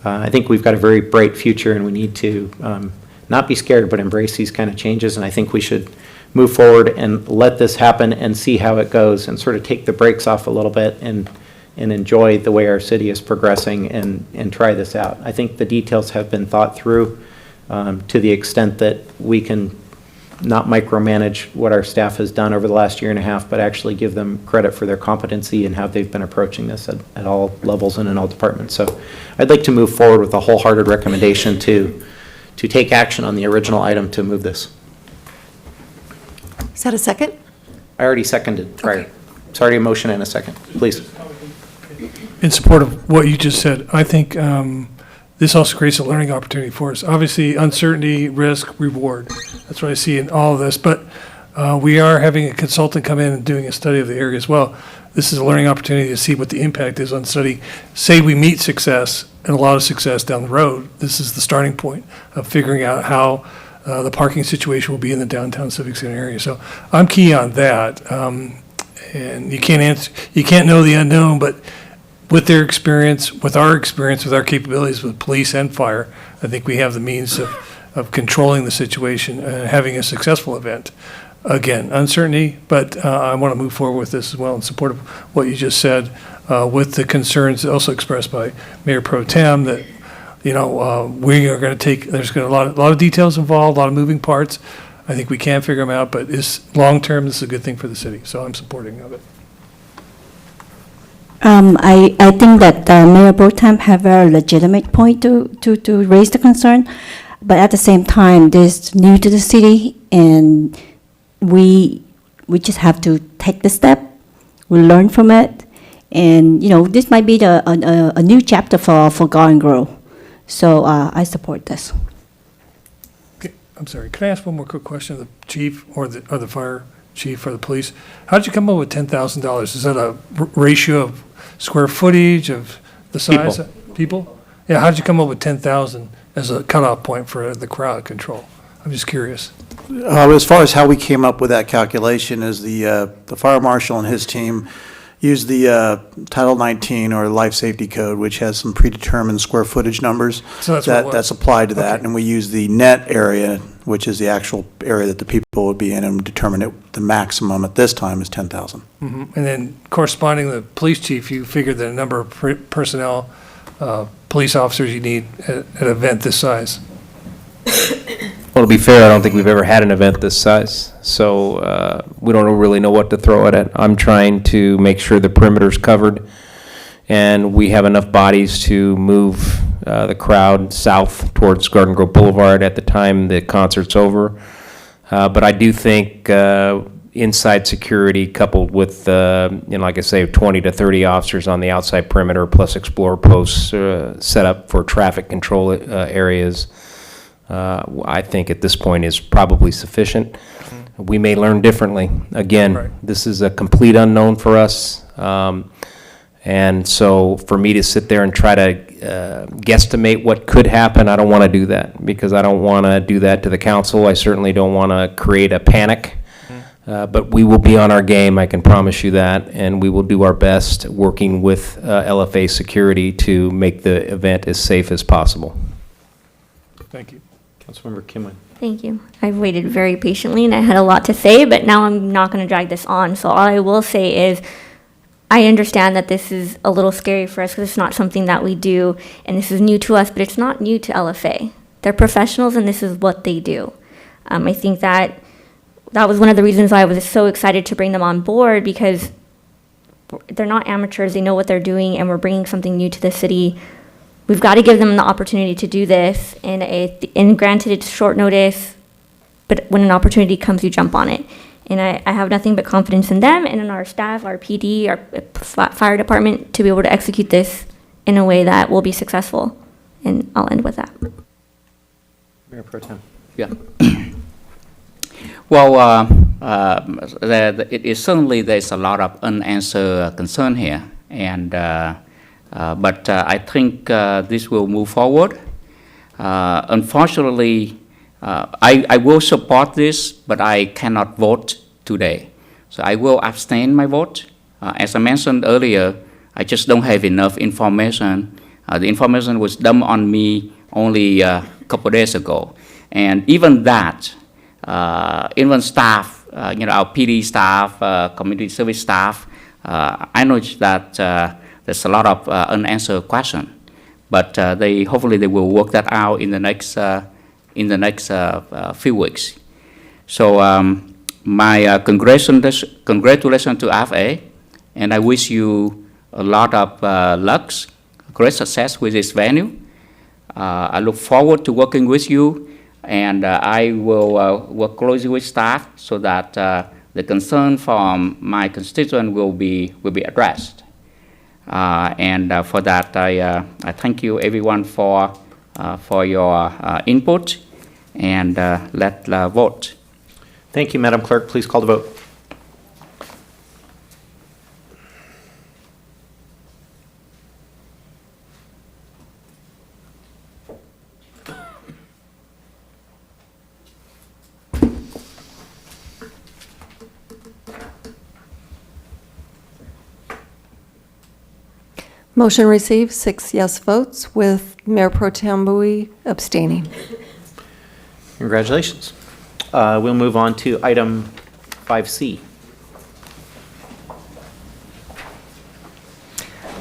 I think we've got a very bright future, and we need to not be scared, but embrace these kind of changes. And I think we should move forward and let this happen and see how it goes, and sort of take the brakes off a little bit and enjoy the way our city is progressing and try this out. I think the details have been thought through to the extent that we can not micromanage what our staff has done over the last year and a half, but actually give them credit for their competency and how they've been approaching this at all levels and in all departments. So I'd like to move forward with a wholehearted recommendation to take action on the original item to move this. Is that a second? I already seconded prior. It's already a motion and a second. Please. In support of what you just said, I think this also creates a learning opportunity for us. Obviously, uncertainty, risk, reward. That's what I see in all of this. But we are having a consultant come in and doing a study of the area as well. This is a learning opportunity to see what the impact is on study. Say we meet success and a lot of success down the road. This is the starting point of figuring out how the parking situation will be in the downtown Civic Center area. So I'm key on that. And you can't know the unknown, but with their experience, with our capabilities with police and fire, I think we have the means of controlling the situation and having a successful event. Again, uncertainty, but I want to move forward with this as well in support of what you just said, with the concerns also expressed by Mayor Pro Tem that, we are going to take, there's going to be a lot of details involved, a lot of moving parts. I think we can figure them out, but long-term, this is a good thing for the city, so I'm supporting of it. I think that Mayor Pro Tem have a legitimate point to raise the concern, but at the same time, this is new to the city, and we just have to take the step. We learn from it, and this might be a new chapter for Garden Grove. So I support this. Okay, I'm sorry. Can I ask one more quick question of the chief or the fire chief or the police? How did you come up with $10,000? Is that a ratio of square footage of the size of people? Yeah. How did you come up with 10,000 as a cutoff point for the crowd control? I'm just curious. As far as how we came up with that calculation is the fire marshal and his team used the Title 19 or Life Safety Code, which has some predetermined square footage numbers So that's what it was. that's applied to that. Okay. And we use the net area, which is the actual area that the people would be in, and determine it, the maximum at this time is 10,000. And then corresponding to the police chief, you figured the number of personnel, police officers you need at an event this size. Well, to be fair, I don't think we've ever had an event this size, so we don't really know what to throw it at. I'm trying to make sure the perimeter's covered, and we have enough bodies to move the crowd south towards Garden Grove Boulevard at the time the concert's over. But I do think inside security coupled with, like I say, 20 to 30 officers on the outside perimeter, plus explorer posts set up for traffic control areas, I think at this point is probably sufficient. We may learn differently. Again, this is a complete unknown for us. And so for me to sit there and try to guesstimate what could happen, I don't want to do that, because I don't want to do that to the council. I certainly don't want to create a panic. But we will be on our game, I can promise you that, and we will do our best working with LFA Security to make the event as safe as possible. Thank you. Councilmember Kimwin. Thank you. I've waited very patiently and I had a lot to say, but now I'm not going to drag this on. So all I will say is I understand that this is a little scary for us because it's not something that we do, and this is new to us, but it's not new to LFA. They're professionals, and this is what they do. I think that was one of the reasons why I was so excited to bring them on board, because they're not amateurs. They know what they're doing, and we're bringing something new to the city. We've got to give them the opportunity to do this, and granted, it's short notice, but when an opportunity comes, you jump on it. And I have nothing but confidence in them and in our staff, our PD, our fire department, to be able to execute this in a way that will be successful. And I'll end with that. Mayor Pro Tem. Yeah. Well, it is certainly there's a lot of unanswered concern here, and but I think this will move forward. Unfortunately, I will support this, but I cannot vote today, so I will abstain my vote. As I mentioned earlier, I just don't have enough information. The information was dumped on me only a couple days ago, and even that. Even staff, our PD staff, community service staff, I know that there's a lot of unanswered questions, but hopefully they will work that out in the next few weeks. So my congratulations to FA, and I wish you a lot of luck, great success with this venue. I look forward to working with you. And I will work closely with staff so that the concern from my constituent will be addressed. And for that, I thank you everyone for your input, and let's vote. Thank you, Madam Clerk. Please call the vote. Motion received, 6 yes votes, with Mayor Pro Tem Bowie abstaining. Congratulations. We'll move on to item 5C.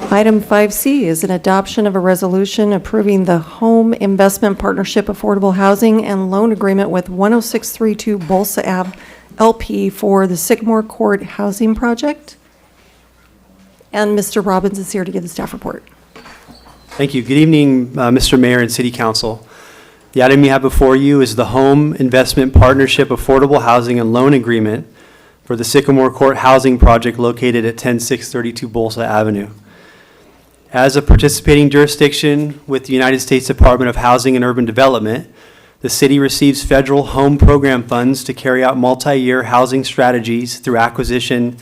Item 5C is an adoption of a resolution approving the Home Investment Partnership Affordable Housing and Loan Agreement with 10632 Bolsa Ave LP for the Sycamore Court Housing Project. And Mr. Robbins is here to give the staff report. Thank you. Good evening, Mr. Mayor and City Council. The item you have before you is the Home Investment Partnership Affordable Housing and Loan Agreement for the Sycamore Court Housing Project located at 10632 Bolsa Avenue. As a participating jurisdiction with the United States Department of Housing and Urban Development, the city receives federal home program funds to carry out multi-year housing strategies through acquisition,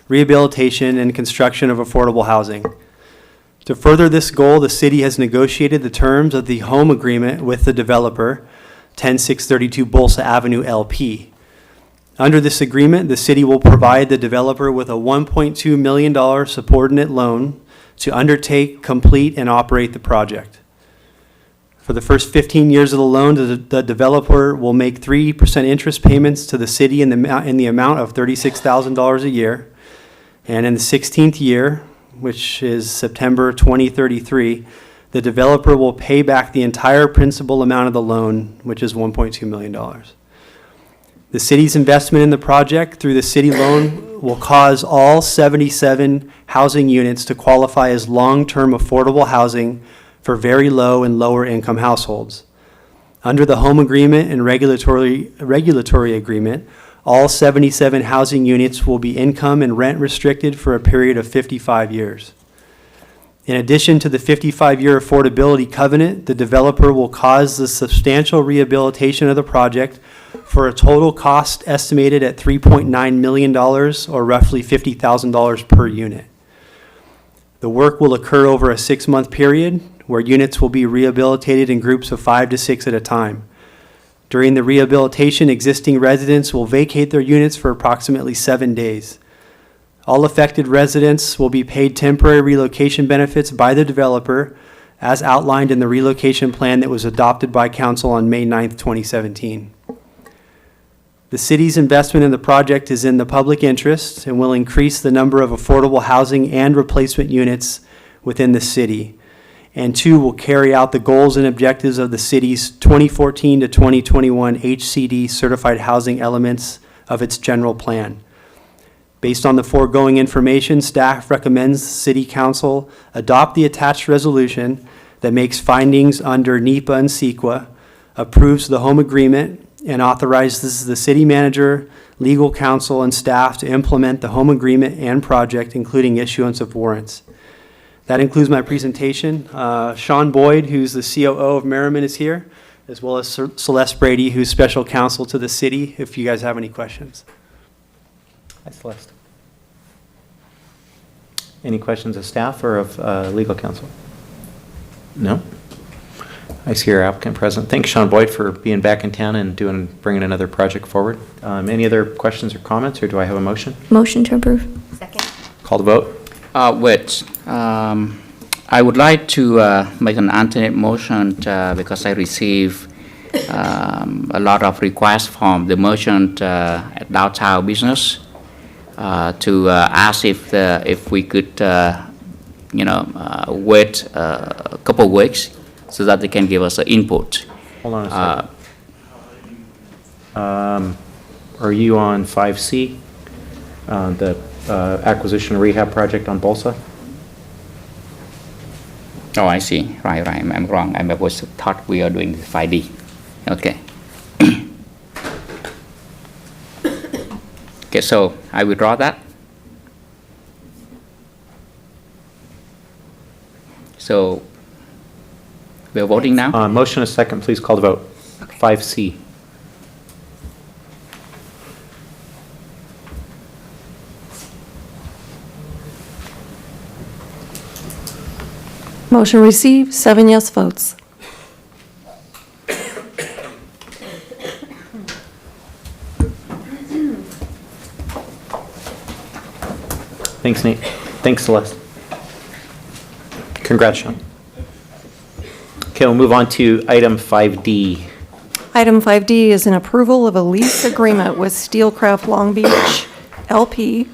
rehabilitation, and construction of affordable housing. To further this goal, the city has negotiated the terms of the home agreement with the developer, 10632 Bolsa Avenue LP. Under this agreement, the city will provide the developer with a $1.2 million subordinate loan to undertake, complete, and operate the project. For the first 15 years of the loan, the developer will make 3% interest payments to the city in the amount of $36,000 a year. And in the 16th year, which is September 2033, the developer will pay back the entire principal amount of the loan, which is $1.2 million. The city's investment in the project through the city loan will cause all 77 housing units to qualify as long-term affordable housing for very low and lower income households. Under the home agreement and regulatory agreement, all 77 housing units will be income and rent restricted for a period of 55 years. In addition to the 55-year affordability covenant, the developer will cause the substantial rehabilitation of the project for a total cost estimated at $3.9 million, or roughly $50,000 per unit. The work will occur over a 6-month period, where units will be rehabilitated in groups of 5 to 6 at a time. During the rehabilitation, existing residents will vacate their units for approximately 7 days. All affected residents will be paid temporary relocation benefits by the developer, as outlined in the relocation plan that was adopted by council on May 9th, 2017. The city's investment in the project is in the public interest and will increase the number of affordable housing and replacement units within the city. And two, will carry out the goals and objectives of the city's 2014 to 2021 HCD certified housing elements of its general plan. Based on the foregoing information, staff recommends City Council adopt the attached resolution that makes findings under NEPA and CEQA, approves the home agreement, and authorizes the city manager, legal counsel, and staff to implement the home agreement and project, including issuance of warrants. That includes my presentation. Sean Boyd, who's the COO of Merriman, is here, as well as Celeste Brady, who's special counsel to the city, if you guys have any questions. Hi, Celeste. Any questions of staff or of legal counsel? No? I see our applicant present. Thanks, Sean Boyd, for being back in town and bringing another project forward. Any other questions or comments, or do I have a motion? Motion to approve. Call the vote. I would like to make an alternate motion because I received a lot of requests from the merchant at downtown business to ask if we could, wait a couple of weeks so that they can give us an input. Hold on a second. Are you on 5C, the acquisition rehab project on Bolsa? Oh, I see. Right. I'm wrong. I was thought we are doing 5D. Okay. Okay, so I withdraw that. So we're voting now? Motion a second, please call the vote. 5C. Motion received, 7 yes votes. Thanks, Nate. Thanks, Celeste. Congrats, Sean. Okay, we'll move on to item 5D. Item 5D is an approval of a lease agreement with Steelcraft Long Beach LP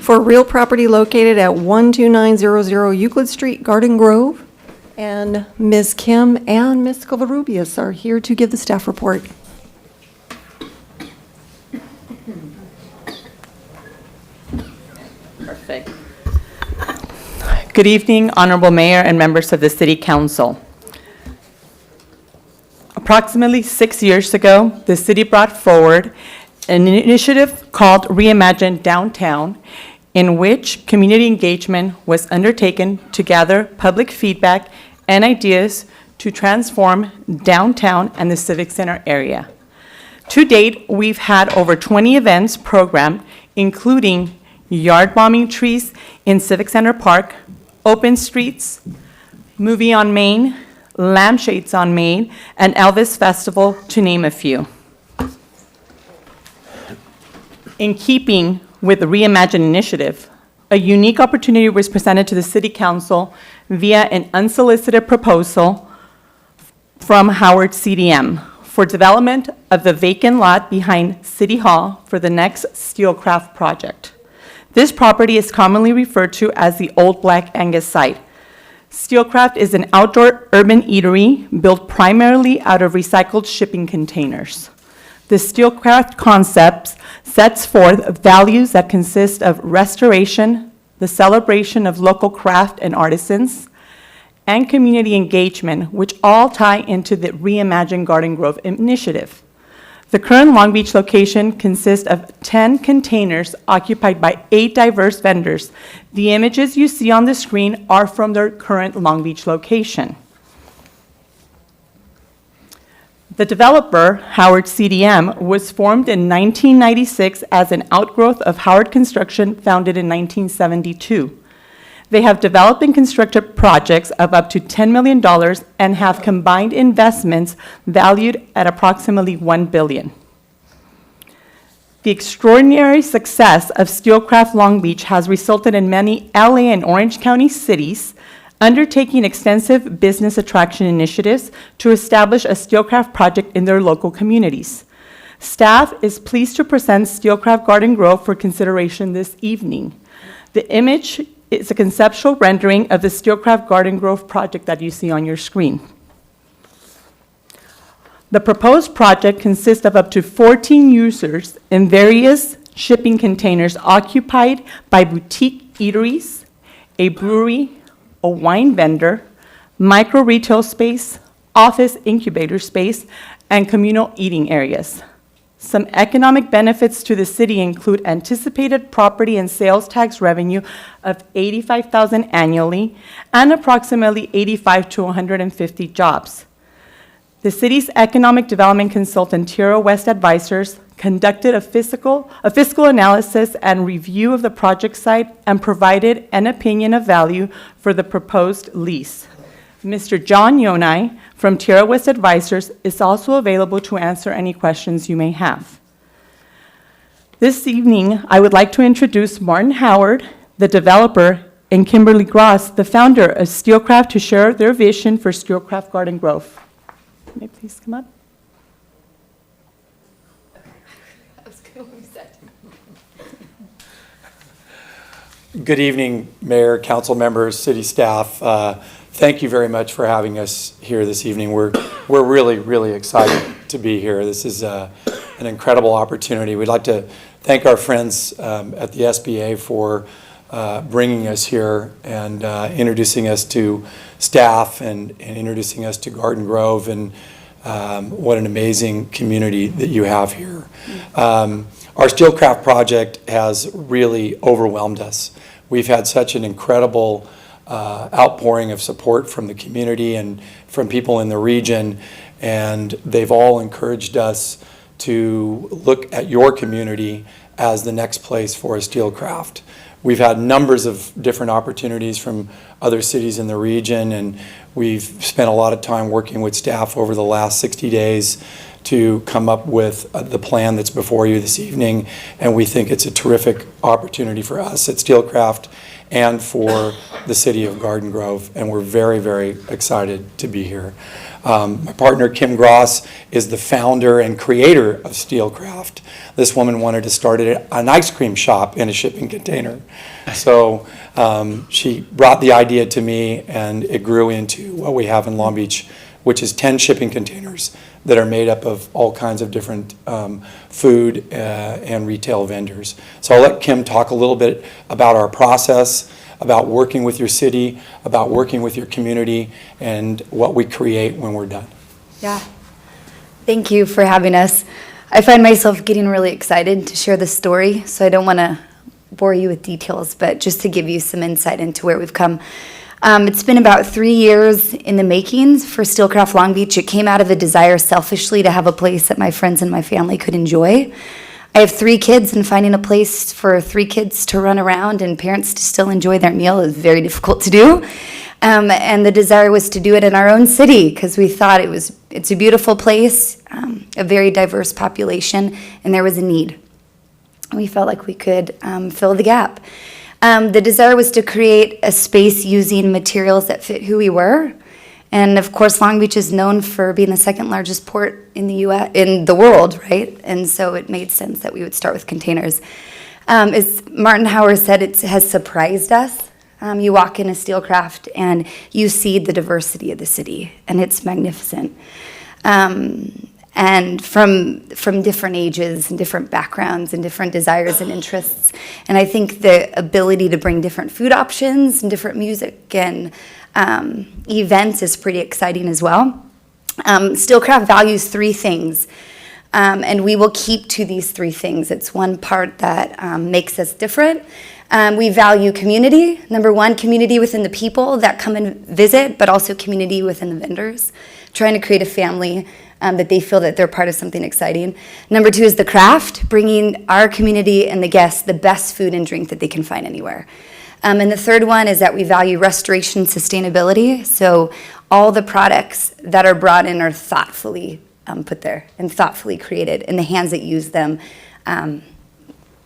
for real property located at 12900 Euclid Street, Garden Grove. And Ms. Kim and Ms. Covarrubias are here to give the staff report. Perfect. Good evening, Honorable Mayor and members of the City Council. Approximately 6 years ago, the city brought forward an initiative called Reimagine Downtown, in which community engagement was undertaken to gather public feedback and ideas to transform downtown and the Civic Center area. To date, we've had over 20 events programmed, including yard bombing trees in Civic Center Park, open streets, movie on Main, lampshades on Main, and Elvis Festival, to name a few. In keeping with the Reimagine initiative, a unique opportunity was presented to the City Council via an unsolicited proposal from Howard CDM for development of the vacant lot behind City Hall for the next Steelcraft project. This property is commonly referred to as the Old Black Angus site. Steelcraft is an outdoor urban eatery built primarily out of recycled shipping containers. The Steelcraft concept sets forth values that consist of restoration, the celebration of local craft and artisans, and community engagement, which all tie into the Reimagine Garden Grove initiative. The current Long Beach location consists of 10 containers occupied by 8 diverse vendors. The images you see on the screen are from their current Long Beach location. The developer, Howard CDM, was formed in 1996 as an outgrowth of Howard Construction, founded in 1972. They have developed and constructed projects of up to $10 million and have combined investments valued at approximately $1 billion. The extraordinary success of Steelcraft Long Beach has resulted in many LA and Orange County cities undertaking extensive business attraction initiatives to establish a Steelcraft project in their local communities. Staff is pleased to present Steelcraft Garden Grove for consideration this evening. The image is a conceptual rendering of the Steelcraft Garden Grove project that you see on your screen. The proposed project consists of up to 14 users in various shipping containers occupied by boutique eateries, a brewery, a wine vendor, micro retail space, office incubator space, and communal eating areas. Some economic benefits to the city include anticipated property and sales tax revenue of $85,000 annually and approximately 85 to 150 jobs. The city's economic development consultant, Tierra West Advisors, conducted a fiscal analysis and review of the project site and provided an opinion of value for the proposed lease. Mr. John Yonai from Tierra West Advisors is also available to answer any questions you may have. This evening, I would like to introduce Martin Howard, the developer, and Kimberly Gross, the founder of Steelcraft, to share their vision for Steelcraft Garden Grove. May I please come up? Good evening, Mayor, council members, city staff. Thank you very much for having us here this evening. We're really, really excited to be here. This is an incredible opportunity. We'd like to thank our friends at the SBA for bringing us here and introducing us to staff and introducing us to Garden Grove, and what an amazing community that you have here. Our Steelcraft project has really overwhelmed us. We've had such an incredible outpouring of support from the community and from people in the region, and they've all encouraged us to look at your community as the next place for a Steelcraft. We've had numbers of different opportunities from other cities in the region, and we've spent a lot of time working with staff over the last 60 days to come up with the plan that's before you this evening, and we think it's a terrific opportunity for us at Steelcraft and for the city of Garden Grove, and we're very, very excited to be here. My partner, Kim Gross, is the founder and creator of Steelcraft. This woman wanted to start an ice cream shop in a shipping container. So she brought the idea to me, and it grew into what we have in Long Beach, which is 10 shipping containers that are made up of all kinds of different food and retail vendors. So I'll let Kim talk a little bit about our process, about working with your city, about working with your community, and what we create when we're done. Yeah. Thank you for having us. I find myself getting really excited to share this story, so I don't want to bore you with details, but just to give you some insight into where we've come. It's been about 3 years in the makings for Steelcraft Long Beach. It came out of a desire selfishly to have a place that my friends and my family could enjoy. I have 3 kids, and finding a place for 3 kids to run around and parents to still enjoy their meal is very difficult to do. And the desire was to do it in our own city because we thought it's a beautiful place, a very diverse population, and there was a need. We felt like we could fill the gap. The desire was to create a space using materials that fit who we were. And of course, Long Beach is known for being the second largest port in the U.S., in the world, right? And so it made sense that we would start with containers. As Martin Howard said, it has surprised us. You walk in a Steelcraft and you see the diversity of the city, and it's magnificent. And from different ages and different backgrounds and different desires and interests. And I think the ability to bring different food options and different music and events is pretty exciting as well. Steelcraft values 3 things, and we will keep to these 3 things. It's one part that makes us different. We value community. Number 1, community within the people that come and visit, but also community within the vendors. Trying to create a family that they feel that they're part of something exciting. Number 2 is the craft, bringing our community and the guests the best food and drink that they can find anywhere. And the third one is that we value restoration sustainability. So all the products that are brought in are thoughtfully put there and thoughtfully created, and the hands that use them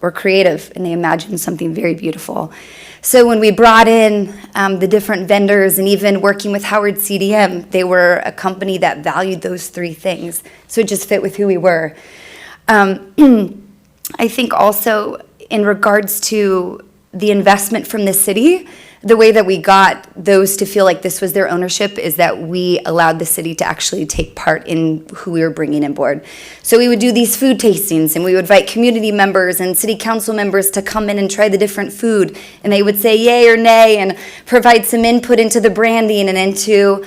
were creative, and they imagined something very beautiful. So when we brought in the different vendors and even working with Howard CDM, they were a company that valued those 3 things. So it just fit with who we were. I think also in regards to the investment from the city, the way that we got those to feel like this was their ownership is that we allowed the city to actually take part in who we were bringing on board. So we would do these food tastings, and we would invite community members and city council members to come in and try the different food, and they would say yay or nay and provide some input into the branding and into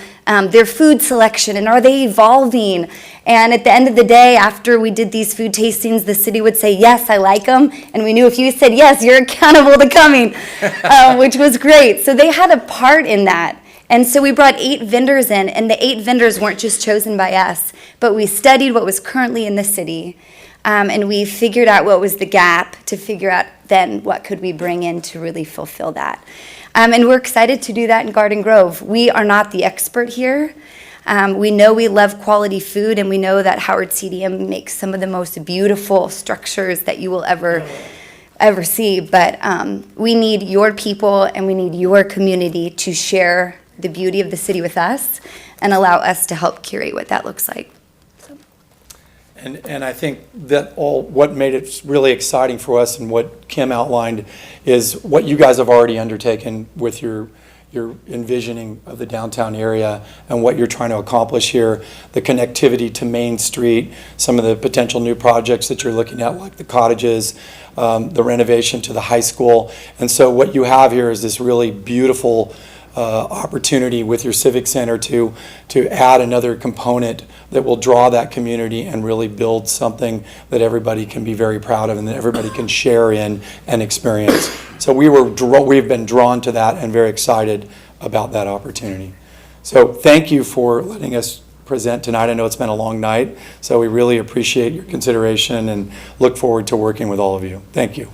their food selection, and are they evolving? And at the end of the day, after we did these food tastings, the city would say, yes, I like them. And we knew if you said yes, you're accountable to coming, which was great. So they had a part in that. And so we brought 8 vendors in, and the 8 vendors weren't just chosen by us, but we studied what was currently in the city, and we figured out what was the gap to figure out then what could we bring in to really fulfill that. And we're excited to do that in Garden Grove. We are not the expert here. We know we love quality food, and we know that Howard CDM makes some of the most beautiful structures that you will ever see. But we need your people and we need your community to share the beauty of the city with us and allow us to help curate what that looks like. And I think that what made it really exciting for us and what Kim outlined is what you guys have already undertaken with your envisioning of the downtown area and what you're trying to accomplish here, the connectivity to Main Street, some of the potential new projects that you're looking at, like the cottages, the renovation to the high school. And so what you have here is this really beautiful opportunity with your Civic Center to add another component that will draw that community and really build something that everybody can be very proud of and that everybody can share in and experience. So we've been drawn to that and very excited about that opportunity. So thank you for letting us present tonight. I know it's been a long night, so we really appreciate your consideration and look forward to working with all of you. Thank you.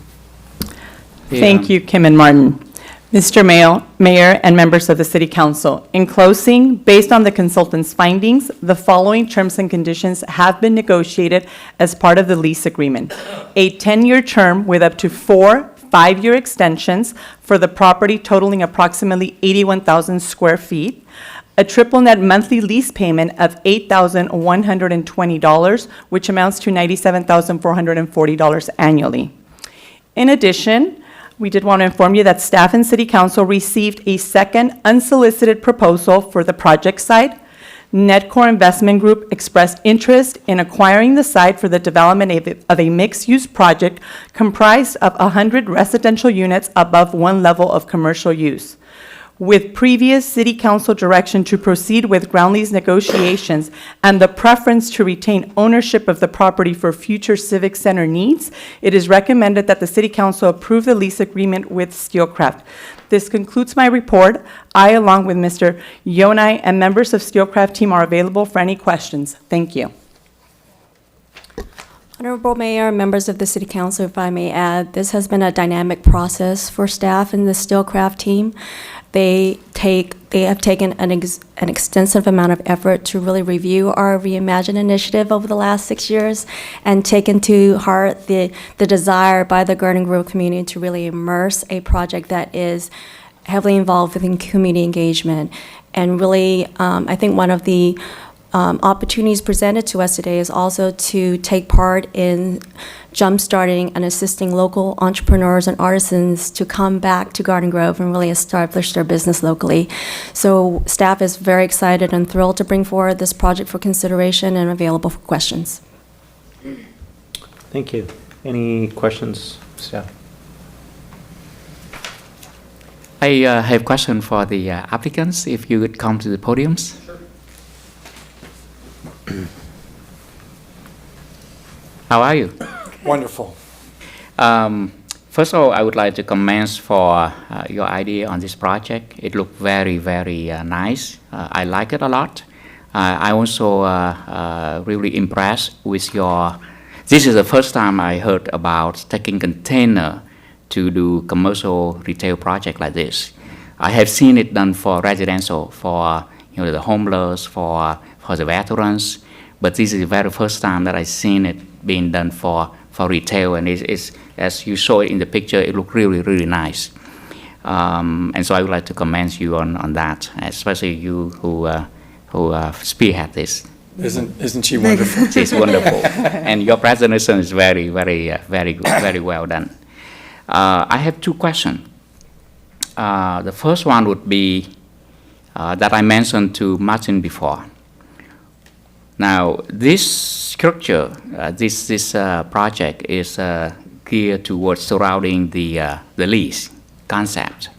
Thank you, Kim and Martin. Mr. Mayor and members of the City Council, in closing, based on the consultant's findings, the following terms and conditions have been negotiated as part of the lease agreement. A 10-year term with up to 4 5-year extensions for the property totaling approximately 81,000 square feet, a triple net monthly lease payment of $8,120, which amounts to $97,440 annually. In addition, we did want to inform you that staff and City Council received a second unsolicited proposal for the project site. Netcore Investment Group expressed interest in acquiring the site for the development of a mixed-use project comprised of 100 residential units above 1 level of commercial use. With previous City Council direction to proceed with ground lease negotiations and the preference to retain ownership of the property for future Civic Center needs, it is recommended that the City Council approve the lease agreement with Steelcraft. This concludes my report. I, along with Mr. Yonai and members of Steelcraft team, are available for any questions. Thank you. Honorable Mayor, members of the City Council, if I may add, this has been a dynamic process for staff and the Steelcraft team. They have taken an extensive amount of effort to really review our Reimagine initiative over the last 6 years and taken to heart the desire by the Garden Grove community to really immerse a project that is heavily involved within community engagement. And really, I think one of the opportunities presented to us today is also to take part in jumpstarting and assisting local entrepreneurs and artisans to come back to Garden Grove and really establish their business locally. So staff is very excited and thrilled to bring forward this project for consideration and available for questions. Thank you. Any questions, staff? I have a question for the applicants, if you would come to the podiums. How are you? Wonderful. First of all, I would like to commend for your idea on this project. It looked very, very nice. I like it a lot. I also really impressed with your. This is the first time I heard about taking container to do commercial retail project like this. I have seen it done for residential, for the homeless, for the veterans. But this is the very first time that I've seen it being done for retail, and it's, as you saw it in the picture, it looked really, really nice. And so I would like to commend you on that, especially you who spearhead this. Isn't she wonderful? She's wonderful. And your presentation is very, very good, very well done. I have two questions. The first one would be that I mentioned to Martin before. Now, this structure, this project is geared towards surrounding the lease concept.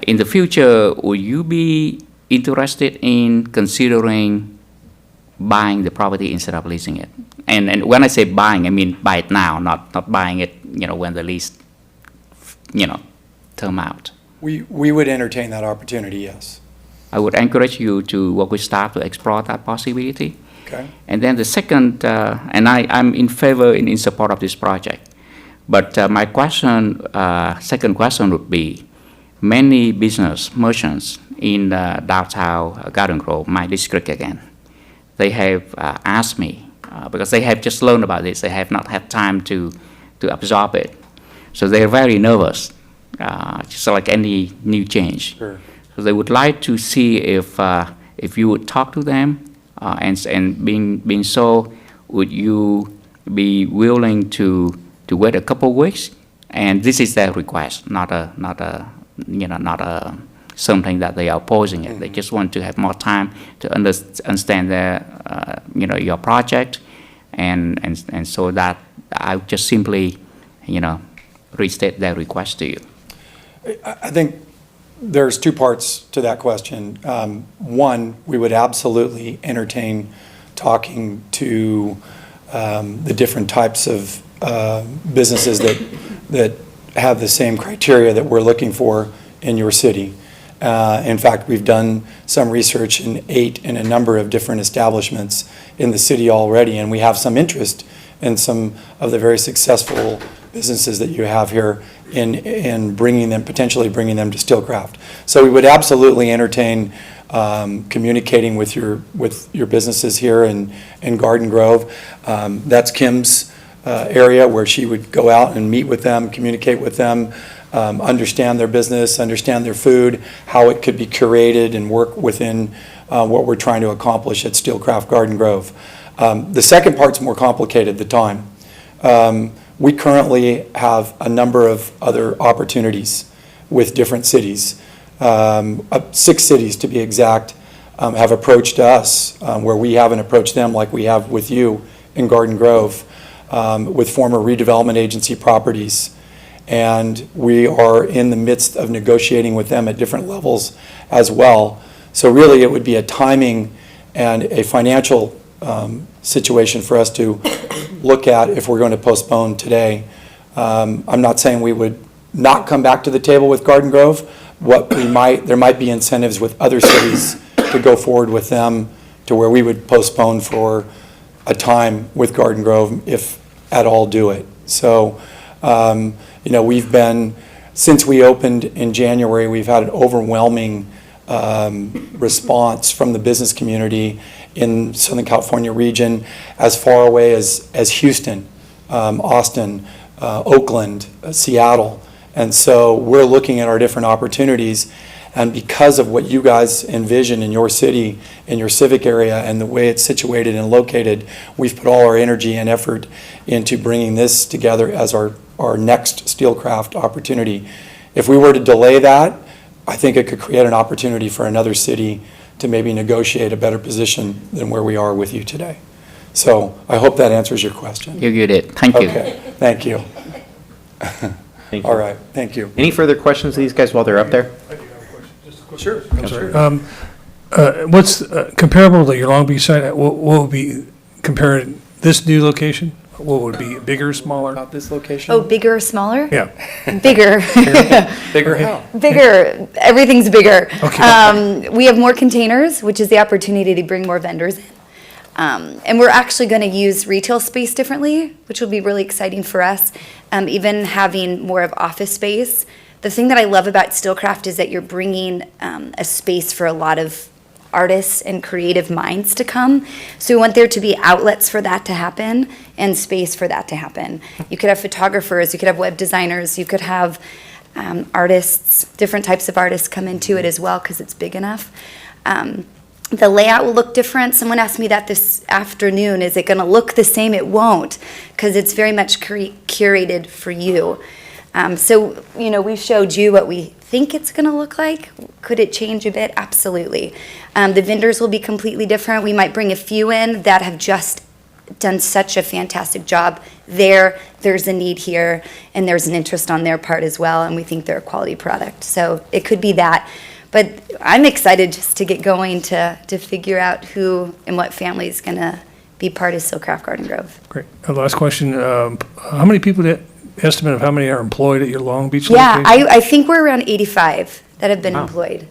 In the future, would you be interested in considering buying the property instead of leasing it? And when I say buying, I mean buy it now, not buying it, when the lease, term out. We would entertain that opportunity, yes. I would encourage you to work with staff to explore that possibility. Okay. And then the second, and I'm in favor, in support of this project. But my question, second question would be, many business merchants in downtown Garden Grove, my district again, they have asked me, because they have just learned about this, they have not had time to absorb it. So they're very nervous, just like any new change. Sure. So they would like to see if you would talk to them, and being so, would you be willing to wait a couple of weeks? And this is their request, not something that they are opposing it. They just want to have more time to understand their, your project, and so that I just simply, restate their request to you. I think there's two parts to that question. One, we would absolutely entertain talking to the different types of businesses that have the same criteria that we're looking for in your city. In fact, we've done some research in a number of different establishments in the city already, and we have some interest in some of the very successful businesses that you have here in potentially bringing them to Steelcraft. So we would absolutely entertain communicating with your businesses here in Garden Grove. That's Kim's area where she would go out and meet with them, communicate with them, understand their business, understand their food, how it could be curated and work within what we're trying to accomplish at Steelcraft Garden Grove. The second part's more complicated, the time. We currently have a number of other opportunities with different cities. 6 cities, to be exact, have approached us where we haven't approached them like we have with you in Garden Grove, with former redevelopment agency properties. And we are in the midst of negotiating with them at different levels as well. So really, it would be a timing and a financial situation for us to look at if we're going to postpone today. I'm not saying we would not come back to the table with Garden Grove. There might be incentives with other cities to go forward with them to where we would postpone for a time with Garden Grove, if at all do it. So, we've been, since we opened in January, we've had an overwhelming response from the business community in Southern California region, as far away as Houston, Austin, Oakland, Seattle. And so we're looking at our different opportunities, and because of what you guys envision in your city, in your civic area, and the way it's situated and located, we've put all our energy and effort into bringing this together as our next Steelcraft opportunity. If we were to delay that, I think it could create an opportunity for another city to maybe negotiate a better position than where we are with you today. So I hope that answers your question. You did. Thank you. Okay, thank you. Thank you. All right, thank you. Any further questions of these guys while they're up there? Sure. I'm sorry. What's comparable to your Long Beach site? What would be compared this new location? What would be bigger, smaller? About this location? Oh, bigger or smaller? Yeah. Bigger. Bigger how? Bigger. Everything's bigger. Okay. We have more containers, which is the opportunity to bring more vendors in. And we're actually going to use retail space differently, which will be really exciting for us. Even having more of office space. The thing that I love about Steelcraft is that you're bringing a space for a lot of artists and creative minds to come. So we want there to be outlets for that to happen and space for that to happen. You could have photographers, you could have web designers, you could have artists, different types of artists come into it as well because it's big enough. The layout will look different. Someone asked me that this afternoon. Is it going to look the same? It won't, because it's very much curated for you. So, you know, we've showed you what we think it's going to look like. Could it change a bit? Absolutely. The vendors will be completely different. We might bring a few in that have just done such a fantastic job there. There's a need here, and there's an interest on their part as well, and we think they're a quality product. So it could be that. But I'm excited just to get going to figure out who and what family is going to be part of Steelcraft Garden Grove. Great. Last question. How many people, estimate of how many are employed at your Long Beach Yeah, location? I think we're around 85 that have been Wow. employed.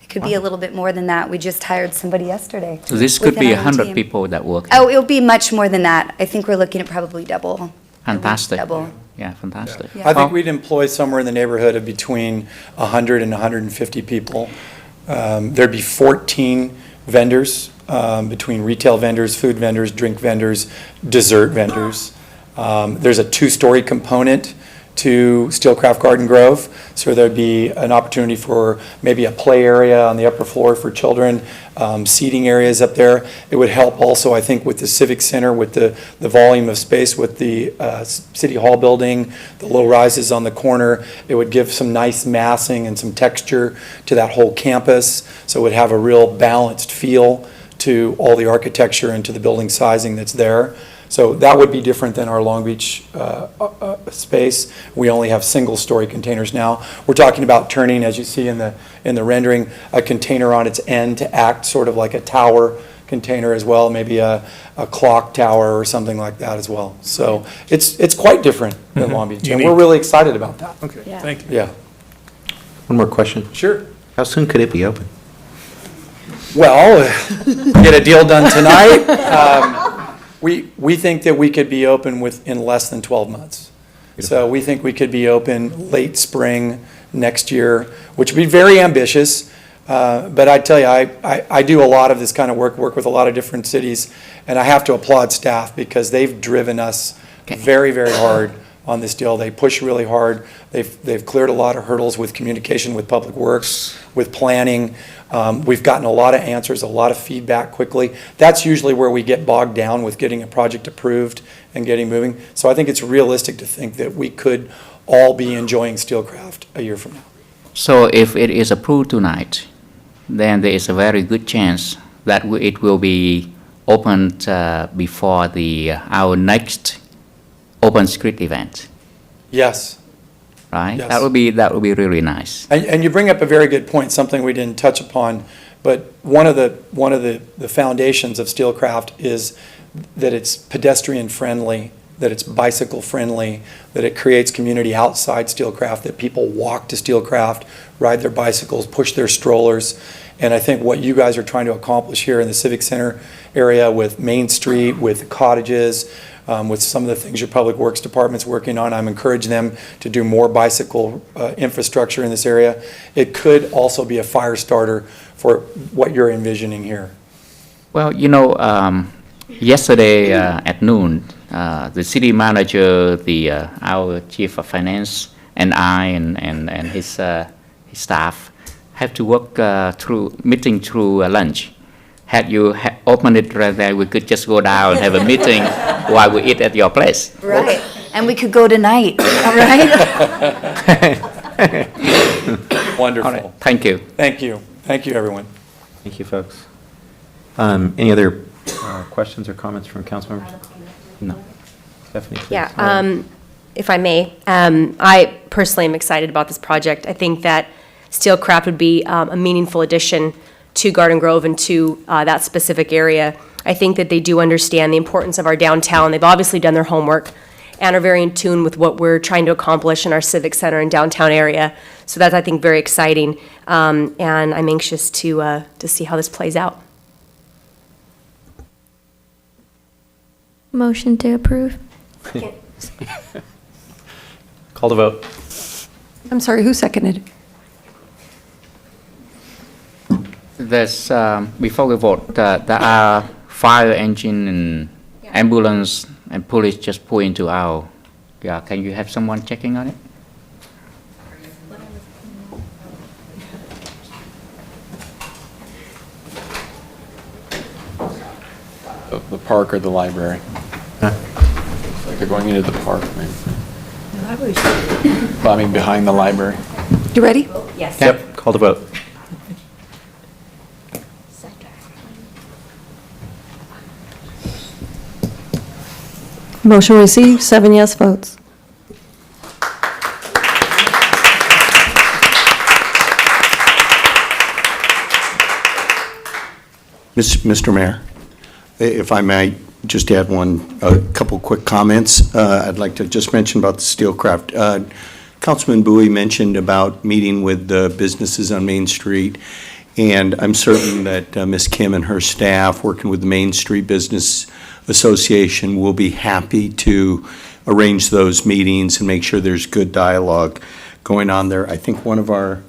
It could be a little bit more than that. We just hired somebody yesterday. So this could be within our own 100 team. people that work. Oh, it'll be much more than that. I think we're looking at probably double. Fantastic. Double. Yeah, fantastic. Yeah. I think we'd employ somewhere in the neighborhood of between 100 and 150 people. There'd be 14 vendors, between retail vendors, food vendors, drink vendors, dessert vendors. There's a two-story component to Steelcraft Garden Grove, so there'd be an opportunity for maybe a play area on the upper floor for children, seating areas up there. It would help also, I think, with the Civic Center, with the volume of space with the City Hall building, the low rises on the corner. It would give some nice massing and some texture to that whole campus, so it would have a real balanced feel to all the architecture and to the building sizing that's there. So that would be different than our Long Beach space. We only have single-story containers now. We're talking about turning, as you see in the rendering, a container on its end to act sort of like a tower container as well, maybe a clock tower or something like that as well. So it's quite different than Long Beach, and we're Unique. really excited about that. Okay, Yeah. thank you. Yeah. One more question. Sure. How soon could it be open? Well, get a deal done tonight. We think that we could be open in less than 12 months. So we think we could be open late spring next year, which would be very ambitious. But I tell you, I do a lot of this kind of work with a lot of different cities, and I have to applaud staff because they've driven us very, very hard on this deal. They push really hard. They've cleared a lot of hurdles with communication with Public Works, with planning. We've gotten a lot of answers, a lot of feedback quickly. That's usually where we get bogged down with getting a project approved and getting moving. So I think it's realistic to think that we could all be enjoying Steelcraft a year from now. So if it is approved tonight, then there is a very good chance that it will be opened before our next Open Street event, Yes. right? Yes. That would be really nice. And you bring up a very good point, something we didn't touch upon, but one of the foundations of Steelcraft is that it's pedestrian friendly, that it's bicycle friendly, that it creates community outside Steelcraft, that people walk to Steelcraft, ride their bicycles, push their strollers. And I think what you guys are trying to accomplish here in the Civic Center area with Main Street, with cottages, with some of the things your Public Works Department's working on, I'm encouraging them to do more bicycle infrastructure in this area. It could also be a fire starter for what you're envisioning here. Well, you know, yesterday at noon, the city manager, our chief of finance, and I and his staff have to work meeting through lunch. Had you opened it right there, we could just go down and have a meeting while we eat at your place. Right. And we could go tonight, all right? Wonderful. All right. Thank you. Thank you. Thank you, everyone. Thank you, folks. Any other questions or comments from council members? No. Stephanie, please. Yeah, if I may, I personally am excited about this project. I think that Steelcraft would be a meaningful addition to Garden Grove and to that specific area. I think that they do understand the importance of our downtown. They've obviously done their homework and are very in tune with what we're trying to accomplish in our Civic Center and downtown area. So that's, I think, very exciting, and I'm anxious to see how this plays out. Motion to approve. Call the vote. I'm sorry, who seconded? There's, before we vote, there are fire engine and ambulance and police just pull into our, can you have someone checking on it? the park or the library. Like they're going into the park, maybe. Well, I mean, behind the library. You ready? Yes. Yep, call the vote. Motion received, 7 yes votes. Mr. Mayor, if I may just add a couple quick comments. I'd like to just mention about the Steelcraft. Councilman Bowie mentioned about meeting with the businesses on Main Street, and I'm certain that Ms. Kim and her staff, working with the Main Street Business Association, will be happy to arrange those meetings and make sure there's good dialogue going on there. I think one of our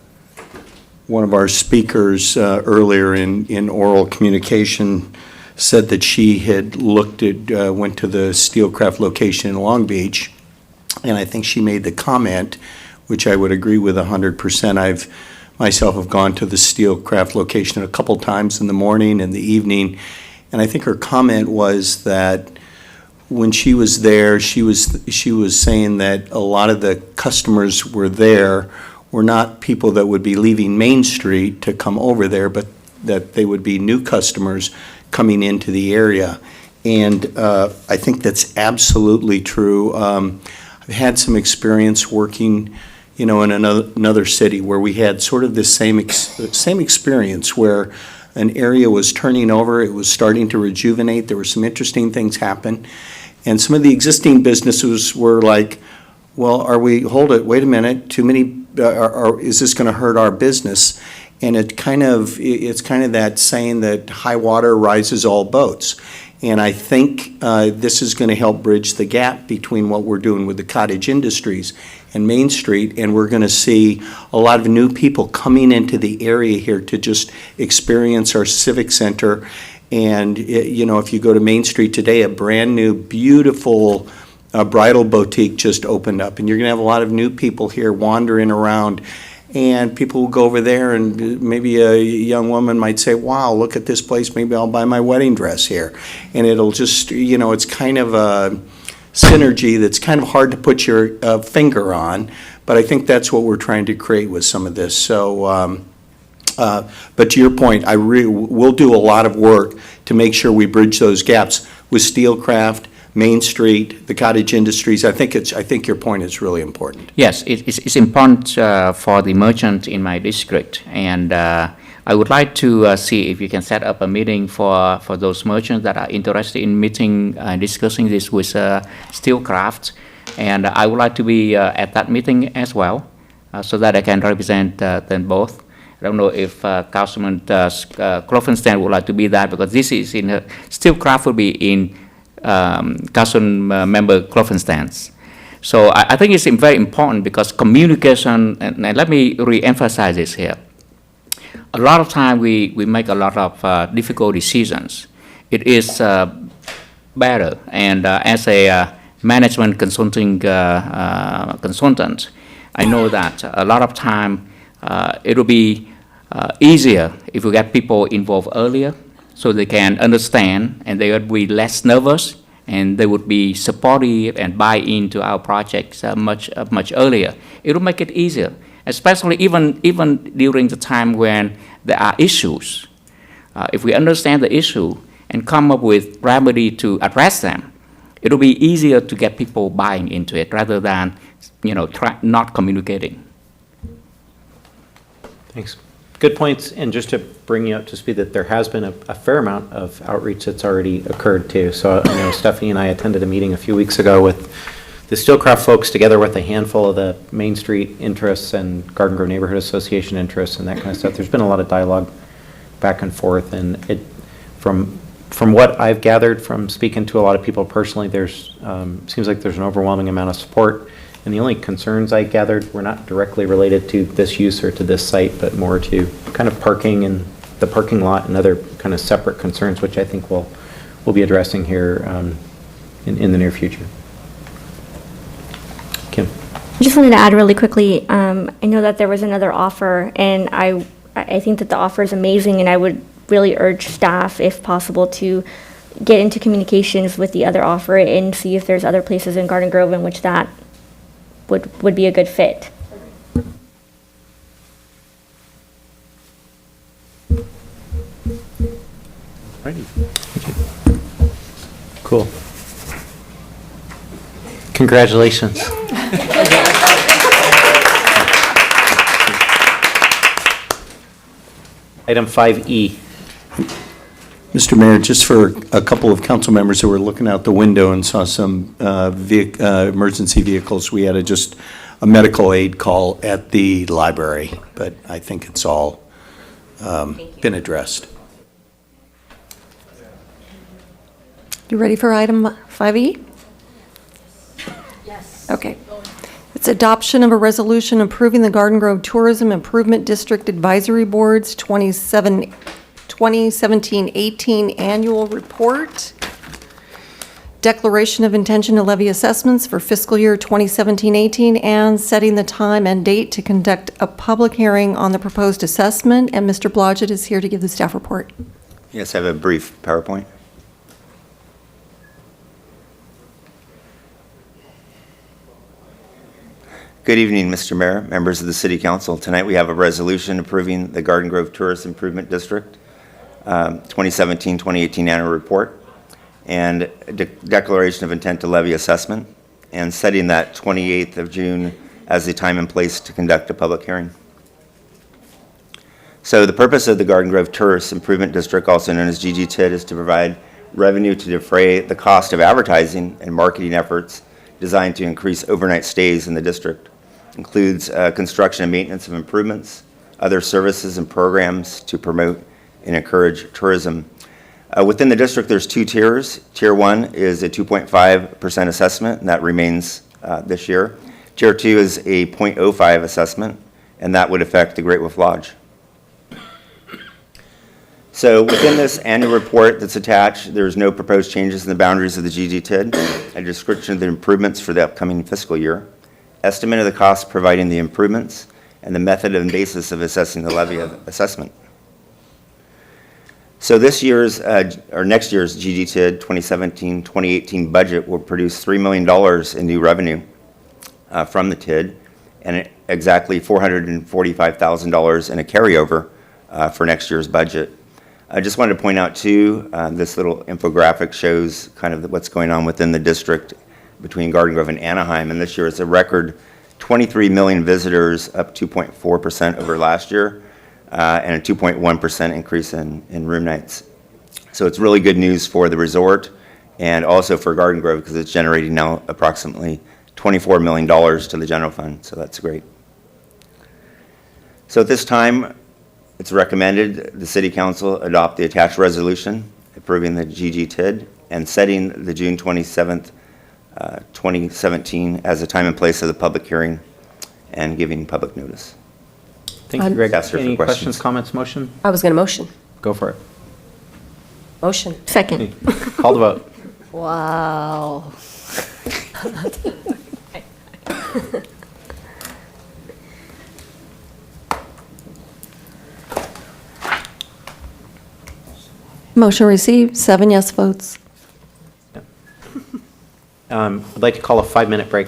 speakers earlier in oral communication said that she had went to the Steelcraft location in Long Beach, and I think she made the comment, which I would agree with 100%. Myself have gone to the Steelcraft location a couple times in the morning and the evening, and I think her comment was that when she was there, she was saying that a lot of the customers were not people that would be leaving Main Street to come over there, but that they would be new customers coming into the area. And I think that's absolutely true. I've had some experience working, in another city where we had sort of this same experience where an area was turning over, it was starting to rejuvenate, there were some interesting things happen. And some of the existing businesses were like, well, wait a minute, too many, is this going to hurt our business? And it's kind of that saying that high water rises all boats. And I think this is going to help bridge the gap between what we're doing with the cottage industries and Main Street, and we're going to see a lot of new people coming into the area here to just experience our civic center. And, if you go to Main Street today, a brand-new, beautiful bridal boutique just opened up, and you're going to have a lot of new people here wandering around. And people will go over there, and maybe a young woman might say, wow, look at this place, maybe I'll buy my wedding dress here. And it'll just, it's kind of a synergy that's kind of hard to put your finger on, but I think that's what we're trying to create with some of this. So, but to your point, we'll do a lot of work to make sure we bridge those gaps with Steelcraft, Main Street, the cottage industries. I think your point is really important. Yes, it's important for the merchant in my district, and I would like to see if you can set up a meeting for those merchants that are interested in meeting and discussing this with Steelcraft, and I would like to be at that meeting as well, so that I can represent them both. I don't know if Councilman Klopfenstein would like to be that, because this is in Steelcraft will be in Council Member Klopfenstein's. So I think it's very important because communication, and let me re-emphasize this here. A lot of time we make a lot of difficult decisions. It is better, and as a management consulting consultant, I know that a lot of time it will be easier if we get people involved earlier, so they can understand and they would be less nervous and they would be supportive and buy into our projects much earlier. It will make it easier, especially even during the time when there are issues. If we understand the issue and come up with remedy to address them, it will be easier to get people buying into it rather than not communicating. Thanks. Good points, and just to bring you up to speed, that there has been a fair amount of outreach that's already occurred too. So I know Stephanie and I attended a meeting a few weeks ago with the Steelcraft folks, together with a handful of the Main Street interests and Garden Grove Neighborhood Association interests and that kind of stuff. There's been a lot of dialogue back and forth, and from what I've gathered from speaking to a lot of people personally, there's seems like there's an overwhelming amount of support. And the only concerns I gathered were not directly related to this use or to this site, but more to kind of parking and the parking lot and other kind of separate concerns, which I think we'll be addressing here in the near future. Kim. I just wanted to add really quickly, I know that there was another offer, and I think that the offer is amazing, and I would really urge staff, if possible, to get into communications with the other offer and see if there's other places in Garden Grove in which that would be a good fit. Cool. Congratulations. Item 5E. Mr. Mayor, just for a couple of council members who were looking out the window and saw some emergency vehicles, we had just a medical aid call at the library, but I think it's all been addressed. You ready for item 5E? Yes. Okay. It's adoption of a resolution approving the Garden Grove Tourism Improvement District Advisory Board's 2017-18 annual report, declaration of intention to levy assessments for fiscal year 2017-18, and setting the time and date to conduct a public hearing on the proposed assessment. And Mr. Blodgett is here to give the staff report. Yes, I have a brief PowerPoint. Good evening, Mr. Mayor, members of the City Council. Tonight we have a resolution approving the Garden Grove Tourist Improvement District 2017-2018 annual report and a declaration of intent to levy assessment and setting that 28th of June as the time and place to conduct a public hearing. So the purpose of the Garden Grove Tourist Improvement District, also known as GGTID, is to provide revenue to defray the cost of advertising and marketing efforts designed to increase overnight stays in the district. Includes construction and maintenance of improvements, other services and programs to promote and encourage tourism. Within the district, there's two tiers. Tier 1 is a 2.5% assessment, and that remains this year. Tier 2 is a 0.05 assessment, and that would affect the Great Wolf Lodge. So within this annual report that's attached, there's no proposed changes in the boundaries of the GGTID, a description of the improvements for the upcoming fiscal year, estimate of the cost providing the improvements, and the method and basis of assessing the levy of assessment. So this year's, or next year's GGTID 2017-2018 budget will produce $3 million in new revenue from the TID, and exactly $445,000 in a carryover for next year's budget. I just wanted to point out too, this little infographic shows kind of what's going on within the district between Garden Grove and Anaheim, and this year it's a record 23 million visitors, up 2.4% over last year, and a 2.1% increase in room nights. So it's really good news for the resort and also for Garden Grove because it's generating now approximately $24 million to the general fund, so that's great. So at this time, it's recommended the City Council adopt the attached resolution approving the GGTID and setting the June 27th, 2017 as the time and place of the public hearing and giving public notice. Thank you, Greg. Ask her for Any questions. questions, comments, motion? I was going to motion. Go for it. Motion. Second. Call the vote. Wow. Motion received, 7 yes votes. I'd like to call a 5-minute break.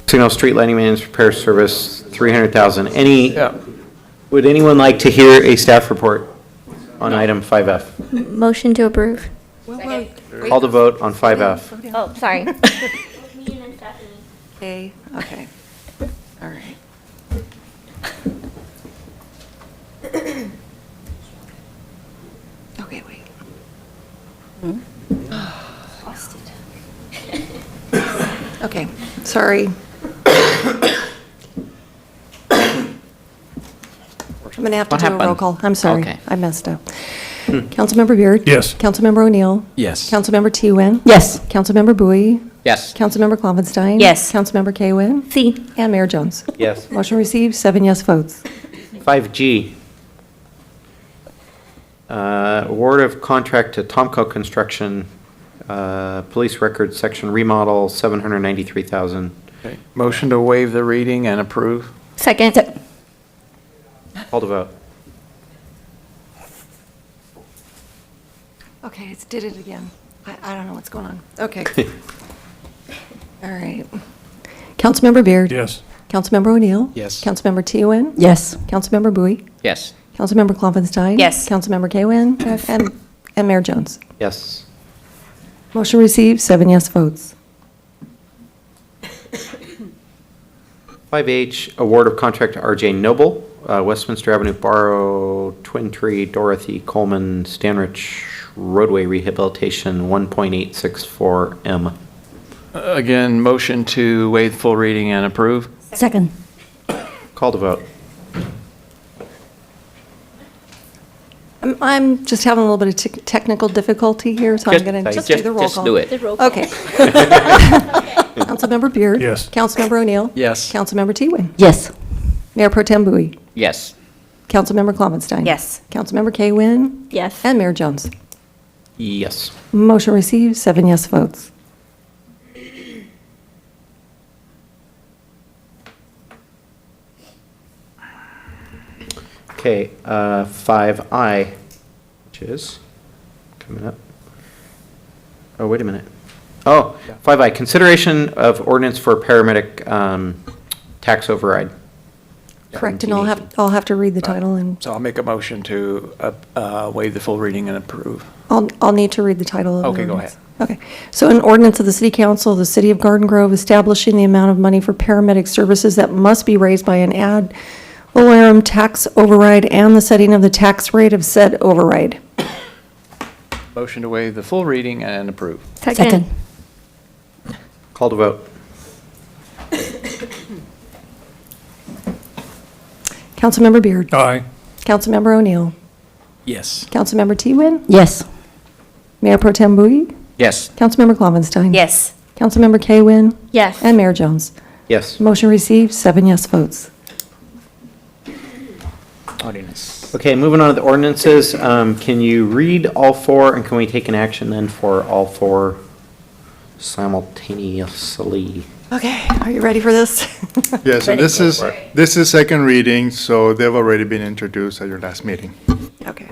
Signal street lighting maintenance repair service, 300,000. Yeah. Would anyone like to hear a staff report on item 5F? Motion to approve. Call to vote on 5F. Oh, sorry. Okay, okay. All right. Okay, wait. Okay, sorry. I'm going to have to What do a roll happened? call. I'm sorry, Okay. I messed up. Councilmember Beard? Yes. Councilmember O'Neill? Yes. Councilmember T-Win? Yes. Councilmember Bowie? Yes. Councilmember Klopfenstein? Yes. Councilmember K-Win? C. And Mayor Jones? Yes. Motion received, 7 yes votes. 5G. Award of contract to Tomco Construction, police records section remodel, 793,000. Okay. Motion to waive the reading and approve. Second. Call to vote. Okay, it's did it again. I don't know what's going on. Okay. All right. Councilmember Beard? Yes. Councilmember O'Neill? Yes. Councilmember T-Win? Yes. Councilmember Bowie? Yes. Councilmember Klopfenstein? Yes. Councilmember K-Win? And Mayor Jones? Yes. Motion received, 7 yes votes. 5H, award of contract to RJ Noble, Westminster Avenue Borough, Twin Tree, Dorothy, Coleman, Stanrich roadway rehabilitation, 1.864 M. Again, motion to waive full reading and approve. Second. Call to vote. I'm just having a little bit of technical difficulty here, so I'm going to just do the roll call. do it. Okay. Councilmember Beard? Yes. Councilmember O'Neill? Yes. Councilmember T-Win? Yes. Mayor Pro Tem Bowie? Yes. Councilmember Klopfenstein? Yes. Councilmember K-Win? Yes. And Mayor Jones? Yes. Motion received, 7 yes votes. Okay, 5I, which is coming up. Oh, wait a minute. Oh, 5I, consideration of ordinance for paramedic tax override. Correct, and I'll have to read the title, and So I'll make a motion to waive the full reading and approve. I'll need to read the title of the Okay, go ordinance. Okay, so an ordinance of the City Council of the City of Garden Grove establishing the amount of money for paramedic services that must be raised by an ad valorem tax override and the setting of the tax rate of said override. Motion to waive the full reading and approve. Second. Call to vote. Councilmember Beard? Aye. Councilmember O'Neill? Yes. Councilmember T-Win? Yes. Mayor Pro Tem Bowie? Yes. Councilmember Klopfenstein? Yes. Councilmember K-Win? Yes. And Mayor Jones? Yes. Motion received, 7 yes votes. Ordinance. Okay, moving on to the ordinances. Can you read all four, and can we take an action then for all four simultaneously? Okay, are you ready for this? Yes, and this is second reading, so they've already been introduced at your last meeting. Okay.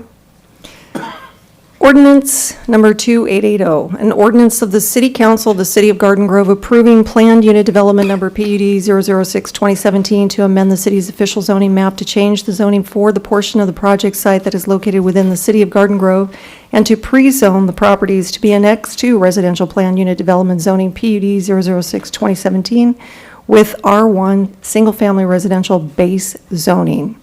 Ordinance number 2880, an ordinance of the City Council of the City of Garden Grove approving planned unit development number PUD 006-2017 to amend the city's official zoning map to change the zoning for the portion of the project site that is located within the City of Garden Grove and to pre-zone the properties to be annexed to residential planned unit development zoning PUD 006-2017 with R1 single-family residential base zoning.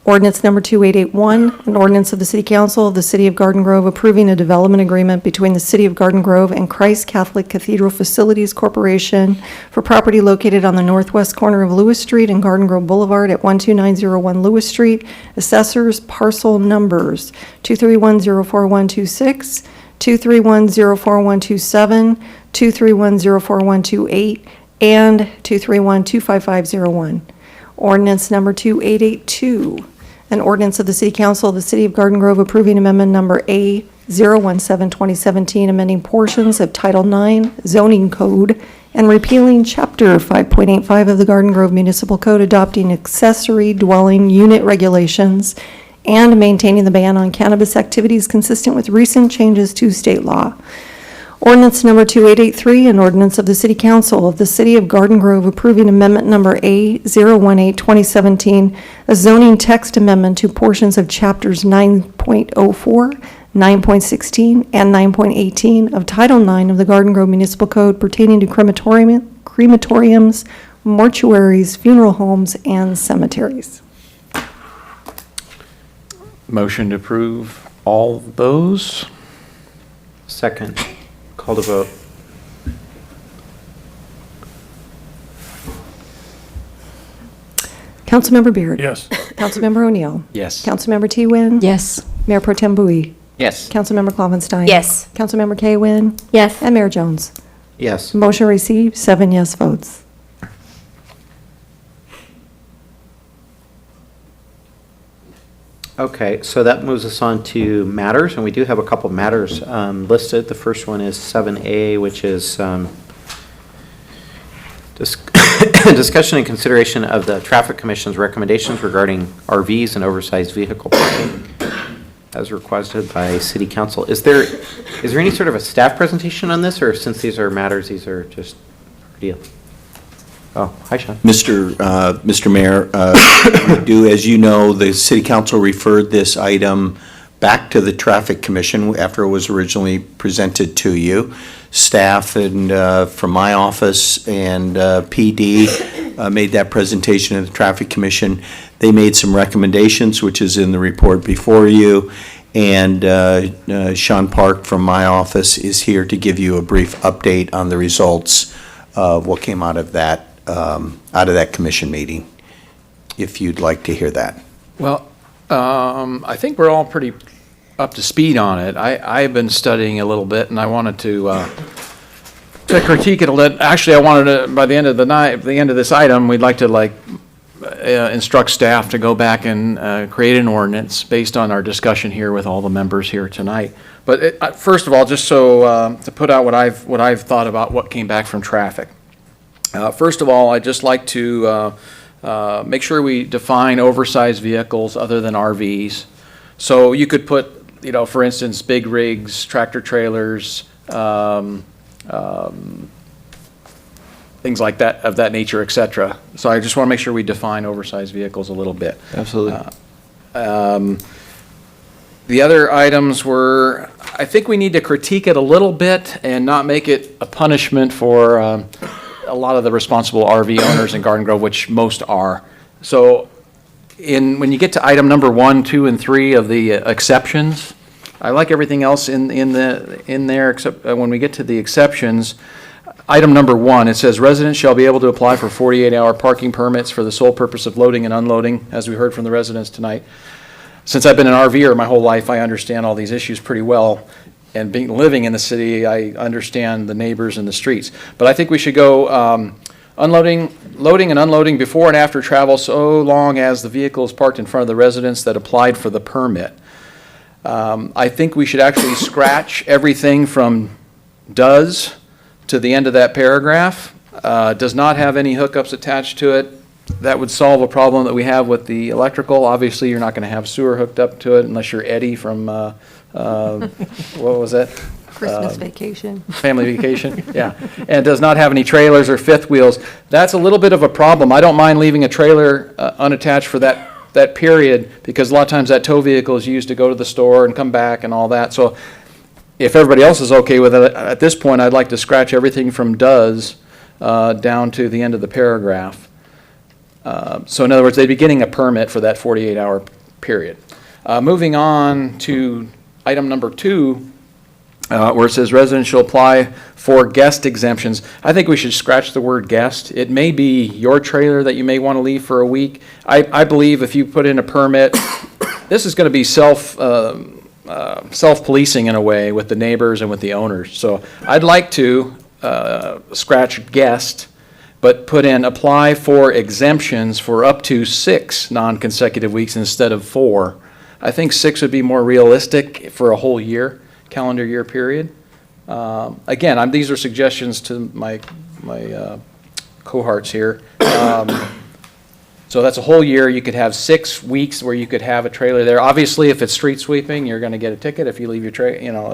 Ordinance number 2881, an ordinance of the City Council of the City of Garden Grove approving a development agreement between the City of Garden Grove and Christ Catholic Cathedral Facilities Corporation for property located on the northwest corner of Lewis Street and Garden Grove Boulevard at 12901 Lewis Street. Assessors parcel numbers 231041126, 231041127, 231041128, and 231-25501. Ordinance number 2882, an ordinance of the City Council of the City of Garden Grove approving amendment number A017-2017, amending portions of Title IX zoning code and repealing Chapter 5.85 of the Garden Grove Municipal Code, adopting accessory dwelling unit regulations and maintaining the ban on cannabis activities consistent with recent changes to state law. Ordinance number 2883, an ordinance of the City Council of the City of Garden Grove approving amendment number A018-2017, a zoning text amendment to portions of chapters 9.04, 9.16, and 9.18 of Title IX of the Garden Grove Municipal Code pertaining to crematoriums, mortuaries, funeral homes, and cemeteries. Motion to approve all those? Second. Call to vote. Councilmember Beard. Yes. Councilmember O'Neill. Yes. Councilmember T. Nguyen. Yes. Mayor Pro Tem Bowie. Yes. Councilmember Klopfenstein. Yes. Councilmember Kay Nguyen. Yes. And Mayor Jones. Yes. Motion received, 7 yes votes. Okay, so that moves us on to matters, and we do have a couple matters listed. The first one is 7A, which is discussion and consideration of the Traffic Commission's recommendations regarding RVs and oversized vehicle parking, as requested by City Council. Is there any sort of a staff presentation on this, or since these are matters, these are just deal? Oh, hi, Sean. Mr. Mayor, as you know, the City Council referred this item back to the Traffic Commission after it was originally presented to you. Staff and from my office and PD made that presentation to the Traffic Commission. They made some recommendations, which is in the report before you. And Sean Park from my office is here to give you a brief update on the results of what came out of that commission meeting, if you'd like to hear that. Well, I think we're all pretty up to speed on it. I've been studying a little bit, and I wanted to critique it a little. Actually, I wanted to, by the end of the night, the end of this item, we'd like to instruct staff to go back and create an ordinance based on our discussion here with all the members here tonight. But first of all, just so to put out what I've thought about what came back from traffic. First of all, I'd just like to make sure we define oversized vehicles other than RVs. So you could put, for instance, big rigs, tractor trailers, things like that, of that nature, et cetera. So I just want to make sure we define oversized vehicles a little bit. Absolutely. The other items were, I think we need to critique it a little bit and not make it a punishment for a lot of the responsible RV owners in Garden Grove, which most are. So when you get to item number 1, 2, and 3 of the exceptions, I like everything else in there except when we get to the exceptions. Item number 1, it says residents shall be able to apply for 48-hour parking permits for the sole purpose of loading and unloading, as we heard from the residents tonight. Since I've been an RVer my whole life, I understand all these issues pretty well. And living in the city, I understand the neighbors and the streets. But I think we should go loading and unloading before and after travel so long as the vehicle is parked in front of the residents that applied for the permit. I think we should actually scratch everything from does to the end of that paragraph. Does not have any hookups attached to it. That would solve a problem that we have with the electrical. Obviously, you're not going to have sewer hooked up to it unless you're Eddie from, what was that? Christmas vacation. Family vacation, yeah. And it does not have any trailers or fifth wheels. That's a little bit of a problem. I don't mind leaving a trailer unattached for that period, because a lot of times that tow vehicle is used to go to the store and come back and all that. So if everybody else is okay with it, at this point, I'd like to scratch everything from does down to the end of the paragraph. So in other words, they'd be getting a permit for that 48-hour period. Moving on to item number 2, where it says residents shall apply for guest exemptions. I think we should scratch the word guest. It may be your trailer that you may want to leave for a week. I believe if you put in a permit, this is going to be self-policing in a way with the neighbors and with the owners. So I'd like to scratch guest, but put in apply for exemptions for up to 6 non-consecutive weeks instead of 4. I think 6 would be more realistic for a whole year, calendar year period. Again, these are suggestions to my cohorts here. So that's a whole year. You could have 6 weeks where you could have a trailer there. Obviously, if it's street sweeping, you're going to get a ticket if you leave your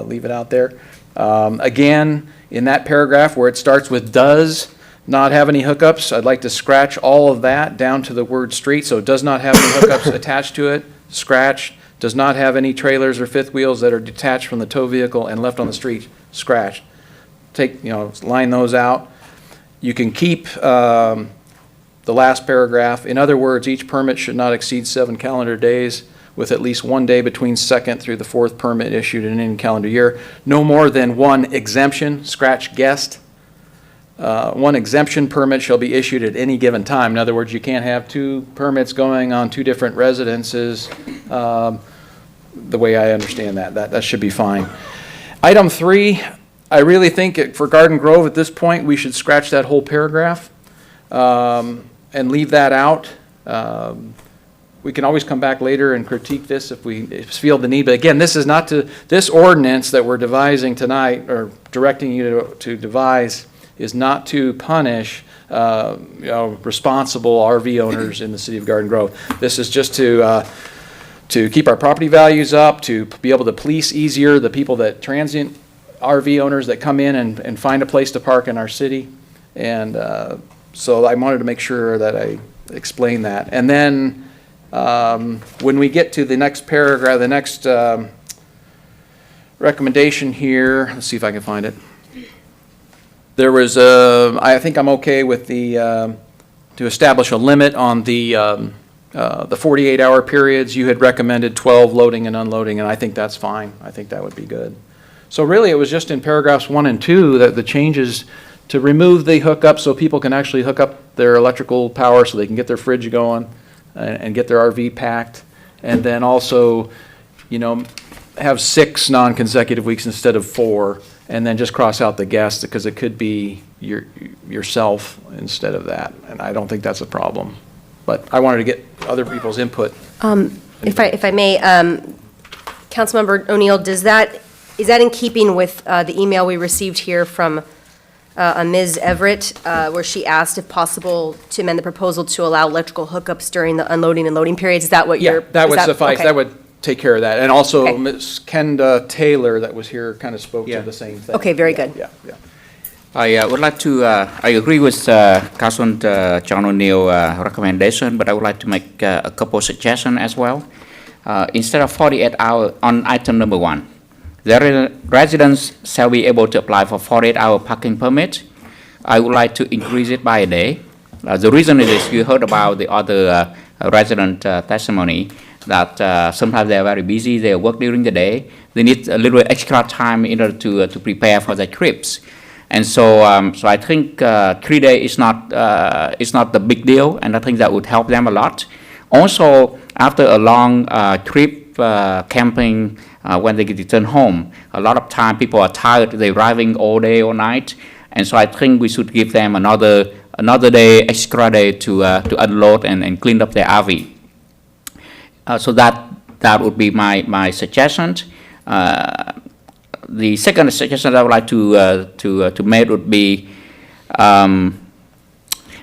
leave it out there. Again, in that paragraph where it starts with does not have any hookups, I'd like to scratch all of that down to the word street, so it does not have any hookups attached to it, scratch. Does not have any trailers or fifth wheels that are detached from the tow vehicle and left on the street, scratch. Line those out. You can keep the last paragraph. In other words, each permit should not exceed 7 calendar days, with at least 1 day between second through the 4th permit issued in any calendar year. No more than 1 exemption, scratch guest. 1 exemption permit shall be issued at any given time. In other words, you can't have 2 permits going on 2 different residences. The way I understand that should be fine. Item 3, I really think for Garden Grove at this point, we should scratch that whole paragraph and leave that out. We can always come back later and critique this if we feel the need. But again, this ordinance that we're devising tonight, or directing you to devise, is not to punish responsible RV owners in the city of Garden Grove. This is just to keep our property values up, to be able to police easier the people transient RV owners that come in and find a place to park in our city. And so I wanted to make sure that I explain that. And then when we get to the next paragraph, the next recommendation here, let's see if I can find it. There was I think I'm okay with to establish a limit on the 48-hour periods. You had recommended 12 loading and unloading, and I think that's fine. I think that would be good. So really, it was just in paragraphs 1 and 2 that the changes to remove the hookup so people can actually hook up their electrical power so they can get their fridge going and get their RV packed, and then also, have 6 non-consecutive weeks instead of 4, and then just cross out the guest because it could be yourself instead of that, and I don't think that's a problem. But I wanted to get other people's input. If I may, Councilmember O'Neill, is that in keeping with the email we received here from Ms. Everett, where she asked if possible to amend the proposal to allow electrical hookups during the unloading and loading periods? Is that what you're? Yeah, that would suffice. okay. That would take care of that. And also, Okay. Ms. Kenda Taylor that was here kind of spoke to the same thing. Okay, very good. Yeah. I would like to, I agree with Councilman John O'Neill recommendation, but I would like to make a couple suggestions as well. Instead of 48 hours on item number 1, the residents shall be able to apply for 48-hour parking permit. I would like to increase it by a day. The reason is you heard about the other resident testimony that sometimes they are very busy, they work during the day, they need a little extra time in order to prepare for their trips. And so I think 3 days is not the big deal, and I think that would help them a lot. Also, after a long trip camping, when they return home, a lot of time people are tired, they're driving all day, all night, and so I think we should give them another day, extra day to unload and clean up their RV. So that would be my suggestion. The second suggestion I would like to make would be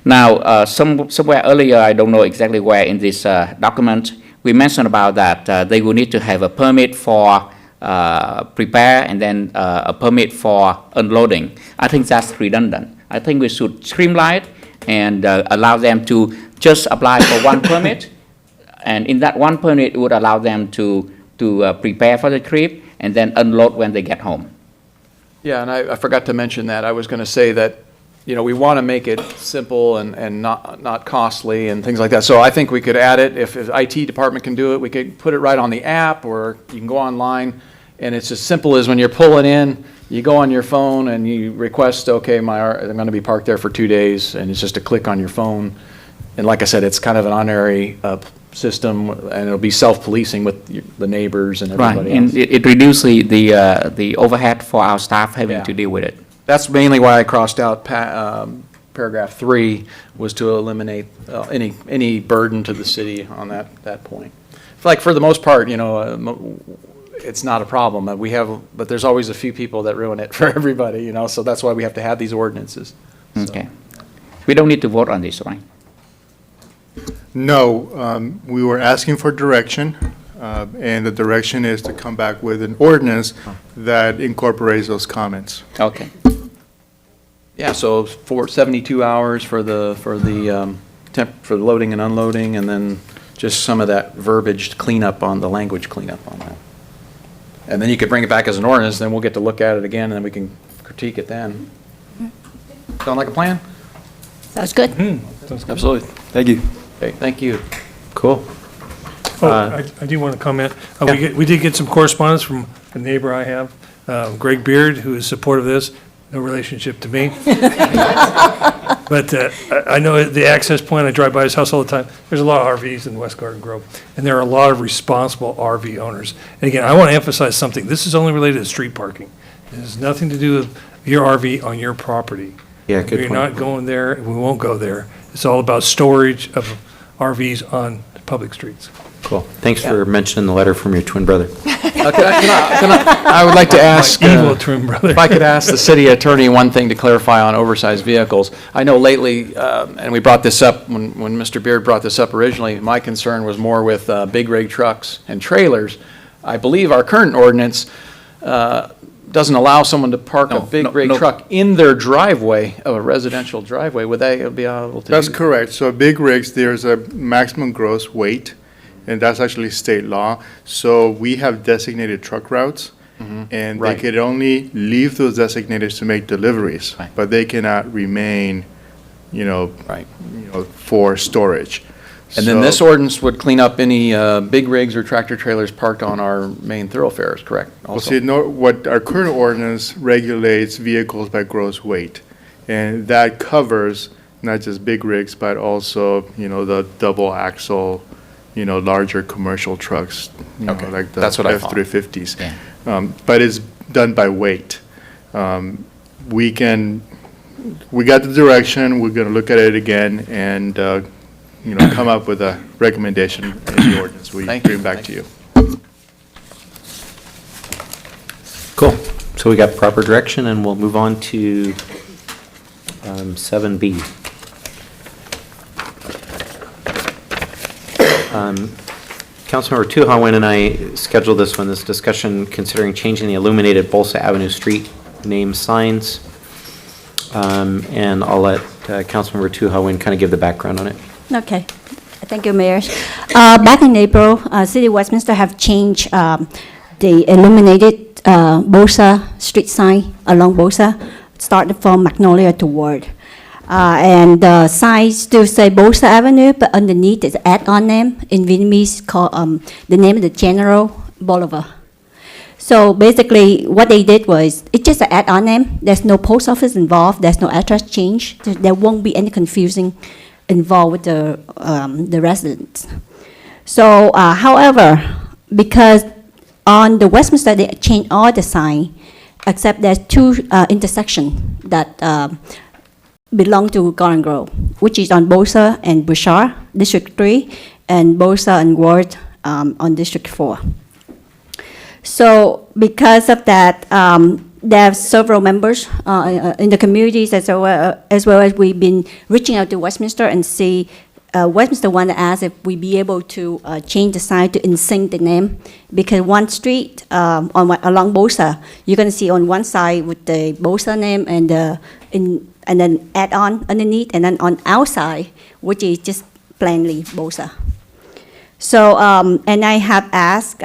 somewhere earlier, I don't know exactly where in this document, we mentioned about that they will need to have a permit for prepare and then a permit for unloading. I think that's redundant. I think we should streamline it and allow them to just apply for 1 permit, and in that 1 permit, it would allow them to prepare for the trip and then unload when they get home. Yeah, and I forgot to mention that. I was going to say that, we want to make it simple and not costly and things like that. So I think we could add it. If the IT department can do it, we could put it right on the app, or you can go online, and it's as simple as when you're pulling in, you go on your phone and you request, okay, I'm going to be parked there for 2 days, and it's just a click on your phone. And like I said, it's kind of an honorary system, and it'll be self-policing with the neighbors and everybody Right, else. and it reduces the overhead for our staff having to deal with it. That's mainly why I crossed out paragraph 3, was to eliminate any burden to the city on that point. Like, for the most part, it's not a problem. But there's always a few people that ruin it for everybody, so that's why we have to have these ordinances. Okay. We don't need to vote on this, right? No, we were asking for direction, and the direction is to come back with an ordinance that incorporates those comments. Okay. Yeah, so for 72 hours for the for the loading and unloading, and then just some of that verbiage cleanup on the language cleanup on that. And then you could bring it back as an ordinance, then we'll get to look at it again, and then we can critique it then. Sound like a plan? Sounds good. Absolutely. Thank you. Okay, thank you. Cool. I do want to comment. We did get some correspondence from a neighbor I have, Greg Beard, who is supportive of this. No relationship to me. But I know the access point, I drive by his house all the time. There's a lot of RVs in West Garden Grove, and there are a lot of responsible RV owners. And again, I want to emphasize something. This is only related to street parking. It has nothing to do with your RV on your property. Yeah, good We're point. not going there, and we won't go there. It's all about storage of RVs on public streets. Cool. Thanks for mentioning the letter from your twin brother. I would like to ask, My evil twin brother. if I could ask the city attorney one thing to clarify on oversized vehicles. I know lately, and we brought this up when Mr. Beard brought this up originally, my concern was more with big rig trucks and trailers. I believe our current ordinance doesn't allow someone to park a big rig truck in their driveway, of a residential driveway. Would they be able to do That's that? correct. So big rigs, there's a maximum gross weight, and that's actually state law. So we have designated truck routes, and Right. they could only leave those designated to make deliveries, but they cannot remain, for storage. And then this So- ordinance would clean up any big rigs or tractor trailers parked on our main thoroughfares, correct? Well, Also? see, what our current ordinance regulates vehicles by gross weight, and that covers not just big rigs, but also, the double axle, larger commercial trucks, Okay, like the that's what I thought. F-350s. But it's done by weight. We got the direction, we're gonna look at it again, and, come up with a recommendation in the ordinance we Thank you. bring back to you. Cool. So we got proper direction, and we'll move on to 7B. Councilmember Tuhawen and I scheduled this discussion considering changing the illuminated Bolsa Avenue street name signs. And I'll let Councilmember Tuhawen kind of give the background on it. Okay. Thank you, Mayor. Back in April, City of Westminster have changed the illuminated Bolsa street sign along Bolsa, starting from Magnolia to Ward. And the signs still say Bolsa Avenue, but underneath is add-on name in Vietnamese called the name of the General Boulevard. So basically, what they did was, it's just an add-on name. There's no post office involved. There's no address change. There won't be any confusing involved with the residents. So, however, because on the Westminster, they changed all the sign, except there's two intersections that belong to Garden Grove, which is on Bolsa and Bouchard, District 3, and Bolsa and Ward on District 4. So because of that, there are several members in the communities as well as we've been reaching out to Westminster and see, Westminster want to ask if we be able to change the sign to in sync the name, because one street along Bolsa, you're going to see on one side with the Bolsa name and then add on underneath, and then on outside, which is just plainly Bolsa. So, and I have asked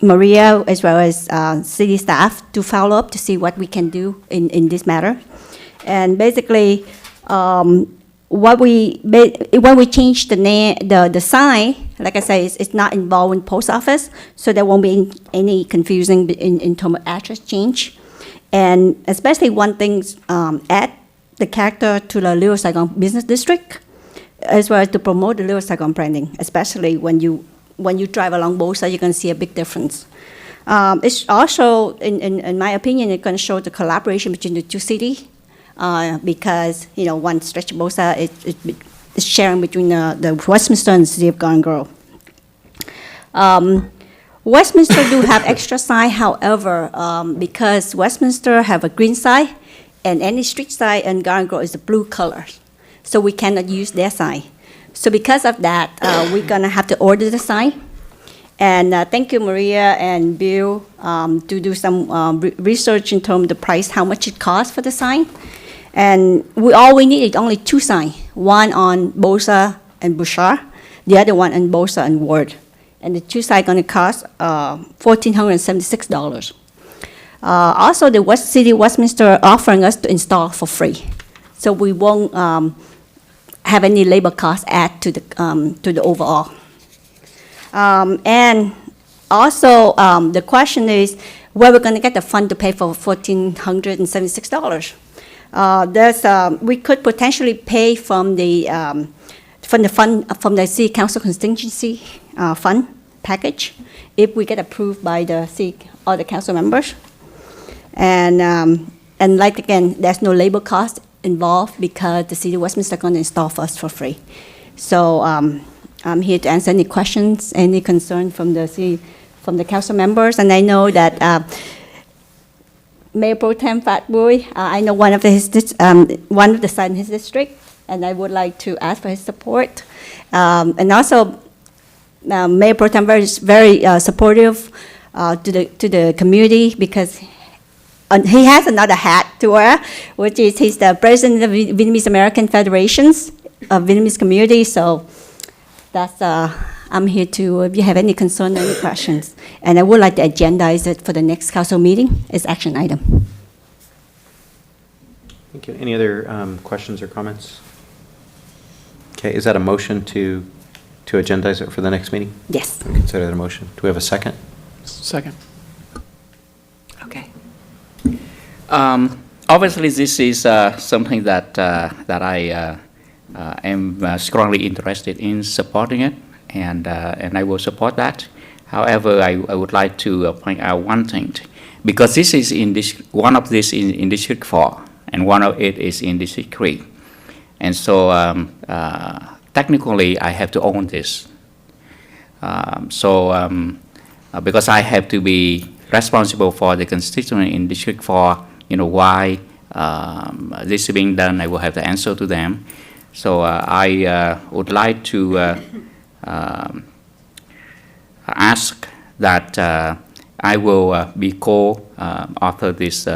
Maria as well as city staff to follow up to see what we can do in this matter. And basically, when we change the name, the sign, like I say, it's not involved in post office, so there won't be any confusing in terms of address change. And especially one thing, add the character to the Little Saigon Business District, as well as to promote the Little Saigon branding, especially when you drive along Bolsa, you're going to see a big difference. It's also, in my opinion, it's going to show the collaboration between the two cities, because, one stretch of Bolsa is sharing between the Westminster and the City of Garden Grove. Westminster do have extra sign, however, because Westminster have a green sign, and any street sign in Garden Grove is a blue color, so we cannot use their sign. So because of that, we're gonna have to order the sign, And thank you, Maria and Bill, to do some research in terms of the price, how much it costs for the sign. And all we need is only 2 signs, one on Bosa and Bouchard, the other one on Bosa and Ward. And the 2 signs going to cost $1,476. Also, the City of Westminster offering us to install for free. So we won't have any labor cost add to the overall. And also, the question is where we're going to get the fund to pay for $1,476. We could potentially pay from the city council contingency fund package if we get approved by the all the council members. And like again, there's no labor cost involved because the City of Westminster is going to install for us for free. So I'm here to answer any questions, any concern from the council members. And I know that Mayor Pro Tem Fatboy, I know one of the sites in his district, and I would like to ask for his support. And also, Mayor Pro Tem is very supportive to the community because he has another hat to wear, which is he's the president of the Vietnamese American Federations of Vietnamese community. So that's I'm here to, if you have any concern or any questions. And I would like to agendize it for the next council meeting as action item. Thank you. Any other questions or comments? Okay, is that a motion to agendize it for the next meeting? Yes. I consider that a motion. Do we have a second? Second. Okay. Obviously, this is something that I am strongly interested in supporting it, and I will support that. However, I would like to point out one thing, because this is one of this in District 4, and one of it is in District 3, and so technically I have to own this. Because I have to be responsible for the constituent in District 4, why this is being done, I will have to answer to them. So I would like to ask that I will be co-author this,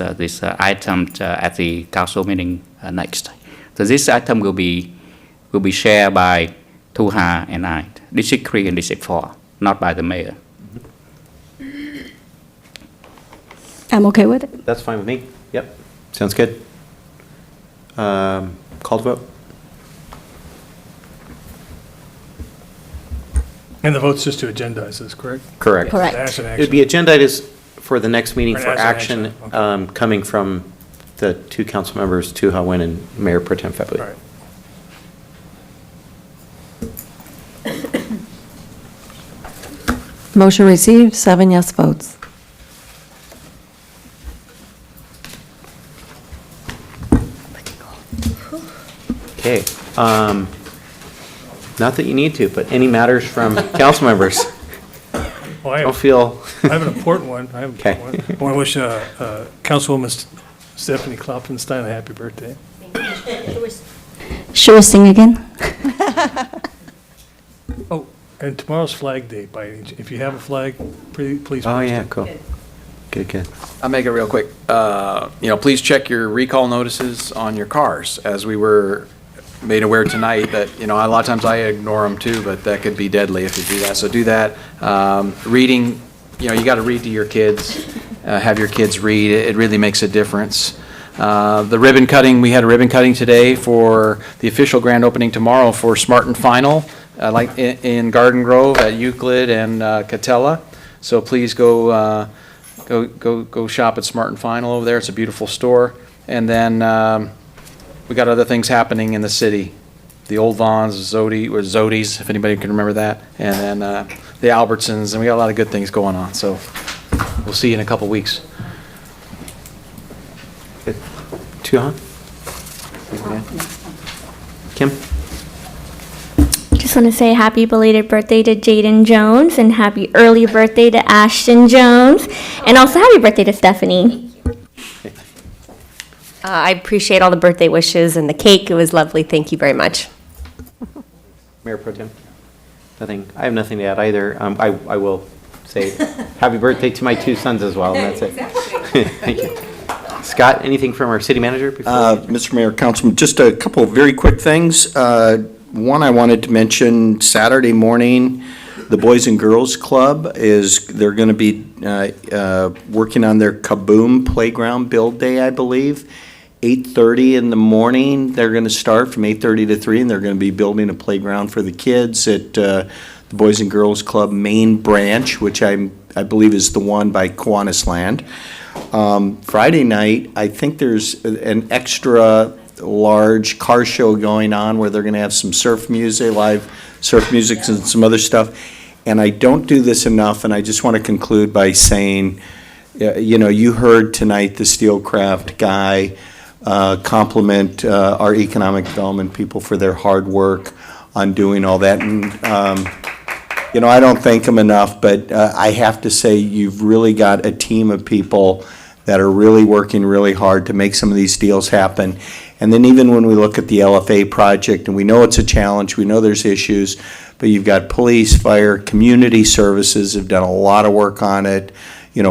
this item at the council meeting next. So this item will be shared by Tu Ha and I, District 3 and District 4, not by the mayor. I'm okay with it. That's fine with me. Yep, sounds good. Call to vote. And the vote's just to agendize this, correct? Correct. Correct. As an It action. would be agendized for the next meeting Or for as an action, action coming from the 2 council members, Tu Ha Nguyen and Mayor Pro Tem Fatboy. All right. Motion received, 7 yes votes. Okay. Not that you need to, but any matters from council members? Well, Don't feel. I have an important one. I have an Okay. important one. I want to wish Councilwoman Stephanie Klopfenstein a happy birthday. Should we sing again? Oh, and tomorrow's Flag Day. If you have a flag, please. Oh, post yeah, it. cool. Good. I'll make it real quick. Please check your recall notices on your cars. As we were made aware tonight that, a lot of times I ignore them too, but that could be deadly if you do that. So do that. Reading, you got to read to your kids, have your kids read. It really makes a difference. The ribbon cutting, we had a ribbon cutting today for the official grand opening tomorrow for Smart and Final, like in Garden Grove at Euclid and Catella. So please go shop at Smart and Final over there. It's a beautiful store. And then we got other things happening in the city. The Old Vons, Zodi's, if anybody can remember that. And then the Albertsons, and we got a lot of good things going on. So we'll see you in a couple weeks. Good. Tu Ha? Kim? Just want to say happy belated birthday to Jaden Jones and happy early birthday to Ashton Jones. And also happy birthday to Stephanie. I appreciate all the birthday wishes and the cake. It was lovely. Thank you very much. Mayor Pro Tem? Nothing, I have nothing to add either. I will say happy birthday to my two sons as well, and that's it. Thank you. Scott, anything from our city manager? Mr. Mayor, Councilman, just a couple of very quick things. One, I wanted to mention Saturday morning, the Boys and Girls Club they're going to be working on their Kaboom Playground Build Day, I believe. 8:30 in the morning, they're going to start from 8:30 to 3, and they're going to be building a playground for the kids at the Boys and Girls Club main branch, which I believe is the one by Kiwanis Land. Friday night, I think there's an extra large car show going on where they're going to have some surf music, live surf music and some other stuff. And I don't do this enough, and I just want to conclude by saying, you heard tonight the Steelcraft guy compliment our economic development people for their hard work on doing all that. And, I don't thank them enough, but I have to say you've really got a team of people that are really working really hard to make some of these deals happen. And then even when we look at the LFA project, and we know it's a challenge, we know there's issues, but you've got police, fire, community services have done a lot of work on it.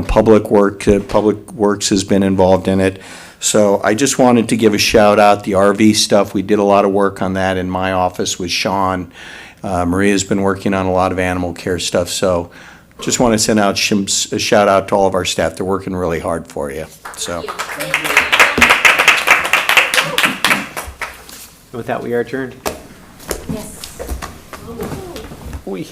Public Works has been involved in it. So I just wanted to give a shout out, the RV stuff, we did a lot of work on that in my office with Sean. Maria's been working on a lot of animal care stuff, so just want to send out a shout out to all of our staff. They're working really hard for you, so. With that, we are adjourned. Yes. Oui.